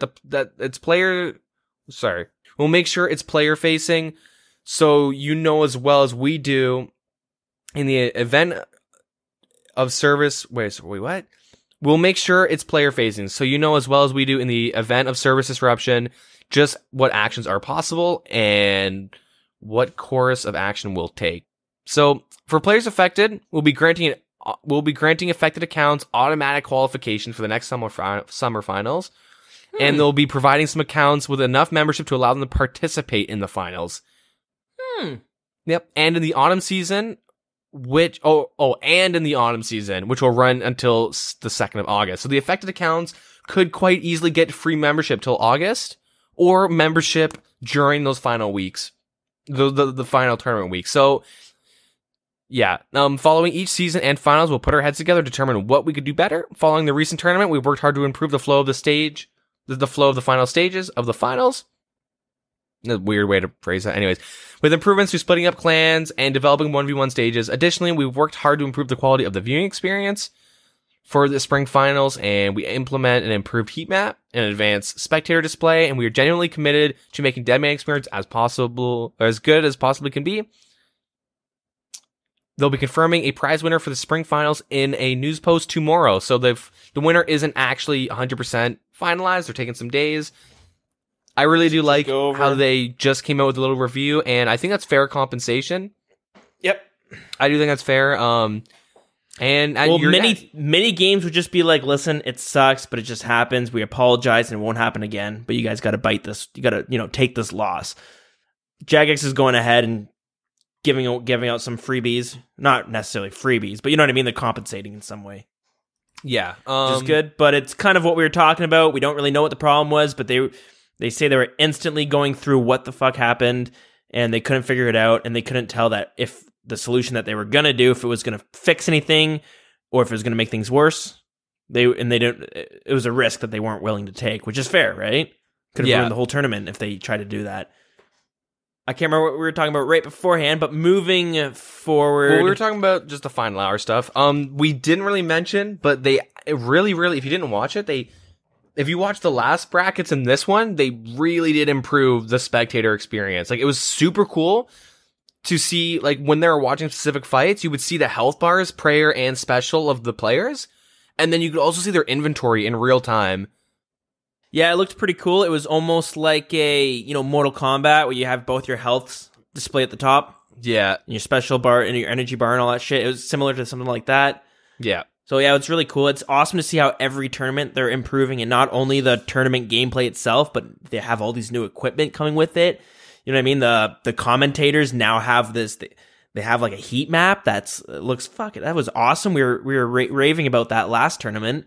we'll make sure it's player facing, so you know as well as we do in the event of service. Wait, what? We'll make sure it's player facing, so you know as well as we do in the event of service disruption, just what actions are possible and what course of action we'll take. So, for players affected, we'll be granting affected accounts automatic qualification for the next summer finals, and they'll be providing some accounts with enough membership to allow them to participate in the finals. Yep, and in the autumn season, which will run until the 2nd of August. So the affected accounts could quite easily get free membership till August, or membership during those final weeks, the final tournament week. So, yeah, following each season and finals, we'll put our heads together to determine what we could do better. Following the recent tournament, we've worked hard to improve the flow of the flow of the final stages of the finals. A weird way to phrase that. Anyways, with improvements to splitting up clans and developing 1v1 stages. Additionally, we've worked hard to improve the quality of the viewing experience. for the spring finals, and we implement an improved heat map, an advanced spectator display, and we are genuinely committed to making DeadMan experience as possible, or as good as possibly can be. They'll be confirming a prize winner for the spring finals in a news post tomorrow. So the winner isn't actually 100% finalized. They're taking some days. I really do like how they just came out with a little review, and I think that's fair compensation. Yep. I do think that's fair. Many games would just be like, listen, it sucks, but it just happens. We apologize, and it won't happen again. But you guys got to bite this. You got to, take this loss. Jagex is going ahead and giving out some freebies, not necessarily freebies, but you know what I mean. They're compensating in some way. Yeah, which is good. But it's kind of what we were talking about. We don't really know what the problem was, but they say they were instantly going through what the fuck happened, and they couldn't figure it out, and they couldn't tell that if the solution that they were gonna do, if it was gonna fix anything, or if it was gonna make things worse. They didn't. It was a risk that they weren't willing to take, which is fair, right? Could have ruined the whole tournament if they tried to do that. I can't remember what we were talking about right beforehand, but moving forward, well, we were talking about just the final hour stuff. We didn't really mention, but they really, if you didn't watch it, if you watch the last brackets in this one, they really did improve the spectator experience. Like, it was super cool to see, like, when they were watching specific fights, you would see the health bars, prayer, and special of the players, and then you could also see their inventory in real time. Yeah, it looked pretty cool. It was almost like a, Mortal Kombat, where you have both your healths displayed at the top. Yeah. And your special bar and your energy bar and all that shit. It was similar to something like that. Yeah. So yeah, it's really cool. It's awesome to see how every tournament they're improving, and not only the tournament gameplay itself, but they have all these new equipment coming with it. You know what I mean? The commentators now have this. They have like a heat map looks fuck it. That was awesome. We were raving about that last tournament.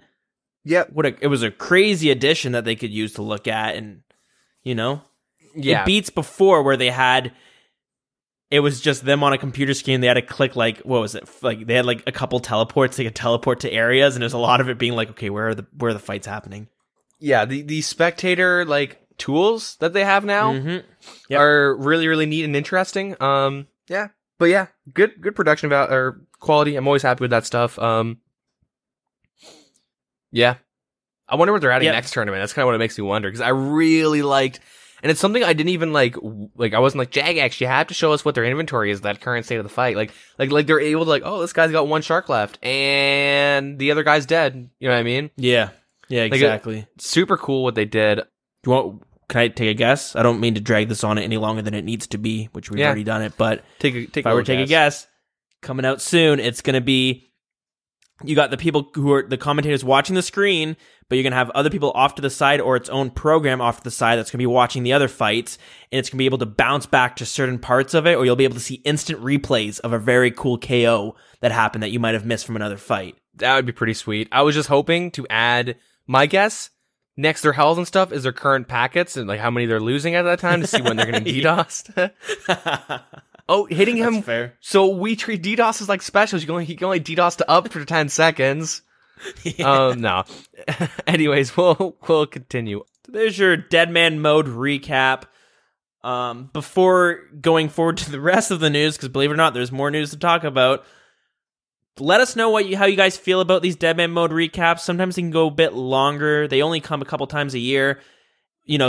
Yeah, it was a crazy addition that they could use to look at, and it beats before where it was just them on a computer screen. They had to click, like, what was it? Like, they had like a couple teleports. They could teleport to areas, and there's a lot of it being like, okay, where are the fights happening? Yeah, the spectator like tools that they have now are really, really neat and interesting. Yeah, but yeah, good production or quality. I'm always happy with that stuff. Yeah. I wonder what they're adding next tournament. That's kind of what it makes me wonder, because I really liked, and it's something I didn't even like I wasn't like, Jagex, you have to show us what their inventory is, that current state of the fight. Like they're able to, like, oh, this guy's got one shark left and the other guy's dead. You know what I mean? Yeah. Yeah, exactly. Super cool what they did. Can I take a guess? I don't mean to drag this on any longer than it needs to be, which we've already done it, but if I were to take a guess, coming out soon, it's going to be, you got the people who are the commentators watching the screen, but you're going to have other people off to the side, or its own program off to the side that's going to be watching the other fights, and it's going to be able to bounce back to certain parts of it, or you'll be able to see instant replays of a very cool KO that happened that you might have missed from another fight. That would be pretty sweet. I was just hoping to add, my guess, next to their health and stuff, is their current packets and like how many they're losing at that time to see when they're going to DDoS. Oh, hitting him. That's fair. So we treat DDoS as like specials. He can only DDoS to up for 10 seconds. No. Anyways, we'll continue. There's your DeadMan Mode recap. Before going forward to the rest of the news, because believe it or not, there's more news to talk about. Let us know how you guys feel about these DeadMan Mode recaps. Sometimes they can go a bit longer. They only come a couple times a year.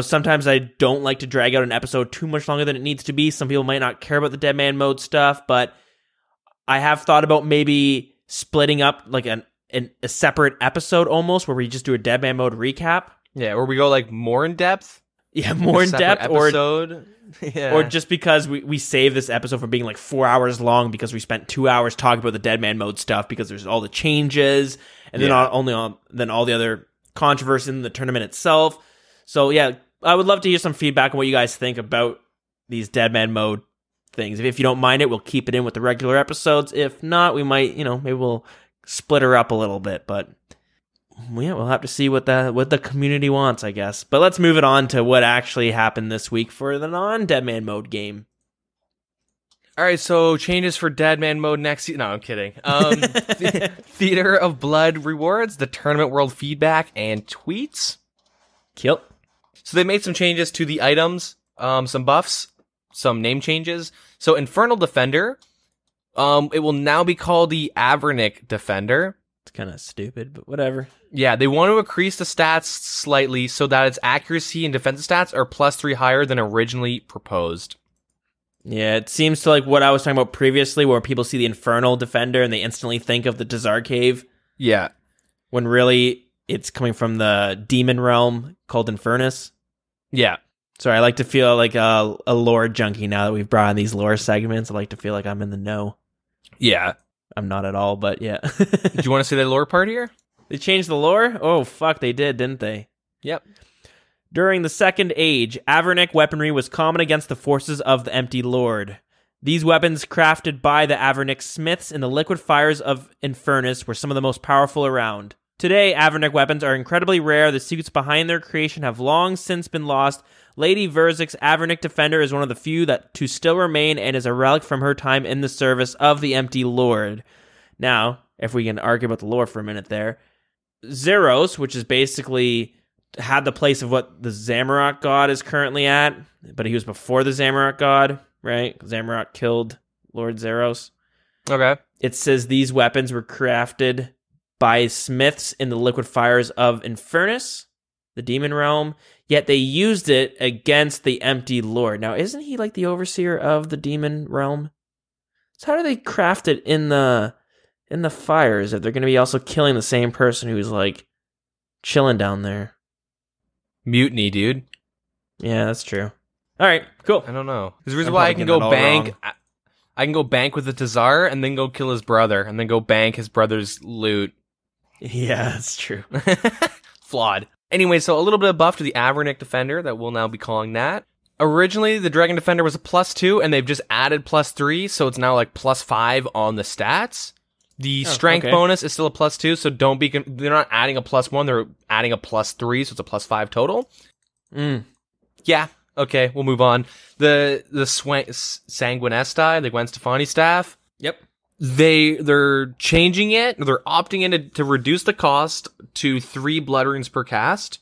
Sometimes I don't like to drag out an episode too much longer than it needs to be. Some people might not care about the DeadMan Mode stuff, but I have thought about maybe splitting up like a separate episode almost, where we just do a DeadMan Mode recap. Yeah, where we go like more in depth. Yeah, more in depth, episode. Or just because we save this episode from being like 4 hours long because we spent 2 hours talking about the DeadMan Mode stuff, because there's all the changes, and then then all the other controversy in the tournament itself. So yeah, I would love to hear some feedback on what you guys think about these DeadMan Mode things. If you don't mind it, we'll keep it in with the regular episodes. If not, we might, maybe we'll split her up a little bit. But yeah, we'll have to see what the community wants, I guess. But let's move it on to what actually happened this week for the non-DeadMan Mode game. All right, so changes for DeadMan Mode next season. No, I'm kidding. Theater of Blood rewards, the tournament world feedback, and tweets. Kill. So they made some changes to the items, some buffs, some name changes. So Infernal Defender, it will now be called the Avernic Defender. It's kind of stupid, but whatever. Yeah, they want to increase the stats slightly so that its accuracy and defensive stats are +3 higher than originally proposed. Yeah, it seems to like what I was talking about previously, where people see the Infernal Defender and they instantly think of the Dazar Cave. Yeah. When really it's coming from the demon realm called Infernus. Yeah. Sorry, I like to feel like a lore junkie now that we've brought in these lore segments. I like to feel like I'm in the know. Yeah. I'm not at all, but yeah. Do you want to say the lore part here? They changed the lore? Oh, fuck, they did, didn't they? Yep. During the Second Age, Avernic weaponry was common against the forces of the Empty Lord. These weapons, crafted by the Avernic smiths in the liquid fires of Infernus, were some of the most powerful around. Today, Avernic weapons are incredibly rare. The secrets behind their creation have long since been lost. Lady Verzik's Avernic Defender is one of the few that to still remain and is a relic from her time in the service of the Empty Lord. Now, if we can argue about the lore for a minute there, Zeros, which is basically had the place of what the Zamorak god is currently at, but he was before the Zamorak god, right? Zamorak killed Lord Zeros. Okay. It says these weapons were crafted by smiths in the liquid fires of Infernus, the demon realm, yet they used it against the Empty Lord. Now, isn't he like the overseer of the demon realm? So how do they craft it in the fires if they're going to be also killing the same person who's like chilling down there? Mutiny, dude. Yeah, that's true. All right, cool. I don't know. There's a reason why I can go bank. I can go bank with the Tazar and then go kill his brother and then go bank his brother's loot. Yeah, that's true. Flawed. Anyway, so a little bit of buff to the Avernic Defender that we'll now be calling that. Originally, the Dragon Defender was a +2, and they've just added +3, so it's now like +5 on the stats. The strength bonus is still a +2, so don't be. They're not adding a +1; they're adding a +3, so it's a +5 total. Yeah. Okay, we'll move on. The Sanguinesti, the Gwen Stefani staff. Yep. They're changing it. They're opting in to reduce the cost to 3 blood runes per cast.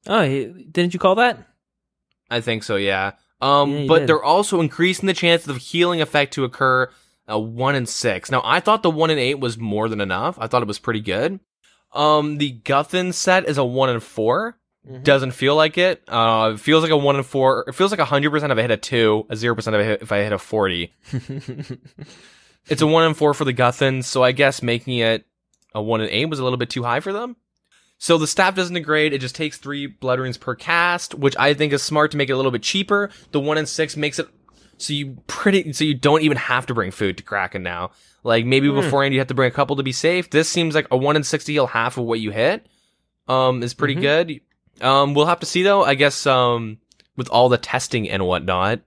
Oh, didn't you call that? I think so, yeah. Yeah, but did. they're also increasing the chances of healing effect to occur 1 in 6. Now, I thought the 1 in 8 was more than enough. I thought it was pretty good. The Guthin set is a 1 in 4. Mm-hmm. Doesn't feel like it. It feels like a 1 in 4. It feels like 100% if I hit a 2, a 0% if I hit a 40. It's a 1 in 4 for the Guthin, so I guess making it a 1 in 8 was a little bit too high for them. So the staff doesn't degrade, it just takes 3 blood runes per cast, which I think is smart to make it a little bit cheaper. The 1 in 6 makes it so you don't even have to bring food to Kraken now. Like maybe beforehand you have to bring a couple to be safe. This seems like a 1 in 6 to heal half of what you hit. Is pretty good. We'll have to see though, I guess with all the testing and whatnot.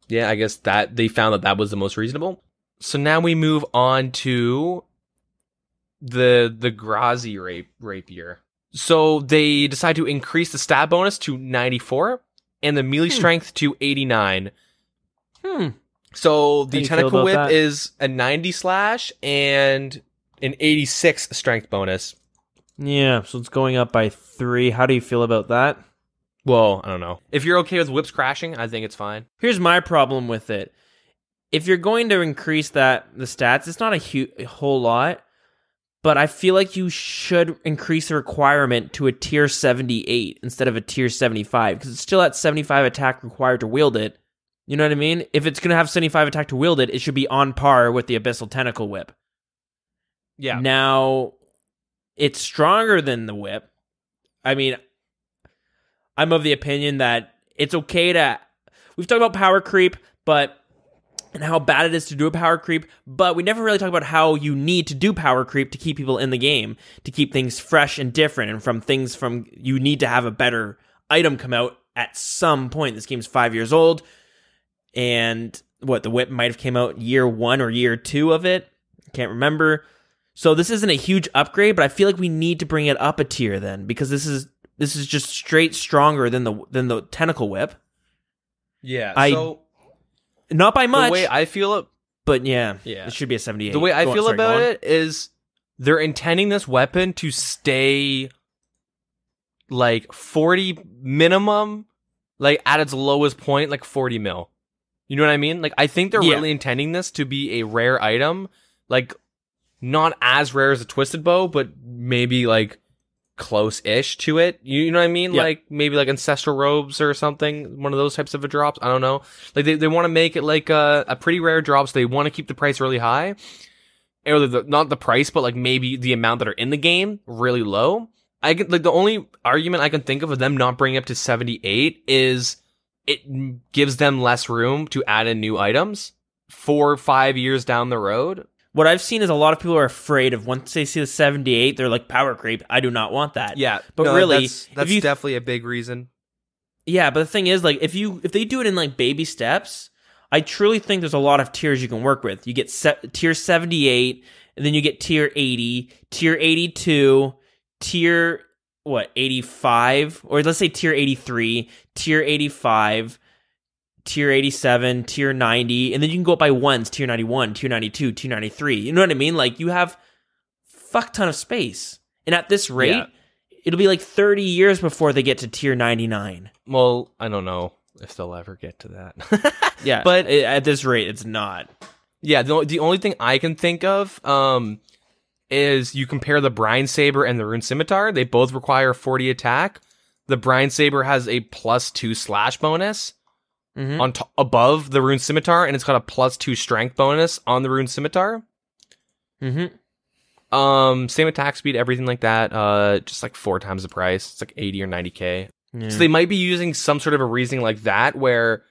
Yeah, I guess that they found that was the most reasonable. So now we move on to the Grazi rapier. So they decide to increase the stat bonus to 94 and the melee strength to 89. So the tentacle whip that? is a 90 slash and an 86 strength bonus. Yeah, so it's going up by 3. How do you feel about that? Well, I don't know. If you're okay with whips crashing, I think it's fine. Here's my problem with it. If you're going to increase the stats, it's not a whole lot, but I feel like you should increase the requirement to a tier 78 instead of a tier 75, because it's still at 75 attack required to wield it. You know what I mean? If it's going to have 75 attack to wield it, it should be on par with the Abyssal Tentacle Whip. Yeah. Now, it's stronger than the whip. I mean, I'm of the opinion that it's okay to... We've talked about power creep, and how bad it is to do a power creep, but we never really talk about how you need to do power creep to keep people in the game, to keep things fresh and different, and you need to have a better item come out at some point. This game's 5 years old, and the whip might have came out year 1 or year 2 of it. Can't remember. So this isn't a huge upgrade, but I feel like we need to bring it up a tier then, because this is just straight stronger than the tentacle whip. Yeah. Not by much. The way I feel it, but yeah, it should be a 78. The way I feel about it is they're intending this weapon to stay like 40 minimum, like at its lowest point, like 40 mil. You know what I mean? Like I think they're really intending this to be a rare item, like not as rare as a twisted bow, but maybe like close-ish to it. You know what I mean? Yeah. Like maybe like ancestral robes or something. One of those types of a drops. I don't know. Like they want to make it like a pretty rare drop, so they want to keep the price really high. Or not the price, but like maybe the amount that are in the game really low. The only argument I can think of them not bringing up to 78 is it gives them less room to add in new items 4 or 5 years down the road. What I've seen is a lot of people are afraid of once they see the 78, they're like, power creep. I do not want that. Yeah, but no, really, that's definitely a big reason. Yeah, but the thing is, like, if they do it in like baby steps, I truly think there's a lot of tiers you can work with. You get tier 78, and then you get tier 80, tier 82, tier 85, or let's say tier 83, tier 85. Tier 87, tier 90, and then you can go up by ones, tier 91, tier 92, tier 93. You know what I mean? Like, you have fuck ton of space. And at this rate, it'll be like 30 years before they get to tier 99. Well, I don't know if they'll ever get to that. Yeah, but at this rate, it's not. Yeah, the only thing I can think of is you compare the Brine Saber and the Rune Scimitar. They both require 40 attack. The Brine Saber has a +2 slash bonus. On above the Rune Scimitar, and it's got a +2 strength bonus on the Rune Scimitar. Same attack speed, everything like that. Just like 4 times the price. It's like 80 or 90k. Yeah. So they might be using some sort of a reasoning like that, where,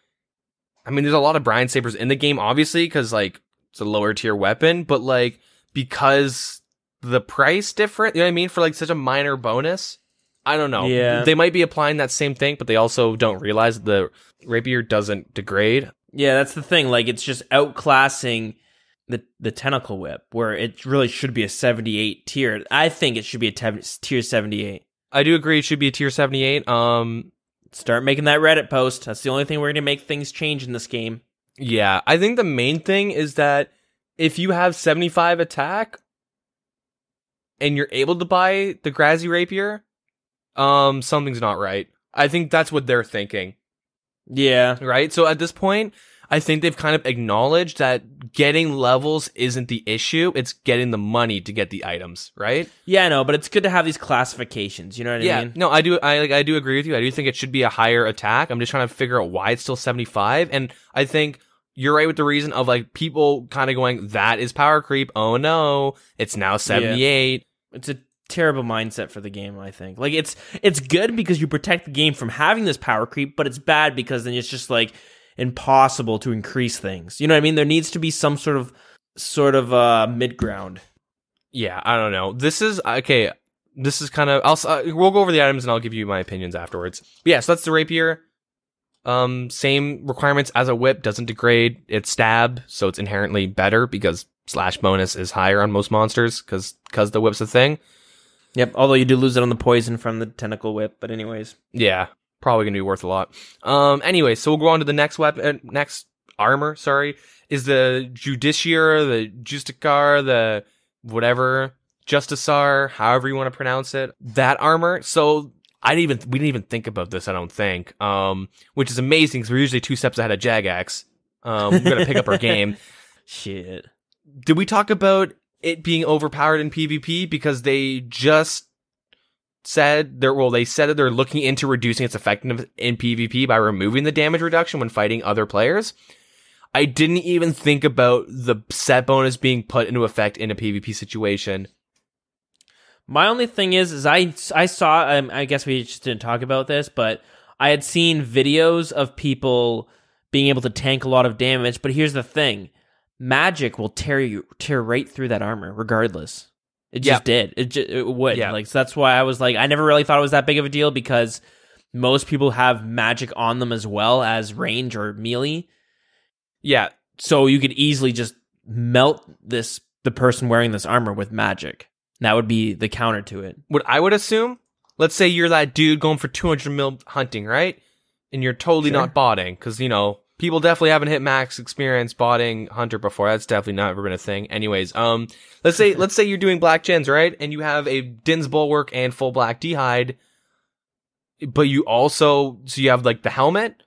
I mean, there's a lot of Brine Sabers in the game, obviously, because like it's a lower tier weapon, but like because the price different, you know what I mean, for like such a minor bonus. I don't know. Yeah. They might be applying that same thing, but they also don't realize the rapier doesn't degrade. Yeah, that's the thing. Like, it's just outclassing the tentacle whip, where it really should be a 78 tier. I think it should be a tier 78. I do agree it should be a tier 78. Start making that Reddit post. That's the only thing we're going to make things change in this game. Yeah, I think the main thing is that if you have 75 attack and you're able to buy the Grazi Rapier, something's not right. I think that's what they're thinking. Yeah. Right? So at this point, I think they've kind of acknowledged that getting levels isn't the issue. It's getting the money to get the items, right? Yeah, I know, but it's good to have these classifications. You know what I mean? No, I do agree with you. I do think it should be a higher attack. I'm just trying to figure out why it's still 75. And I think you're right with the reason of like people kind of going, that is power creep. Oh no, it's now 78. Yeah. It's a terrible mindset for the game, I think. Like, it's good because you protect the game from having this power creep, but it's bad because then it's just like impossible to increase things. You know what I mean? There needs to be some sort of mid ground. Yeah, I don't know. This is okay. This is kind of we'll go over the items and I'll give you my opinions afterwards. But yeah, so that's the rapier. Same requirements as a whip, doesn't degrade. It's stab, so it's inherently better because slash bonus is higher on most monsters because the whip's a thing. Yep, although you do lose it on the poison from the tentacle whip, but anyways. Yeah, probably gonna be worth a lot. Anyway, so we'll go on to the next weapon, next armor, is the Judiciar, the Justicar, the whatever, Justisar, however you want to pronounce it. That armor, so we didn't even think about this, I don't think, which is amazing because we're usually 2 steps ahead of Jagex. We're gonna pick up our game. Shit. Did we talk about it being overpowered in PvP because they just said they said that they're looking into reducing its effectiveness in PvP by removing the damage reduction when fighting other players? I didn't even think about the set bonus being put into effect in a PvP situation. My only thing is I saw, I guess we just didn't talk about this, but I had seen videos of people being able to tank a lot of damage, but here's the thing. Magic will tear right through that armor, regardless. It just did. It would. Yeah. Like, so that's why I was like, I never really thought it was that big of a deal because most people have magic on them as well as range or melee. Yeah. So you could easily just melt the person wearing this armor with magic. That would be the counter to it. What I would assume, let's say you're that dude going for 200 mil hunting, right? And you're totally not botting because, you know, people definitely haven't hit max experience botting Hunter before. That's definitely not ever been a thing. Anyways, let's say you're doing black gens, right? And you have a Din's Bulwark and full black D'hide, but you have like the helmet,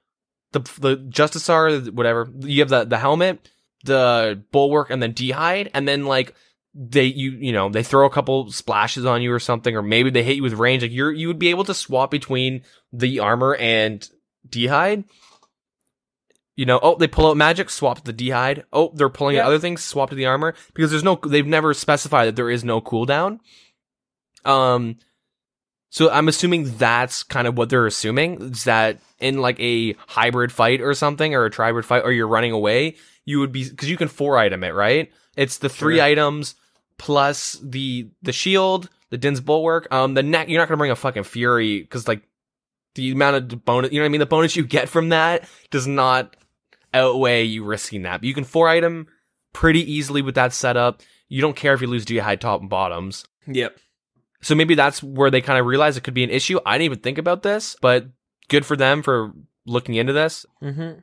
the Justisar, whatever. You have the helmet, the Bulwark, and then D'hide, and then like they throw a couple splashes on you or something, or maybe they hit you with range. Like you would be able to swap between the armor and D'hide. They pull out magic, swap to the D'hide. Oh, they're pulling out other things, swap to the armor, because they've never specified that there is no cooldown. So I'm assuming that's kind of what they're assuming, is that in like a hybrid fight or something, or a tribrid fight, or you're running away, you would be, because you can 4-item it, right? It's the 3 items plus the shield, the Din's Bulwark, the neck. You're not gonna bring a fucking Fury, because like the amount of bonus, you know what I mean? The bonus you get from that does not outweigh you risking that. But you can 4-item pretty easily with that setup. You don't care if you lose D'hide top and bottoms. Yep. So maybe that's where they kind of realize it could be an issue. I didn't even think about this, but good for them for looking into this. Mm-hmm.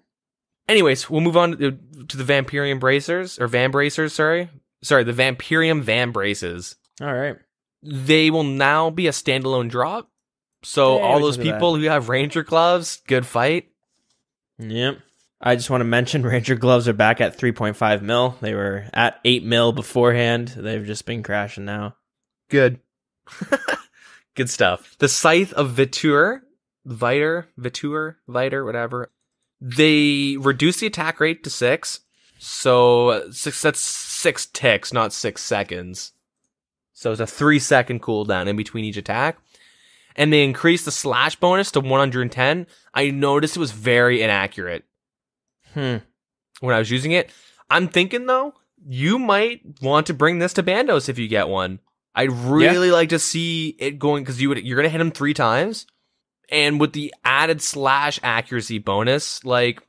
Anyways, we'll move on to the Vampyrium Bracers, or Van Bracers, sorry, the Vampyrium Van Braces. All right. They will now be a standalone drop. So all those people who have Ranger Gloves, good fight. Yep. I just want to mention Ranger Gloves are back at 3.5 mil. They were at 8 mil beforehand. They've just been crashing now. Good. Good stuff. The Scythe of Vitur, whatever. They reduce the attack rate to 6. So that's 6 ticks, not 6 seconds. So it's a 3-second cooldown in between each attack. And they increase the slash bonus to 110. I noticed it was very inaccurate when I was using it. I'm thinking, though, you might want to bring this to Bandos if you get one. I'd really like to see it going, because you're going to hit him 3 times. And with the added slash accuracy bonus, like,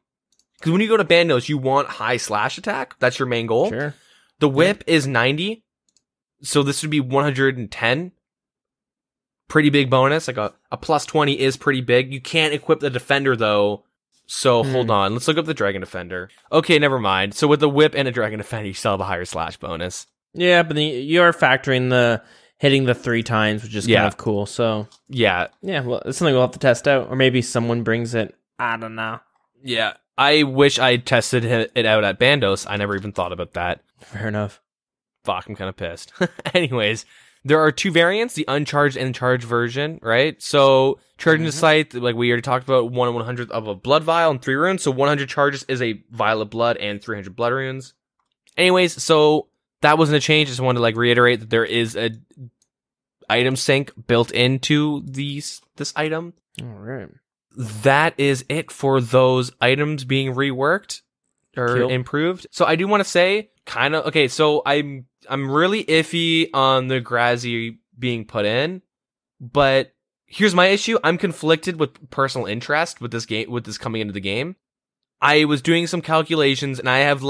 because when you go to Bandos, you want high slash attack. That's your main goal. Sure. The whip is 90. So this would be 110. Pretty big bonus. Like a plus 20 is pretty big. You can't equip the defender, though. So hold on. Let's look up the Dragon Defender. Okay, never mind. So with the whip and a Dragon Defender, you still have a higher slash bonus. Yeah, but you are factoring the hitting the 3 times, which is kind of cool. So yeah, well, it's something we'll have to test out, or maybe someone brings it. I don't know. Yeah, I wish I tested it out at Bandos. I never even thought about that. Fair enough. Fuck, I'm kind of pissed. Anyways, there are 2 variants: the uncharged and charged version. Right? So charging the Scythe, like we already talked about, 1/100th of a blood vial and 3 runes. So 100 charges is a vial of blood and 300 blood runes. Anyways, so that wasn't a change. Just wanted to reiterate that there is a item sync built into this item. All right. That is it for those items being reworked or improved. So I do want to say, so I'm really iffy on the Grazi being put in, but here's my issue. I'm conflicted with personal interest with this game, with this coming into the game. I was doing some calculations and I have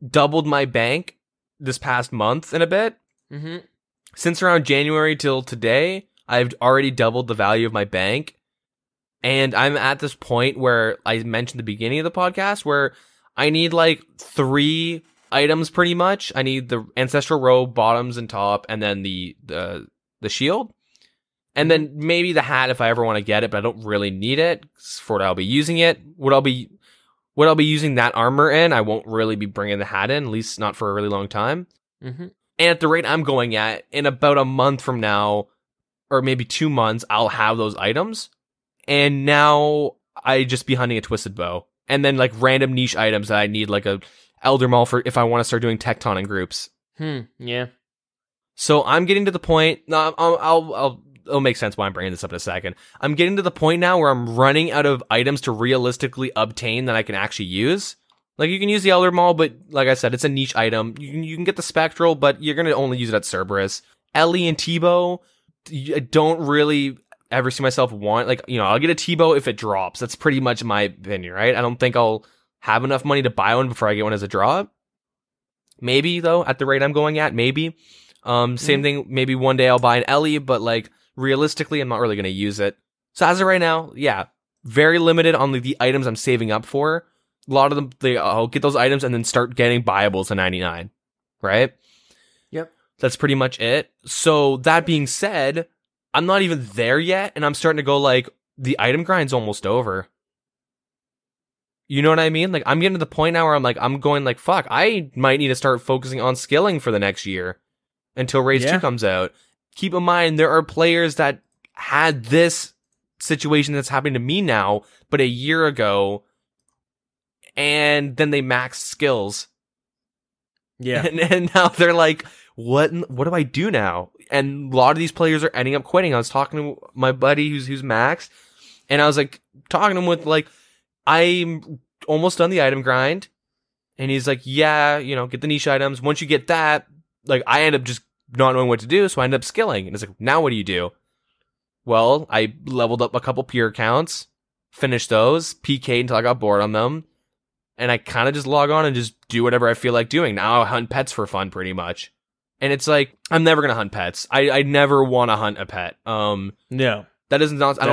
doubled my bank this past month and a bit. Mm-hmm. Since around January till today, I've already doubled the value of my bank. And I'm at this point where I mentioned at the beginning of the podcast where I need 3 items pretty much. I need the Ancestral Robe, bottoms and top, and then the shield. And then maybe the hat if I ever want to get it, but I don't really need it for what I'll be using it. What I'll be using that armor in, I won't really be bringing the hat in, at least not for a really long time. Mm-hmm. And at the rate I'm going at, in about a month from now, or maybe 2 months, I'll have those items. And now I just be hunting a Twisted Bow. And then random niche items that I need, a Elder Maul for if I want to start doing Tecton in groups. Yeah. So I'm getting to the point, it'll make sense why I'm bringing this up in a second. I'm getting to the point now where I'm running out of items to realistically obtain that I can actually use. You can use the Elder Maul, but like I said, it's a niche item. You can get the Spectral, but you're going to only use it at Cerberus. Ellie and T-Bow, I don't really ever see myself want, I'll get a T-Bow if it drops. That's pretty much my opinion, right? I don't think I'll have enough money to buy one before I get one as a drop. Maybe, though, at the rate I'm going at, maybe. Same thing, maybe one day I'll buy an Ellie, but realistically, I'm not really going to use it. So as of right now, yeah, very limited on the items I'm saving up for. A lot of them, I'll get those items and then start getting buyables at 99, right? Yep. That's pretty much it. So that being said, I'm not even there yet, and I'm starting to go the item grind's almost over. You know what I mean? Like, I'm getting to the point now where I'm going like, fuck, I might need to start focusing on skilling for the next year until Raids 2 comes out. Keep in mind, there are players that had this situation that's happening to me now, but a year ago, and then they maxed skills. Yeah. And now they're like, what do I do now? And a lot of these players are ending up quitting. I was talking to my buddy who's maxed, and I was like, talking to him with like, I'm almost done the item grind. And he's like, yeah, get the niche items. Once you get that, like, I end up just not knowing what to do, so I end up skilling. And it's like, now what do you do? Well, I leveled up a couple peer accounts, finished those, PK'd until I got bored on them, and I kind of just log on and just do whatever I feel like doing. Now I hunt pets for fun, pretty much. And it's like, I'm never gonna hunt pets. I never want to hunt a pet. No, that isn't. I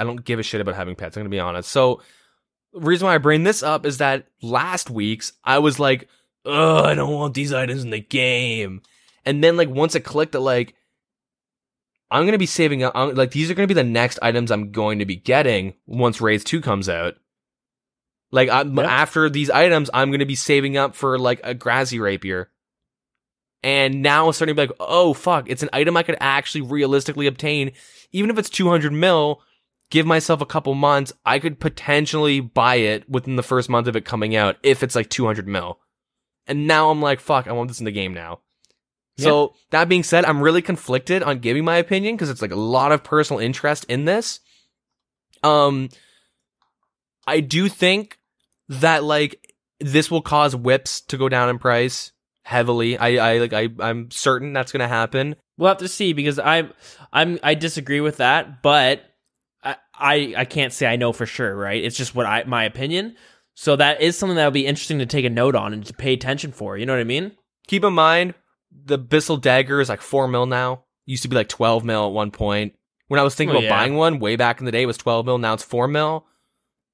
don't give a shit about having pets. I'm gonna be honest. So the reason why I bring this up is that last week's I was like, ugh, I don't want these items in the game. And then like once it clicked that like, I'm going to be saving up, like these are going to be the next items I'm going to be getting once Raids 2 comes out. Like after these items, I'm going to be saving up for like a Grassy Rapier. And now it's starting to be like, oh fuck, it's an item I could actually realistically obtain. Even if it's 200 mil, give myself a couple months, I could potentially buy it within the first month of it coming out if it's like 200 mil. And now I'm like, fuck, I want this in the game now. So that being said, I'm really conflicted on giving my opinion because it's like a lot of personal interest in this. I do think that like this will cause whips to go down in price heavily. I'm certain that's going to happen. We'll have to see because I disagree with that, but I can't say I know for sure, right? It's just my opinion. So that is something that would be interesting to take a note on and to pay attention for. You know what I mean? Keep in mind, the Abyssal Dagger is like 4 mil now. Used to be like 12 mil at one point. When I was thinking about buying one, way back in the day, it was 12 mil. Now it's 4 mil.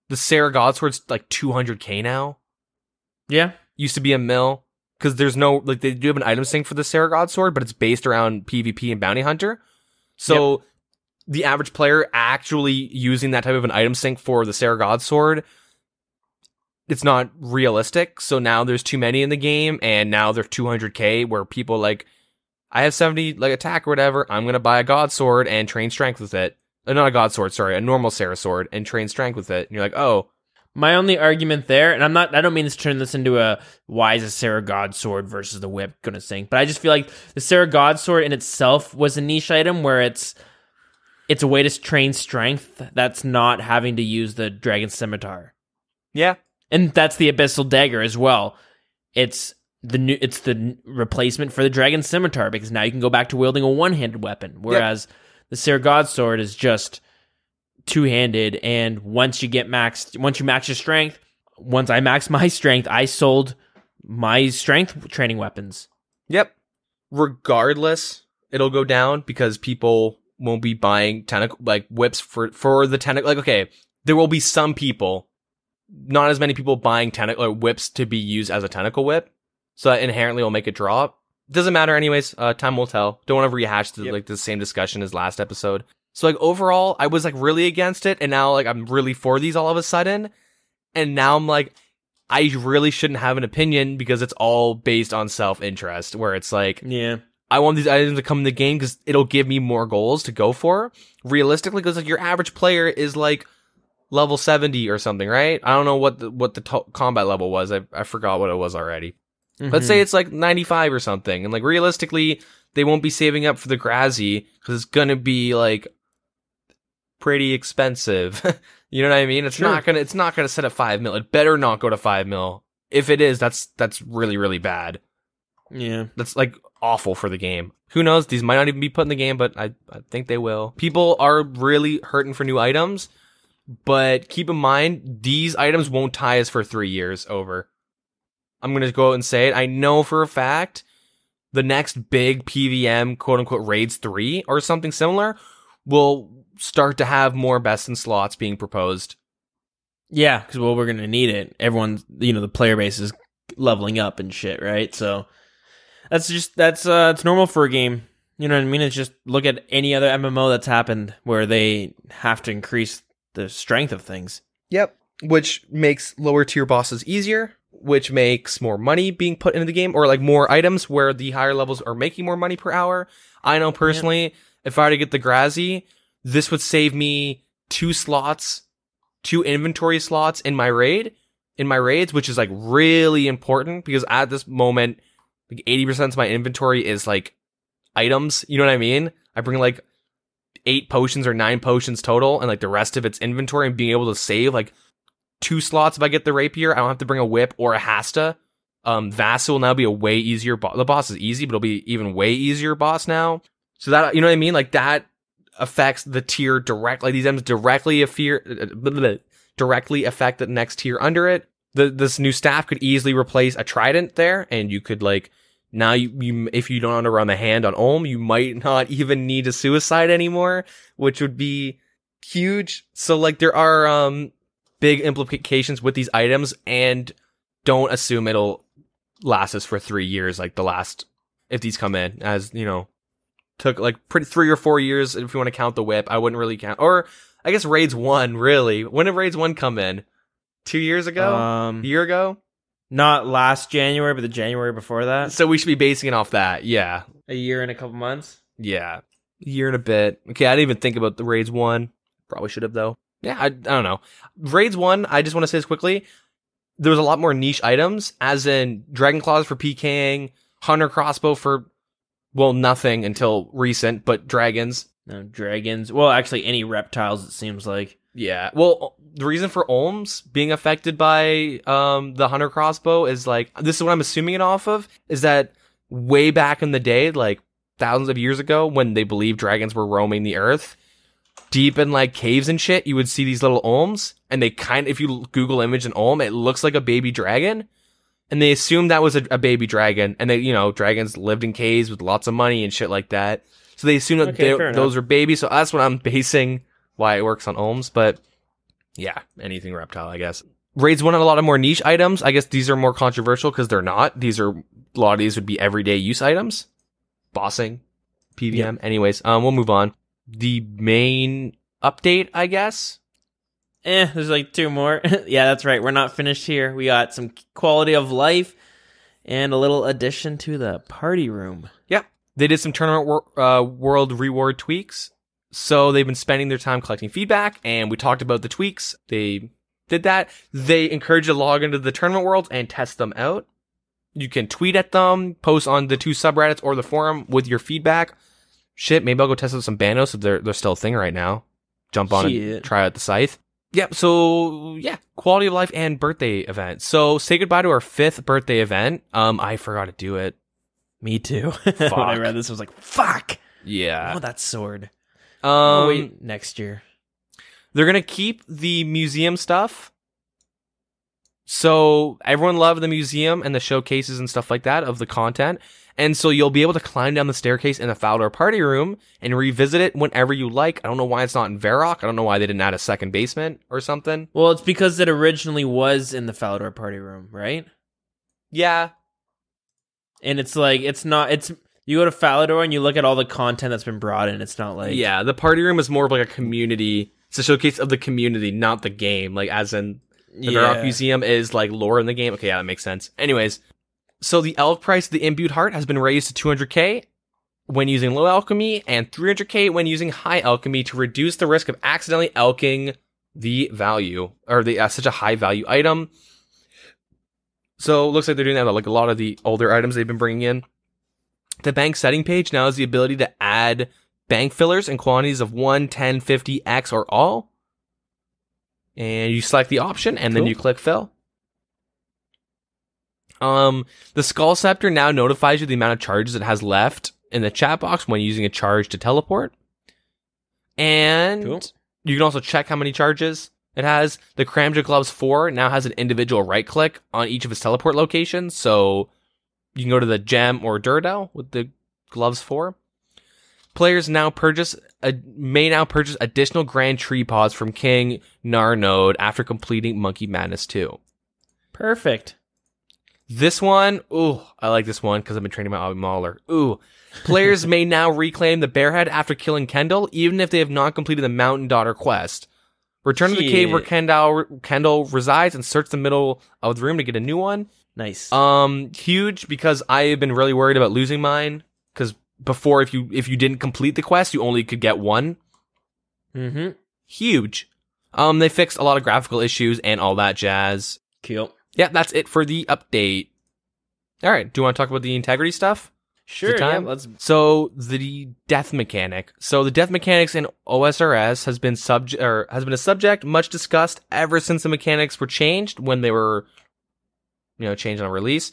The Sarah Godsword's like 200k now. Yeah. Used to be a mil. Because there's no, like, they do have an item sync for the Sarah Godsword, but it's based around PvP and Bounty Hunter. So the average player actually using that type of an item sync for the Sarah Godsword, it's not realistic. So now there's too many in the game, and now they're 200k where people like, I have 70 like attack or whatever, I'm gonna buy a God Sword and train strength with it. Not a God Sword, sorry, a normal Sarah Sword and train strength with it. And you're like, oh. My only argument there, and I don't mean to turn this into a why is a Sarah God Sword versus the whip gonna sink, but I just feel like the Sarah God Sword in itself was a niche item where it's a way to train strength that's not having to use the Dragon Scimitar. Yeah. And that's the Abyssal Dagger as well. It's the replacement for the Dragon Scimitar because now you can go back to wielding a one-handed weapon, whereas the Sarah God Sword is just two-handed. And once you max your strength, once I maxed my strength, I sold my strength training weapons. Yep. Regardless, it'll go down because people won't be buying whips for the tentacle. Like, okay, there will be some people. Not as many people buying whips to be used as a tentacle whip, so that inherently will make it drop. Doesn't matter anyways. Time will tell. Don't want to rehash the same discussion as last episode. So like overall, I was like really against it, and now like I'm really for these all of a sudden, and now I'm like, I really shouldn't have an opinion because it's all based on self-interest. Where it's like, I want these items to come in the game because it'll give me more goals to go for. Realistically, because like your average player is like level 70 or something, right? I don't know what the combat level was. I forgot what it was already. Mm-hmm. Let's say it's like 95 or something. And like realistically, they won't be saving up for the Grassy because it's going to be like pretty expensive. You know what I mean? It's not going to set at 5 mil. It better not go to 5 mil. If it is, that's really, really bad. Yeah. That's like awful for the game. Who knows? These might not even be put in the game, but I think they will. People are really hurting for new items. But keep in mind, these items won't tie us for 3 years over. I'm going to go out and say it. I know for a fact the next big PVM, quote-unquote, Raids 3 or something similar will start to have more best in slots being proposed. Yeah, because, well, we're going to need it. Everyone's, the player base is leveling up and shit, right? So that's it's normal for a game. You know what I mean? It's just look at any other MMO that's happened where they have to increase the strength of things. Yep. which makes lower tier bosses easier, which makes more money being put into the game, or like more items where the higher levels are making more money per hour. I know personally, if I were to get the Grazi, this would save me 2 inventory slots in my raids, which is like really important because at this moment, like 80% of my inventory is like items. You know what I mean? I bring like 8 potions or 9 potions total, and like the rest of it's inventory, and being able to save like 2 slots if I get the rapier. I don't have to bring a whip or a hasta. Vassal will now be a way easier boss. The boss is easy, but it'll be even way easier boss now. So that, you know what I mean? Like that affects the tier directly. Like these items directly affect the next tier under it. This new staff could easily replace a trident there, and you could like now you if you don't want to run the hand on Olm, you might not even need a suicide anymore, which would be huge. So like there are big implications with these items, and don't assume it'll last us for 3 years like the last, if these come in, as you know, took like 3 or 4 years if you want to count the whip. I wouldn't really count, or I guess raids 1 really. When did raids 1 come in? 2 years ago? A year ago? Not last January, but the January before that. So we should be basing it off that. Yeah. A year and a couple months. Yeah. A year and a bit. Okay, I didn't even think about the raids 1. Probably should have though. Yeah, I don't know. Raids 1, I just want to say this quickly. There was a lot more niche items, as in Dragon Claws for PKing, Hunter Crossbow for, well, nothing until recent, but dragons. No, dragons. Well, actually, any reptiles, it seems like. Yeah. Well, the reason for Olms being affected by the Hunter Crossbow is like, this is what I'm assuming it off of, is that way back in the day, like thousands of years ago, when they believed dragons were roaming the earth, deep in like caves and shit, you would see these little Olms, and they if you Google image an Olm, it looks like a baby dragon. And they assumed that was a baby dragon, and they, you know, dragons lived in caves with lots of money and shit like that. So they assumed that those are babies. So that's what I'm basing why it works on Olms. But yeah, anything reptile, I guess. Raids 1 on a lot of more niche items. I guess these are more controversial because they're not. A lot of these would be everyday use items. Bossing, PVM. Yep. Anyways, we'll move on. The main update, I guess. There's like 2 more. Yeah, that's right. We're not finished here. We got some quality of life and a little addition to the party room. Yeah. They did some tournament world reward tweaks. So they've been spending their time collecting feedback, and we talked about the tweaks. They did that. They encourage you to log into the tournament world and test them out. You can tweet at them, post on the 2 subreddits or the forum with your feedback. Shit, maybe I'll go test out some Banos if they're still a thing right now. Jump on and try out the scythe. Yep, so yeah, quality of life and birthday event. So say goodbye to our 5th birthday event. I forgot to do it. Me too. When I read this, I was like, fuck. Yeah. Oh, that sword. Wait, next year. They're going to keep the museum stuff. So everyone loved the museum and the showcases and stuff like that of the content. And so you'll be able to climb down the staircase in the Falador party room and revisit it whenever you like. I don't know why it's not in Varrock. I don't know why they didn't add a second basement or something. Well, it's because it originally was in the Falador party room, right? Yeah. And it's like, you go to Falador and you look at all the content that's been brought in. It's not like... Yeah, the party room is more of like a community. It's a showcase of the community, not the game. Like, as in, the Varrock Museum is like lore in the game. Okay, yeah, that makes sense. Anyways, so the elk price of the imbued heart has been raised to 200k when using low alchemy, and 300k when using high alchemy, to reduce the risk of accidentally elking the value, or the such a high value item. So it looks like they're doing that with like a lot of the older items they've been bringing in. The bank setting page now has the ability to add bank fillers in quantities of 1, 10, 50, X, or all. And you select the option, and then you click fill. The Skull Scepter now notifies you the amount of charges it has left in the chat box when using a charge to teleport. And you can also check how many charges it has. The Cramja Gloves 4 now has an individual right click on each of its teleport locations. So you can go to the Gem or Duradel with the Gloves 4. Players may now purchase additional Grand Tree Pods from King Nar Node after completing Monkey Madness 2. Perfect. This one, ooh, I like this one because I've been training my Obby Mauler. Ooh. Players may now reclaim the Bearhead after killing Kendall, even if they have not completed the Mountain Daughter quest. Return to the cave where Kendall resides and search the middle of the room to get a new one. Nice. Huge, because I have been really worried about losing mine. Because before, if you didn't complete the quest, you only could get one. Mm-hmm. Huge. They fixed a lot of graphical issues and all that jazz. Cool. Yeah, that's it for the update. All right, do you want to talk about the integrity stuff? Sure, yeah, let's... So, the death mechanic. So, the death mechanics in OSRS has been a subject much discussed ever since the mechanics were changed when they were, changed on release.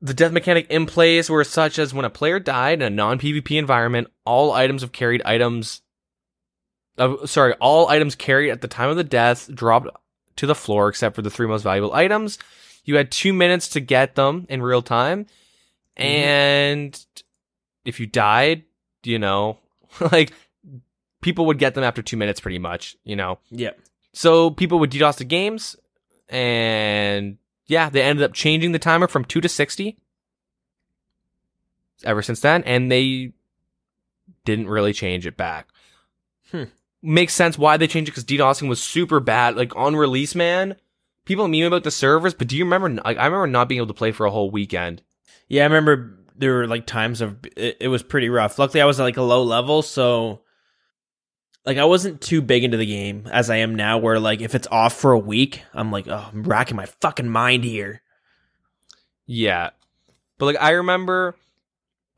The death mechanic in place were such as when a player died in a non-PvP environment, all items carried at the time of the death dropped to the floor except for the 3 most valuable items. You had 2 minutes to get them in real time. And if you died, like, people would get them after 2 minutes pretty much, Yeah. So people would DDoS the games, and yeah, they ended up changing the timer from 2 to 60 ever since then, and they didn't really change it back. Makes sense why they changed it, because DDoSing was super bad. Like, on release, man, people meme about the servers, but do you remember, I remember not being able to play for a whole weekend. Yeah, I remember there were like times of it was pretty rough. Luckily, I was at like a low level, so like I wasn't too big into the game as I am now, where like if it's off for a week, I'm like, oh, I'm racking my fucking mind here. Yeah. But like I remember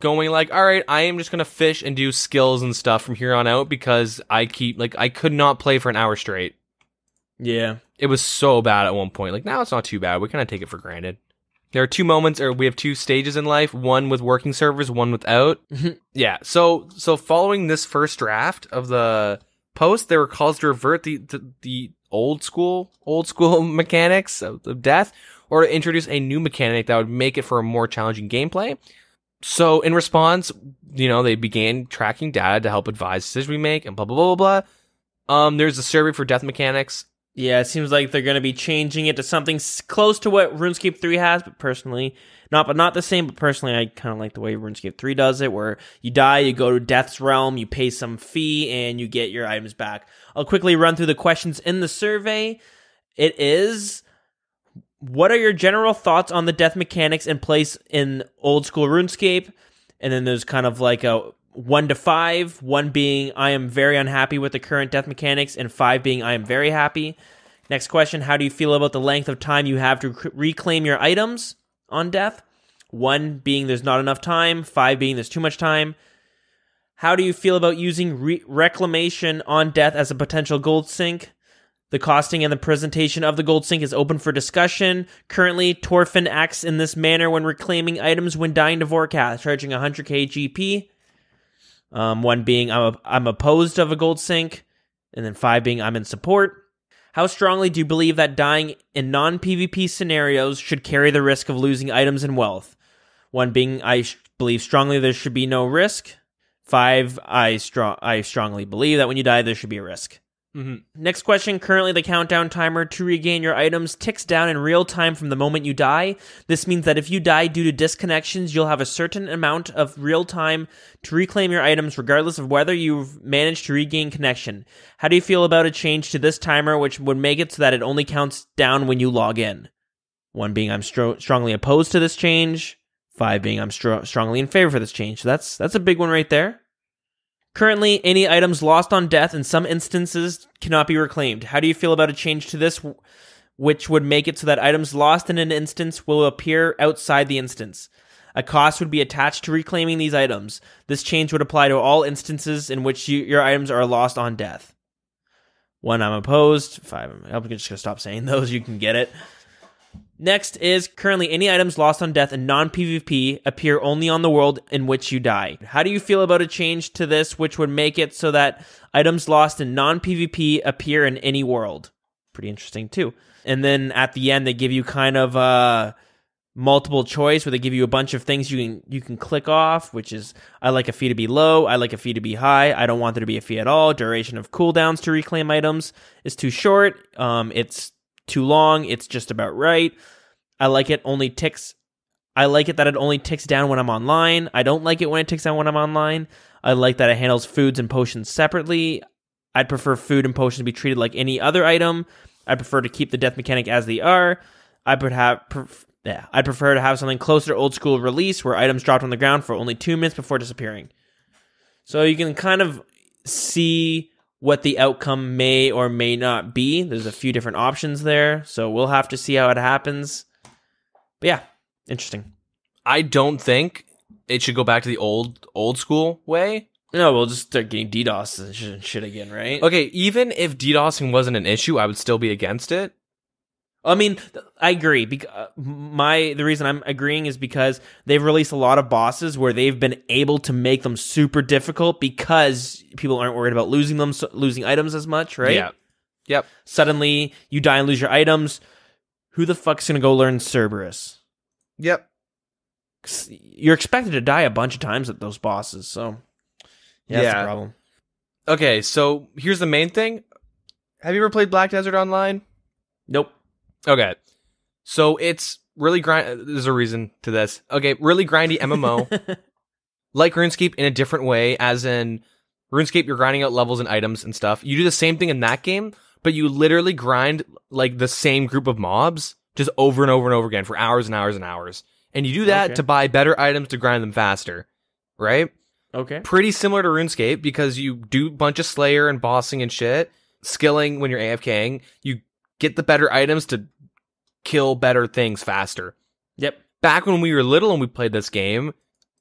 going like, all right, I am just gonna fish and do skills and stuff from here on out, because I could not play for an hour straight. Yeah. It was so bad at one point. Like now it's not too bad. We kind of take it for granted. There are 2 moments, or we have 2 stages in life, one with working servers, one without. Yeah, so following this first draft of the post, there were calls to revert the old school mechanics of death, or to introduce a new mechanic that would make it for a more challenging gameplay. So in response, they began tracking data to help advise decisions we make, and blah, blah, blah, blah, blah. There's a survey for death mechanics. Yeah, it seems like they're going to be changing it to something close to what RuneScape 3 has, but personally, not the same, but personally, I kind of like the way RuneScape 3 does it, where you die, you go to Death's Realm, you pay some fee, and you get your items back. I'll quickly run through the questions in the survey. It is, what are your general thoughts on the death mechanics in place in old school RuneScape? And then there's kind of like a 1 to 5, 1 being I am very unhappy with the current death mechanics, and 5 being I am very happy. Next question, how do you feel about the length of time you have to reclaim your items on death? 1 being there's not enough time, 5 being there's too much time. How do you feel about using reclamation on death as a potential gold sink? The costing and the presentation of the gold sink is open for discussion. Currently, Torfin acts in this manner when reclaiming items when dying to Vorkath, charging 100k GP. 1 being I'm opposed of a gold sink, and then 5 being I'm in support. How strongly do you believe that dying in non-PvP scenarios should carry the risk of losing items and wealth? 1 being I believe strongly there should be no risk. 5 I strongly believe that when you die there should be a risk. Next question, currently the countdown timer to regain your items ticks down in real time from the moment you die. This means that if you die due to disconnections, you'll have a certain amount of real time to reclaim your items regardless of whether you've managed to regain connection. How do you feel about a change to this timer which would make it so that it only counts down when you log in? 1 being I'm strongly opposed to this change, 5 being I'm strongly in favor for this change. So that's a big one right there. Currently, any items lost on death in some instances cannot be reclaimed. How do you feel about a change to this, which would make it so that items lost in an instance will appear outside the instance? A cost would be attached to reclaiming these items. This change would apply to all instances in which your items are lost on death. 1, I'm opposed. 5, I'm just going to stop saying those. You can get it. Next is, currently any items lost on death in non-PvP appear only on the world in which you die. How do you feel about a change to this which would make it so that items lost in non-PvP appear in any world? Pretty interesting too. And then at the end they give you kind of multiple choice where they give you a bunch of things you can click off, which is I like a fee to be low, I like a fee to be high, I don't want there to be a fee at all, duration of cooldowns to reclaim items is too short, it's too long, it's just about right. I like it that it only ticks down when I'm online. I don't like it when it ticks down when I'm online. I like that it handles foods and potions separately. I'd prefer food and potions to be treated like any other item. I prefer to keep the death mechanic as they are. I'd prefer to have something closer to old school release where items dropped on the ground for only 2 minutes before disappearing. So you can kind of see what the outcome may or may not be. There's a few different options there, so we'll have to see how it happens. But yeah, interesting. I don't think it should go back to the old school way. No, we'll just start getting DDoS and shit again, right? Okay, even if DDoSing wasn't an issue, I would still be against it. I mean, I agree. The reason I'm agreeing is because they've released a lot of bosses where they've been able to make them super difficult because people aren't worried about losing items as much, right? Yeah. Yep. Suddenly, you die and lose your items. Who the fuck's gonna go learn Cerberus? Yep. You're expected to die a bunch of times at those bosses, so yeah, that's the problem. Okay, so here's the main thing. Have you ever played Black Desert Online? Nope. Okay. So it's really there's a reason to this. Okay, really grindy MMO. Like RuneScape in a different way, as in RuneScape, you're grinding out levels and items and stuff. You do the same thing in that game, but you literally grind like the same group of mobs just over and over and over again for hours and hours and hours. And you do that to buy better items to grind them faster, right? Okay. Pretty similar to RuneScape because you do a bunch of Slayer and bossing and shit, skilling when you're AFKing. You get the better items to kill better things faster. Yep. Back when we were little and we played this game,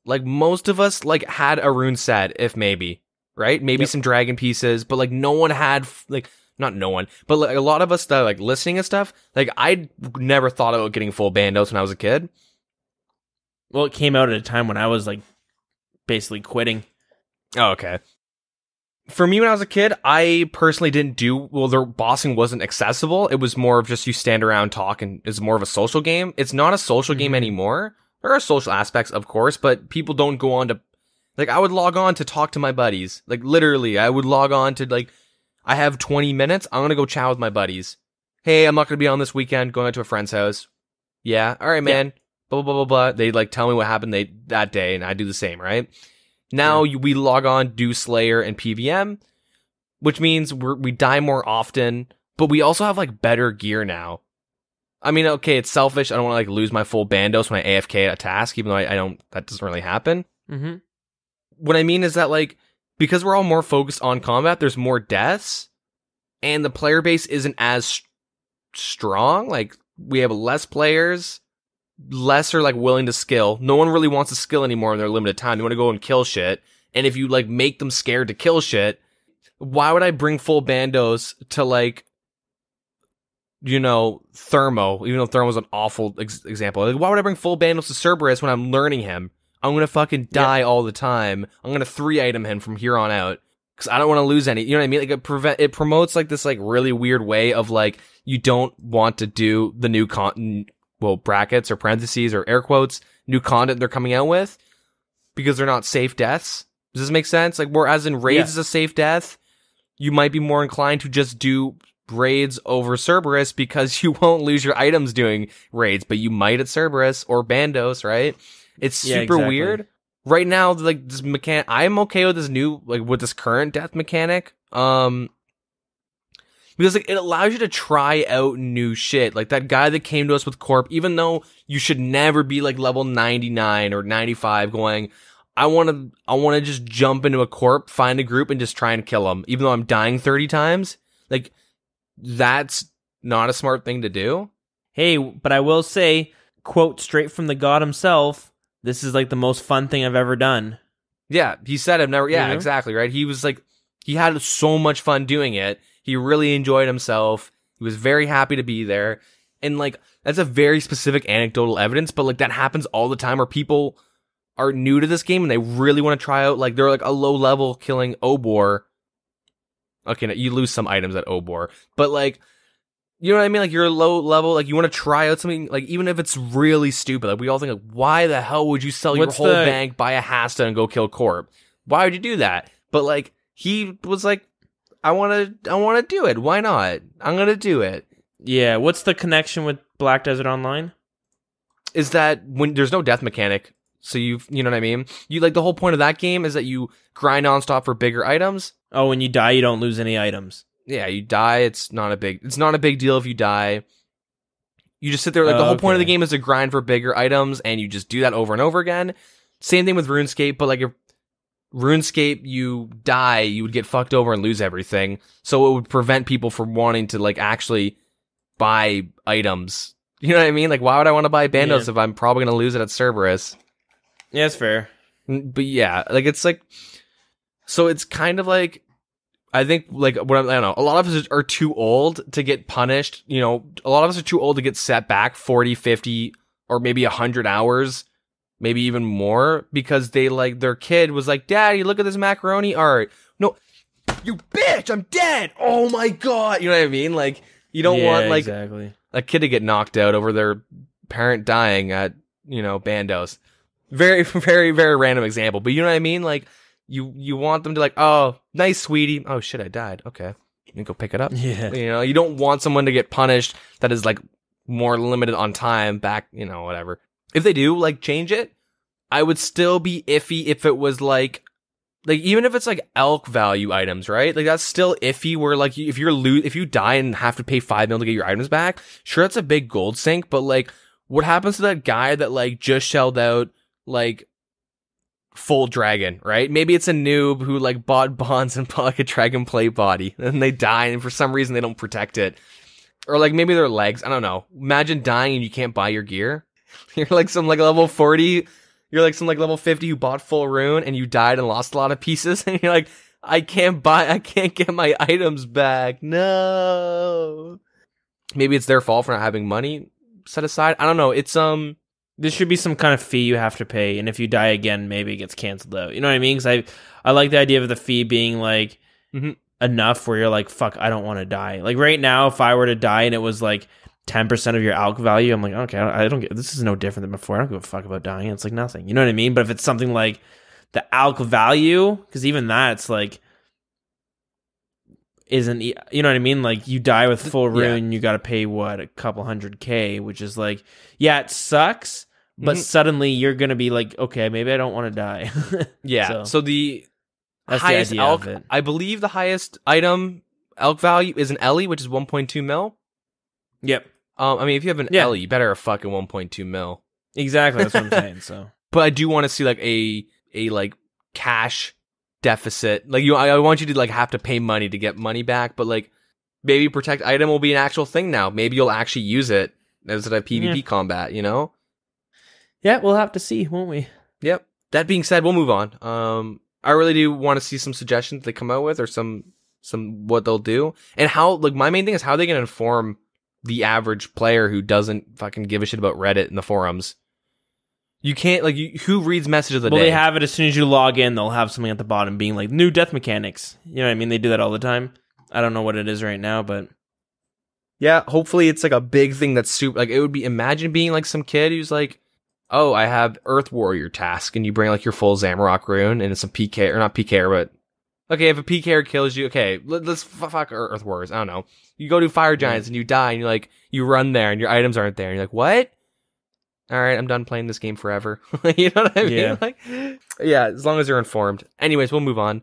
like most of us like had a rune set, if maybe, right? Maybe some dragon pieces, but like no one had like, not no one, but like a lot of us that like listening and stuff, like I never thought about getting full bandos when I was a kid. Well, it came out at a time when I was like basically quitting. Oh, okay. For me, when I was a kid, I personally didn't their bossing wasn't accessible. It was more of just you stand around, talk, and it's more of a social game. It's not a social game anymore. There are social aspects, of course, but people don't go on to, like, I would log on to talk to my buddies. Like, literally, I would log on to, like, I have 20 minutes, I'm gonna go chat with my buddies. Hey, I'm not gonna be on this weekend, going out to a friend's house. Yeah, alright, man. Yeah. Blah, blah, blah, blah. They, like, tell me what happened that day, and I do the same, right? Now we log on, do Slayer and PVM, which means we die more often, but we also have like better gear now. I mean, okay, it's selfish. I don't want to like lose my full bandos when I AFK at a task, even though I don't. That doesn't really happen. Mm-hmm. What I mean is that like because we're all more focused on combat, there's more deaths, and the player base isn't as strong. Like we have less players. Less are like willing to skill. No one really wants to skill anymore in their limited time. They want to go and kill shit. And if you like make them scared to kill shit, why would I bring full bandos to like, you know, Thermo? Even though Thermo's an awful example. Like, why would I bring full bandos to Cerberus when I'm learning him? I'm gonna fucking die all the time. I'm gonna 3-item him from here on out because I don't want to lose any. You know what I mean? Like it promotes like this like really weird way of like you don't want to do the new content. Well, brackets or parentheses or air quotes, new content they're coming out with because they're not safe deaths. Does this make sense? Like, whereas in raids is a safe death, you might be more inclined to just do raids over Cerberus because you won't lose your items doing raids, but you might at Cerberus or Bandos, right? It's super weird. Right now, like this mechanic, I'm okay with this new, like with this current death mechanic. Because like it allows you to try out new shit. Like that guy that came to us with Corp, even though you should never be like level 99 or 95 going, I want to just jump into a Corp, find a group and just try and kill them. Even though I'm dying 30 times. Like that's not a smart thing to do. Hey, but I will say, quote straight from the god himself, this is like the most fun thing I've ever done. Yeah, he said I've never, exactly, right? He was like, he had so much fun doing it. He really enjoyed himself. He was very happy to be there. And, like, that's a very specific anecdotal evidence, but, like, that happens all the time where people are new to this game and they really want to try out, like, they're, like, a low-level killing Obor. Okay, now you lose some items at Obor. But, like, you know what I mean? Like, you're low-level, like, you want to try out something, like, even if it's really stupid. Like, we all think, like, why the hell would you sell your whole bank, buy a Hasta, and go kill Corp? Why would you do that? But, like, he was like, I want to do it. Why not? I'm going to do it. Yeah. What's the connection with Black Desert Online? Is that when there's no death mechanic, So you know what I mean? You like the whole point of that game is that you grind nonstop for bigger items. Oh, when you die, you don't lose any items. Yeah, you die. It's not a big deal if you die. You just sit there. Like the whole point of the game is to grind for bigger items, and you just do that over and over again. Same thing with RuneScape, but like if RuneScape, you die, you would get fucked over and lose everything. So it would prevent people from wanting to like actually buy items. You know what I mean? Like, why would I want to buy Bandos if I'm probably going to lose it at Cerberus? Yeah, that's fair. But yeah, like it's like, so it's kind of like, I think like I don't know. A lot of us are too old to get punished. You know, a lot of us are too old to get set back 40, 50, or maybe 100 hours, maybe even more, because they like their kid was like, "Daddy, look at this macaroni art." No, you bitch, I'm dead. Oh my god, you know what I mean? Like you don't want like a kid to get knocked out over their parent dying at Bandos. Very, very, very random example, but you know what I mean? Like. You want them to like, oh, nice, sweetie. Oh, shit, I died. Okay. You can go pick it up. Yeah. You don't want someone to get punished that is like more limited on time back, whatever. If they do like change it, I would still be iffy if it was like even if it's like elk value items, right? Like that's still iffy where like if you die and have to pay 5 mil to get your items back, sure, that's a big gold sink, but like what happens to that guy that like just shelled out like full dragon, right? Maybe it's a noob who like bought bonds and bought like a dragon plate body and they die and for some reason they don't protect it, or like maybe their legs, I don't know. Imagine dying and you can't buy your gear. You're like some like level 40, you're like some like level 50 who bought full rune and you died and lost a lot of pieces and you're like, I can't get my items back. No, maybe it's their fault for not having money set aside. I don't know. It's there should be some kind of fee you have to pay, and if you die again, maybe it gets canceled out. You know what I mean? Because I like the idea of the fee being like enough where you're like, fuck, I don't want to die. Like right now, if I were to die and it was like 10% of your alk value, I'm like, okay, I don't get. This is no different than before. I don't give a fuck about dying. It's like nothing. You know what I mean? But if it's something like the alk value, because even that, it's like isn't, you know what I mean? Like you die with full rune, you got to pay what, a couple $100K, which is like, yeah, it sucks. But suddenly you're going to be like, okay, maybe I don't want to die. Yeah. So the that's highest the idea elk, of it. I believe the highest item elk value is an Ellie, which is 1.2 mil. Yep. I mean, if you have an Ellie, you better have fucking 1.2 mil. Exactly. That's what I'm saying. So, but I do want to see like a like cash deficit. Like I want you to like have to pay money to get money back. But like maybe protect item will be an actual thing now. Maybe you'll actually use it as a PvP combat. Yeah, we'll have to see, won't we? Yep. That being said, we'll move on. I really do want to see some suggestions they come out with, or some what they'll do, and how. Like my main thing is how they can inform the average player who doesn't fucking give a shit about Reddit and the forums. You can't who reads message of the day? Well, they have it as soon as you log in. They'll have something at the bottom being like new death mechanics. You know what I mean? They do that all the time. I don't know what it is right now, but yeah, hopefully it's like a big thing that's super. Like it would be. Imagine being like some kid who's like, oh, I have Earth Warrior task, and you bring like your full Zamorak rune, and it's some PK, or not PK, but okay, if a PK kills you, okay, let's fuck Earth Warriors. I don't know. You go do Fire Giants, and you die, and you run there, and your items aren't there, and you're like, what? All right, I'm done playing this game forever. You know what I mean? Yeah. Yeah, as long as you're informed. Anyways, we'll move on.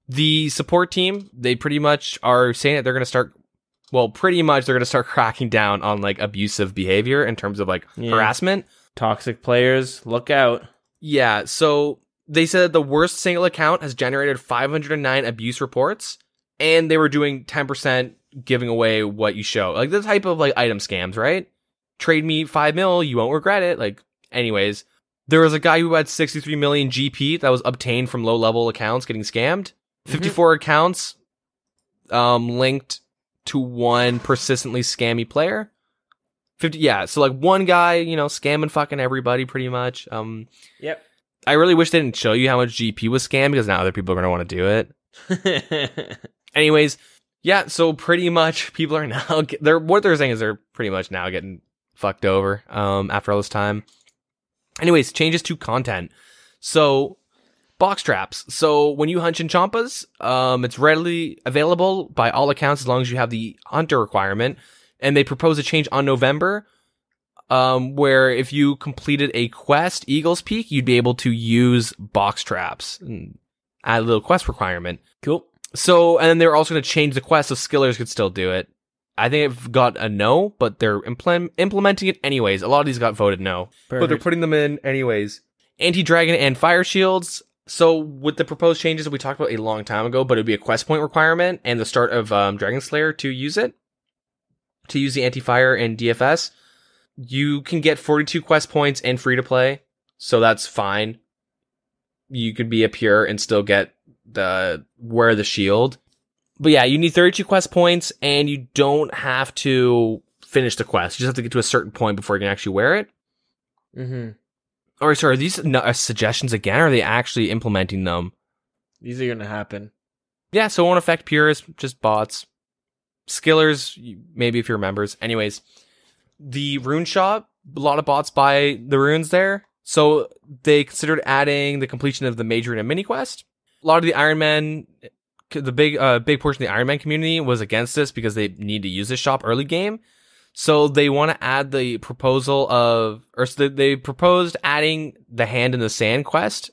The support team, they pretty much are saying that they're going to start. Well, pretty much they're going to start cracking down on like abusive behavior in terms of like harassment. Toxic players, look out. Yeah, so they said that the worst single account has generated 509 abuse reports, and they were doing 10% giving away what you show. Like the type of like item scams, right? Trade me 5 mil, you won't regret it. Like, anyways, there was a guy who had 63 million GP that was obtained from low-level accounts getting scammed. 54 accounts linked to one persistently scammy player. 50, yeah, so like one guy, scamming fucking everybody pretty much. Yep. I really wish they didn't show you how much GP was scammed, because now other people are going to want to do it. Anyways, yeah, so pretty much people are now, what they're saying is they're pretty much now getting fucked over after all this time. Anyways, changes to content. So, box traps. So when you hunt Chinchompas, it's readily available by all accounts as long as you have the hunter requirement. And they propose a change on November. where if you completed a quest, Eagle's Peak, you'd be able to use box traps and add a little quest requirement. Cool. So, and then they're also going to change the quest so skillers could still do it. I think I've got a no, but they're implementing it anyways. A lot of these got voted no, Perfect. but they're putting them in anyways. Anti-dragon and fire shields. So with the proposed changes that we talked about a long time ago, but it'd be a quest point requirement and the start of Dragon Slayer to use it, to use the anti-fire and DFS. You can get 42 quest points and free to play, so that's fine. You could be a pure and still get wear the shield. But yeah, you need 32 quest points, and you don't have to finish the quest. You just have to get to a certain point before you can actually wear it. Mm-hmm. Or sorry, are these suggestions again, or are they actually implementing them? These are going to happen. Yeah, so it won't affect purists, just bots. Skillers, maybe if you're members. Anyways, the rune shop, a lot of bots buy the runes there. So they considered adding the completion of the major and a mini quest. A lot of the Iron Man, the big portion of the Iron Man community was against this because they need to use this shop early game. So they want to add the proposal of, or so they proposed adding the Hand in the Sand quest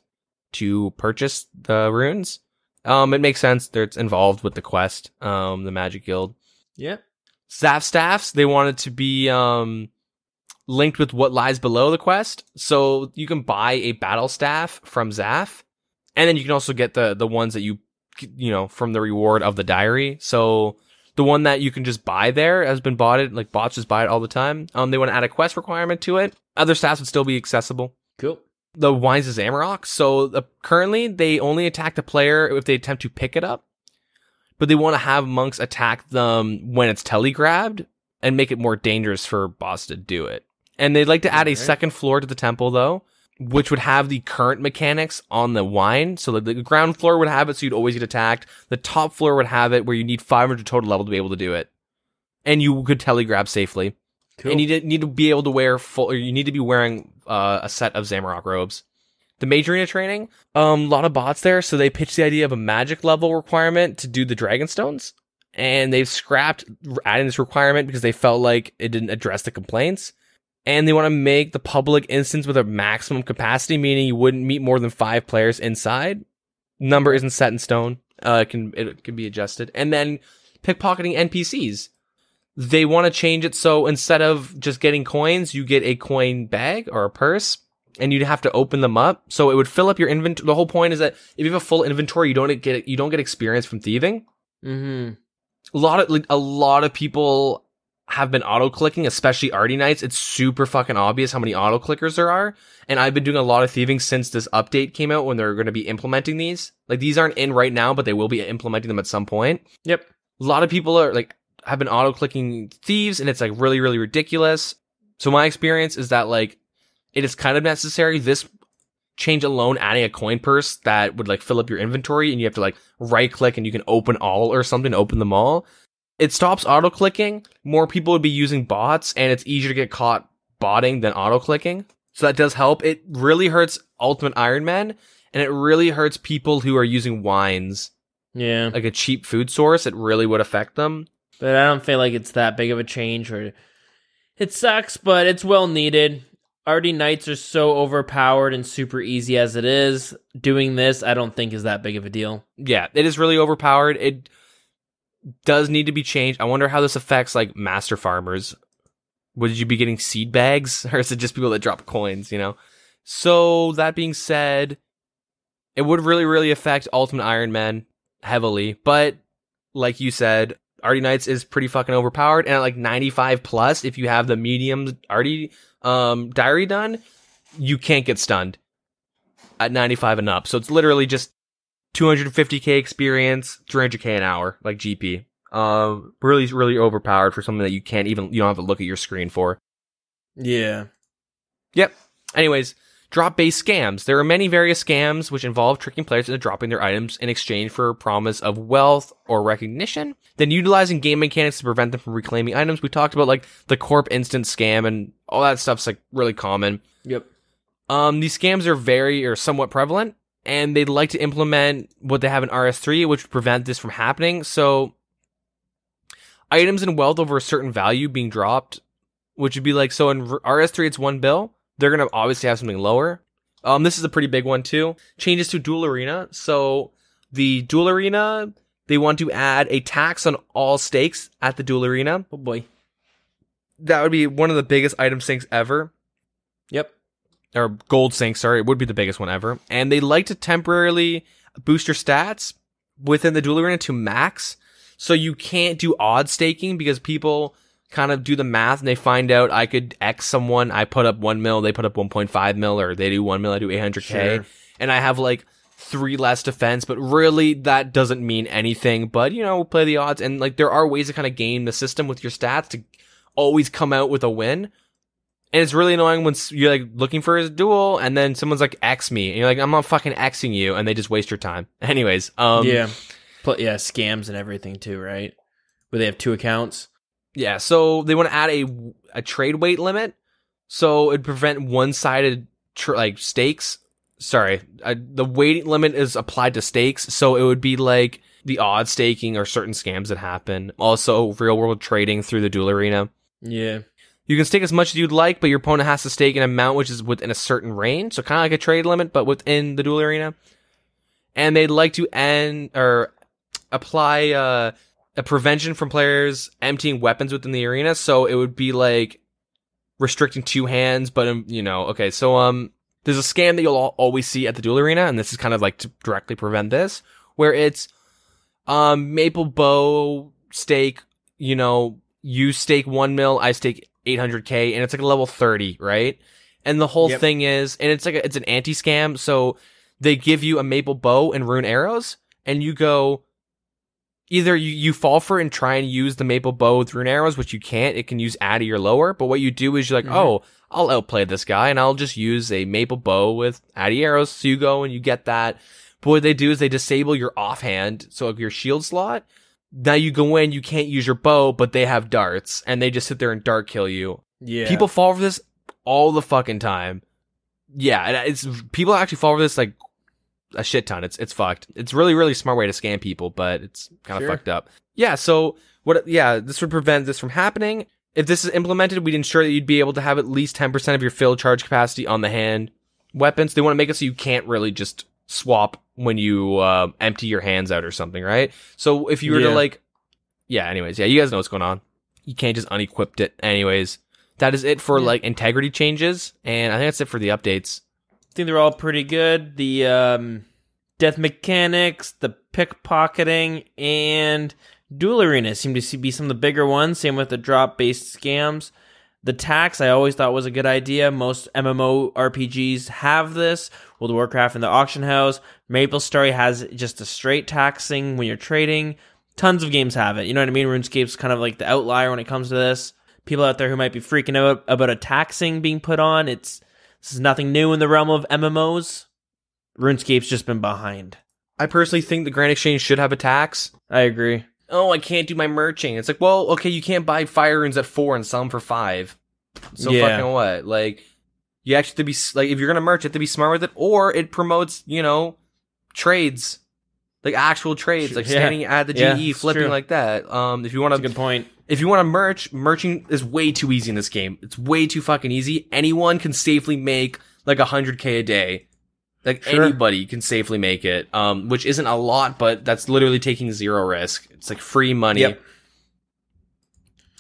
to purchase the runes. It makes sense. It's involved with the quest, the Magic Guild. Yeah. Zaf staffs, they want it to be linked with what lies below the quest. So you can buy a battle staff from Zaf, and then you can also get the ones that you know, from the reward of the diary. So the one that you can just buy there has been bought it, like bots just buy it all the time. They want to add a quest requirement to it. Other staffs would still be accessible. Cool. The Wines of Zamorak. So currently they only attack the player if they attempt to pick it up, but they want to have monks attack them when it's telegrabbed and make it more dangerous for boss to do it. And they'd like to add a second floor to the temple though, which would have the current mechanics on the wine. So the ground floor would have it so you'd always get attacked. The top floor would have it where you need 500 total level to be able to do it. And you could telegrab safely. Cool. And you need to be able to wear full, or you need to be wearing a set of Zamorak robes. The Major Arena training, a lot of bots there, so they pitched the idea of a magic level requirement to do the Dragonstones. And they've scrapped adding this requirement because they felt like it didn't address the complaints. And they want to make the public instance with a maximum capacity, meaning you wouldn't meet more than 5 players inside. Number isn't set in stone. It can be adjusted. And then pickpocketing NPCs. They want to change it so instead of just getting coins, you get a coin bag or a purse, and you'd have to open them up. So it would fill up your inventory. The whole point is that if you have a full inventory, you don't get experience from thieving. Mm-hmm. A lot of people have been auto-clicking, especially Arty Knights. It's super fucking obvious how many auto-clickers there are. And I've been doing a lot of thieving since this update came out when they're going to be implementing these. Like, these aren't in right now, but they will be implementing them at some point. Yep. A lot of people have been auto-clicking thieves, and it's really, really ridiculous. So my experience is that it is kind of necessary. This change alone, adding a coin purse that would fill up your inventory, and you have to right-click and you can open all or something, open them all. It stops auto-clicking. More people would be using bots, and it's easier to get caught botting than auto-clicking. So that does help. It really hurts Ultimate Iron Man, and it really hurts people who are using wines. Yeah. Like a cheap food source, it really would affect them. But I don't feel like it's that big of a change, or it sucks, but it's well needed. Arty Knights are so overpowered and super easy as it is. Doing this, I don't think is that big of a deal. Yeah, it is really overpowered. It does need to be changed. I wonder how this affects master farmers. Would you be getting seed bags, or is it just people that drop coins, you know? So that being said, it would really, really affect Ultimate Iron Man heavily. But like you said, Arty Knights is pretty fucking overpowered, and at 95 plus, if you have the medium Arty diary done, you can't get stunned at 95 and up. So it's literally just 250k experience, 300k an hour, like GP. Really, really overpowered for something that you don't have to look at your screen for. Yeah. Yep. Anyways, drop-based scams. There are many various scams which involve tricking players into dropping their items in exchange for a promise of wealth or recognition, then utilizing game mechanics to prevent them from reclaiming items. We talked about the Corp instant scam and all that stuff's really common. Yep. These scams are somewhat prevalent, and they'd like to implement what they have in RS3, which would prevent this from happening. So items and wealth over a certain value being dropped which would be like, so in RS3 it's 1 bill. They're going to obviously have something lower. This is a pretty big one too. Changes to Duel Arena. So the Duel Arena, they want to add a tax on all stakes at the Duel Arena. Oh boy. That would be one of the biggest item sinks ever. Yep. Or gold sinks, sorry. It would be the biggest one ever. And they like to temporarily boost your stats within the Duel Arena to max. So you can't do odd staking because people kind of do the math and they find out I could X someone. I put up 1 mil, they put up 1.5 mil, or they do 1 mil, I do 800K. Sure. And I have like 3 less defense, but really that doesn't mean anything. But, you know, play the odds. And like there are ways to kind of game the system with your stats to always come out with a win. And it's really annoying when you're like looking for a duel and then someone's like X me and you're like, I'm not fucking Xing you, and they just waste your time. Anyways, yeah, scams and everything too, right? Where they have 2 accounts. Yeah, so they want to add a trade weight limit, so it'd prevent one-sided stakes. Sorry, the weight limit is applied to stakes, so it would be like the odd staking or certain scams that happen. Also, real-world trading through the Duel Arena. Yeah. You can stake as much as you'd like, but your opponent has to stake an amount which is within a certain range. So kind of like a trade limit, but within the Duel Arena. And they'd like to apply a prevention from players emptying weapons within the arena. So it would be like restricting 2 hands, but you know, okay. So there's a scam that you'll always see at the Duel Arena, and this is kind of like to directly prevent this, where it's Maple Bow stake. You know, you stake 1 mil, I stake 800K, and it's like a level 30, right? And the whole thing is, and it's an anti-scam, so they give you a maple bow and rune arrows, and you go, either you fall for it and try and use the maple bow with rune arrows, which you can't, it can use Addy or lower, but what you do is you're like, oh, I'll outplay this guy, and I'll just use a maple bow with Addy arrows, so you go and you get that. But what they do is they disable your offhand, so your shield slot. Now you go in, you can't use your bow, but they have darts, and they just sit there and dart kill you. Yeah. People fall for this all the fucking time. Yeah, people actually fall for this like a shit ton. It's fucked. It's really, really smart way to scam people, but it's kind of fucked up. Yeah, so this would prevent this from happening. If this is implemented, we'd ensure that you'd be able to have at least 10% of your filled charge capacity on the hand weapons. They want to make it so you can't really just swap when you empty your hands out or something, right? So if you were to anyways, you guys know what's going on. You can't just unequip it. Anyways, that is it for like integrity changes, and I think that's it for the updates. I think they're all pretty good. The death mechanics, the pickpocketing, and Duel Arena seem to be some of the bigger ones. Same with the drop-based scams. The tax, I always thought was a good idea. Most MMO RPGs have this. World of Warcraft and the Auction House. MapleStory has just a straight taxing when you're trading. Tons of games have it. You know what I mean? RuneScape's kind of like the outlier when it comes to this. People out there who might be freaking out about a taxing being put on. This is nothing new in the realm of MMOs. RuneScape's just been behind. I personally think the Grand Exchange should have a tax. I agree. Oh, I can't do my merching. It's like, well, okay, you can't buy fire runes at 4 and sell them for 5. So fucking what? Like, you actually have to be, like, if you're gonna merch, you have to be smart with it, or it promotes, you know, trades. Like, actual trades, like standing at the GE, flipping like that. If you want to, that's a good point. If you want to merching is way too easy in this game. It's way too fucking easy. Anyone can safely make, like, 100K a day. Like, anybody can safely make it, which isn't a lot, but that's literally taking 0 risk. It's like free money. Yep.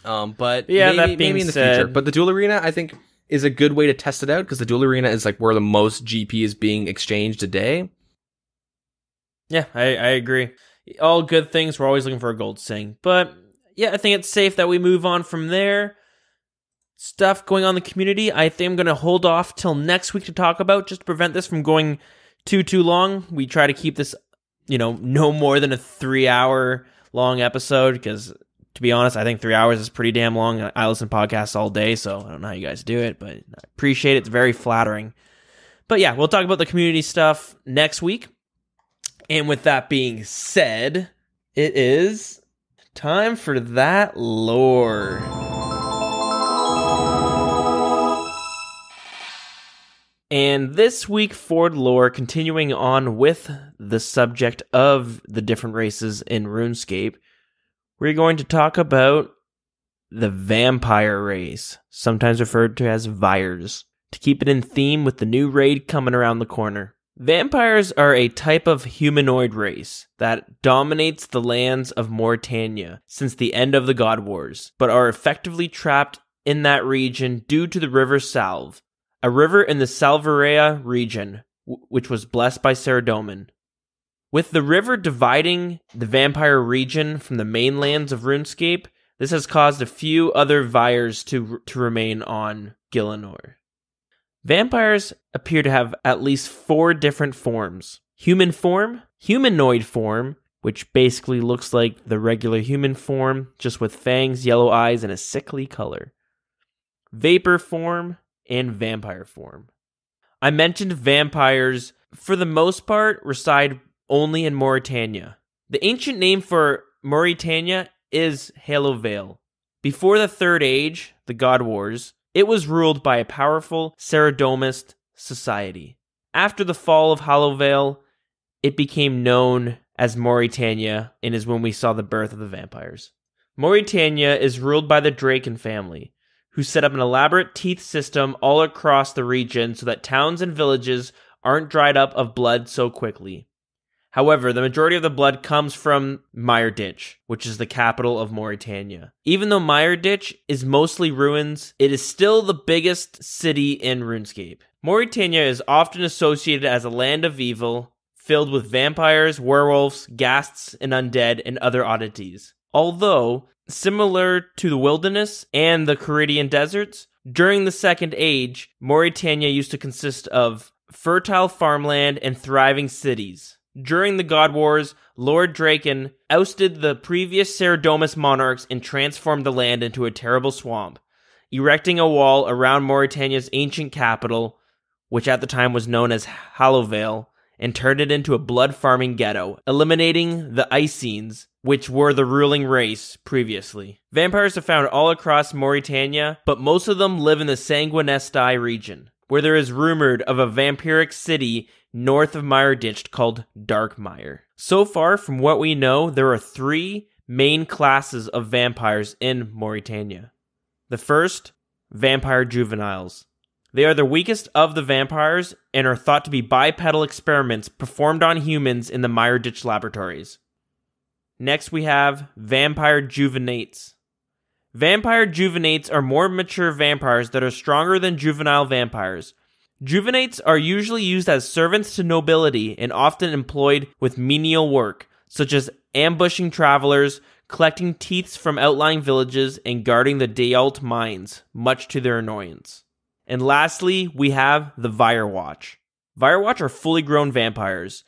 But maybe in the future. But the Duel Arena, I think, is a good way to test it out, because the Duel Arena is like where the most GP is being exchanged a day. Yeah, I agree. All good things. We're always looking for a gold sing. But yeah, I think it's safe that we move on from there. Stuff going on in the community, I think I'm going to hold off till next week to talk about, just to prevent this from going too long. We try to keep this, no more than a 3-hour long episode, because to be honest, I think 3 hours is pretty damn long. I listen to podcasts all day, so I don't know how you guys do it, but I appreciate it. It's very flattering. But yeah, we'll talk about the community stuff next week. And with that being said, it is time for that lore. And this week for lore, continuing on with the subject of the different races in RuneScape, we're going to talk about the vampire race, sometimes referred to as Vyres, to keep it in theme with the new raid coming around the corner. Vampires are a type of humanoid race that dominates the lands of Mauritania since the end of the God Wars, but are effectively trapped in that region due to the River Salve, a river in the Salverea region, which was blessed by Saradomin. With the river dividing the vampire region from the mainlands of Runescape, this has caused a few other Vyres to remain on Gielinor. Vampires appear to have at least 4 different forms. Human form, humanoid form, which basically looks like the regular human form, just with fangs, yellow eyes, and a sickly color. Vapor form, and vampire form. I mentioned vampires, for the most part, reside only in Mauritania. The ancient name for Mauritania is Halo Vale. Before the Third Age, the God Wars, it was ruled by a powerful Saradomist society. After the fall of Hollow Vale, it became known as Mauritania, and is when we saw the birth of the vampires. Mauritania is ruled by the Draken family, who set up an elaborate teeth system all across the region so that towns and villages aren't dried up of blood so quickly. However, the majority of the blood comes from Mireditch, which is the capital of Mauritania. Even though Mireditch is mostly ruins, it is still the biggest city in RuneScape. Mauritania is often associated as a land of evil, filled with vampires, werewolves, ghasts, and undead, and other oddities. Although, similar to the wilderness and the Caridian deserts, during the Second Age, Mauritania used to consist of fertile farmland and thriving cities. During the God Wars, Lord Draken ousted the previous Saradomus monarchs and transformed the land into a terrible swamp, erecting a wall around Mauritania's ancient capital, which at the time was known as Hollowvale, and turned it into a blood-farming ghetto, eliminating the Essenes, which were the ruling race previously. Vampires are found all across Mauritania, but most of them live in the Sanguinesti region, where there is rumored of a vampiric city north of Mireditch called Darkmire. So far, from what we know, there are 3 main classes of vampires in Mauritania. The first, vampire juveniles. They are the weakest of the vampires and are thought to be bipedal experiments performed on humans in the Mireditch laboratories. Next, we have vampire juvenates. Vampire juvenates are more mature vampires that are stronger than juvenile vampires. Juvenates are usually used as servants to nobility and often employed with menial work, such as ambushing travelers, collecting teeths from outlying villages, and guarding the Dealt mines, much to their annoyance. And lastly, we have the Virewatch. Virewatch are fully grown vampires.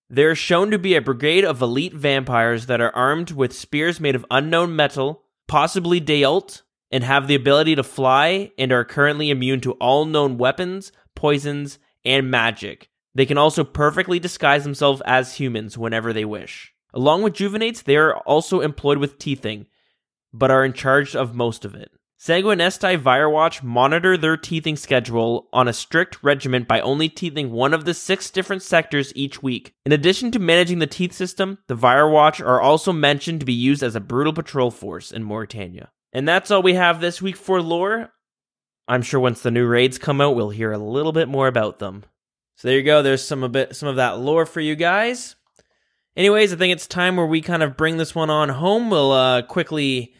They are shown to be a brigade of elite vampires that are armed with spears made of unknown metal, possibly Dealt, and have the ability to fly and are currently immune to all known weapons, poisons, and magic. They can also perfectly disguise themselves as humans whenever they wish. Along with juvenates, they are also employed with teething, but are in charge of most of it. Sanguinesti Virewatch monitor their teething schedule on a strict regiment by only teething one of the 6 different sectors each week. In addition to managing the teeth system, the Virewatch are also mentioned to be used as a brutal patrol force in Mauritania. And that's all we have this week for lore. I'm sure once the new raids come out, we'll hear a little bit more about them. So there you go. There's some of that lore for you guys. Anyways, I think it's time where we kind of bring this one on home. We'll quickly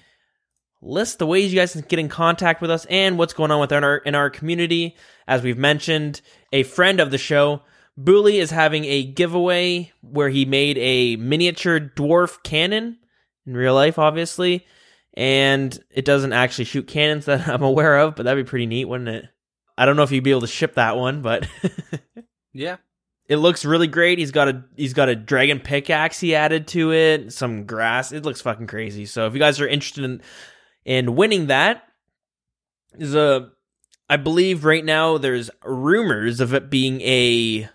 list the ways you guys can get in contact with us and what's going on with in our community. As we've mentioned, a friend of the show, Bhooley, is having a giveaway where he made a miniature Dwarf Cannon in real life, obviously. And it doesn't actually shoot cannons that I'm aware of, but that'd be pretty neat, wouldn't it? I don't know if you'd be able to ship that one, but yeah, it looks really great. He's got a dragon pickaxe he added to it, some grass. It looks fucking crazy. So if you guys are interested in winning that, I believe right now there's rumors of it being a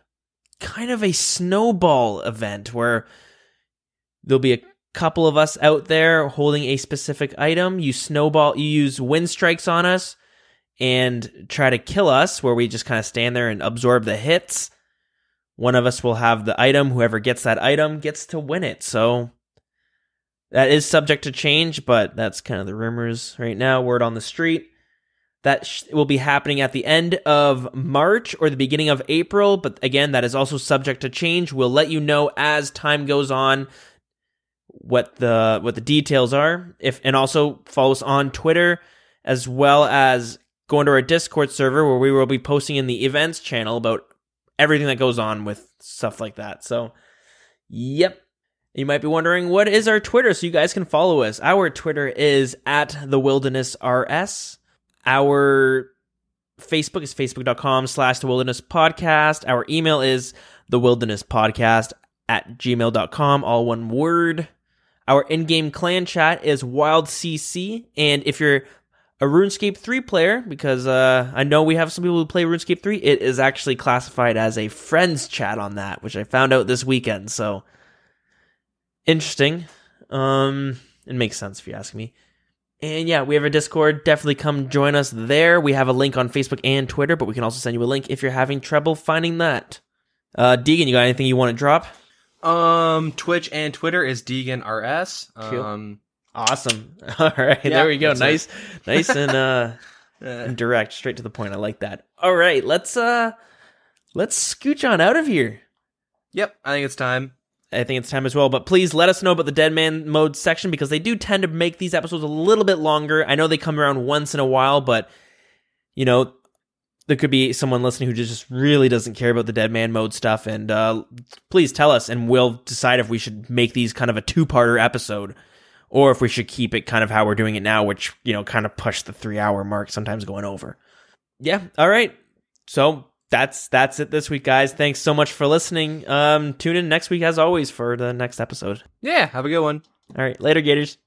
kind of a snowball event where there'll be a couple of us out there holding a specific item. You use wind strikes on us and try to kill us, where we just kind of stand there and absorb the hits. One of us will have the item. Whoever gets that item gets to win it. So That is subject to change, but that's kind of the rumors right now, word on the street. That will be happening at the end of March or the beginning of April, but again, that is also subject to change. We'll let you know as time goes on what the details are. And also follow us on Twitter, as well as go into our Discord server where we will be posting in the events channel about everything that goes on with stuff like that. So, yep. You might be wondering, what is our Twitter so you guys can follow us? Our Twitter is @thewildernessrs. Our Facebook is facebook.com/thewildernesspodcast. Our email is thewildernesspodcast@gmail.com, all one word. Our in-game clan chat is wildcc. And if you're a RuneScape 3 player, because I know we have some people who play RuneScape 3, it is actually classified as a friends chat on that, which I found out this weekend. So, interesting. It makes sense if you ask me. And yeah, we have a Discord. Definitely come join us there. We have a link on Facebook and Twitter, but we can also send you a link if you're having trouble finding that. Deegan, you got anything you want to drop? Twitch and Twitter is DeeganRS. Cool. Awesome. All right, there we go. Nice and direct, straight to the point. I like that. All right, let's scooch on out of here. Yep, I think it's time. I think it's time as well, but please let us know about the DeadMan Mode section, because they do tend to make these episodes a little bit longer. I know they come around once in a while, but, you know, there could be someone listening who just really doesn't care about the DeadMan Mode stuff, and please tell us, and we'll decide if we should make these kind of a two-parter episode, or if we should keep it kind of how we're doing it now, which, you know, kind of push the 3-hour mark, sometimes going over. Yeah, all right. So that's it this week, guys. Thanks so much for listening. Tune in next week, as always, for the next episode. Yeah, have a good one. All right, later, Gators.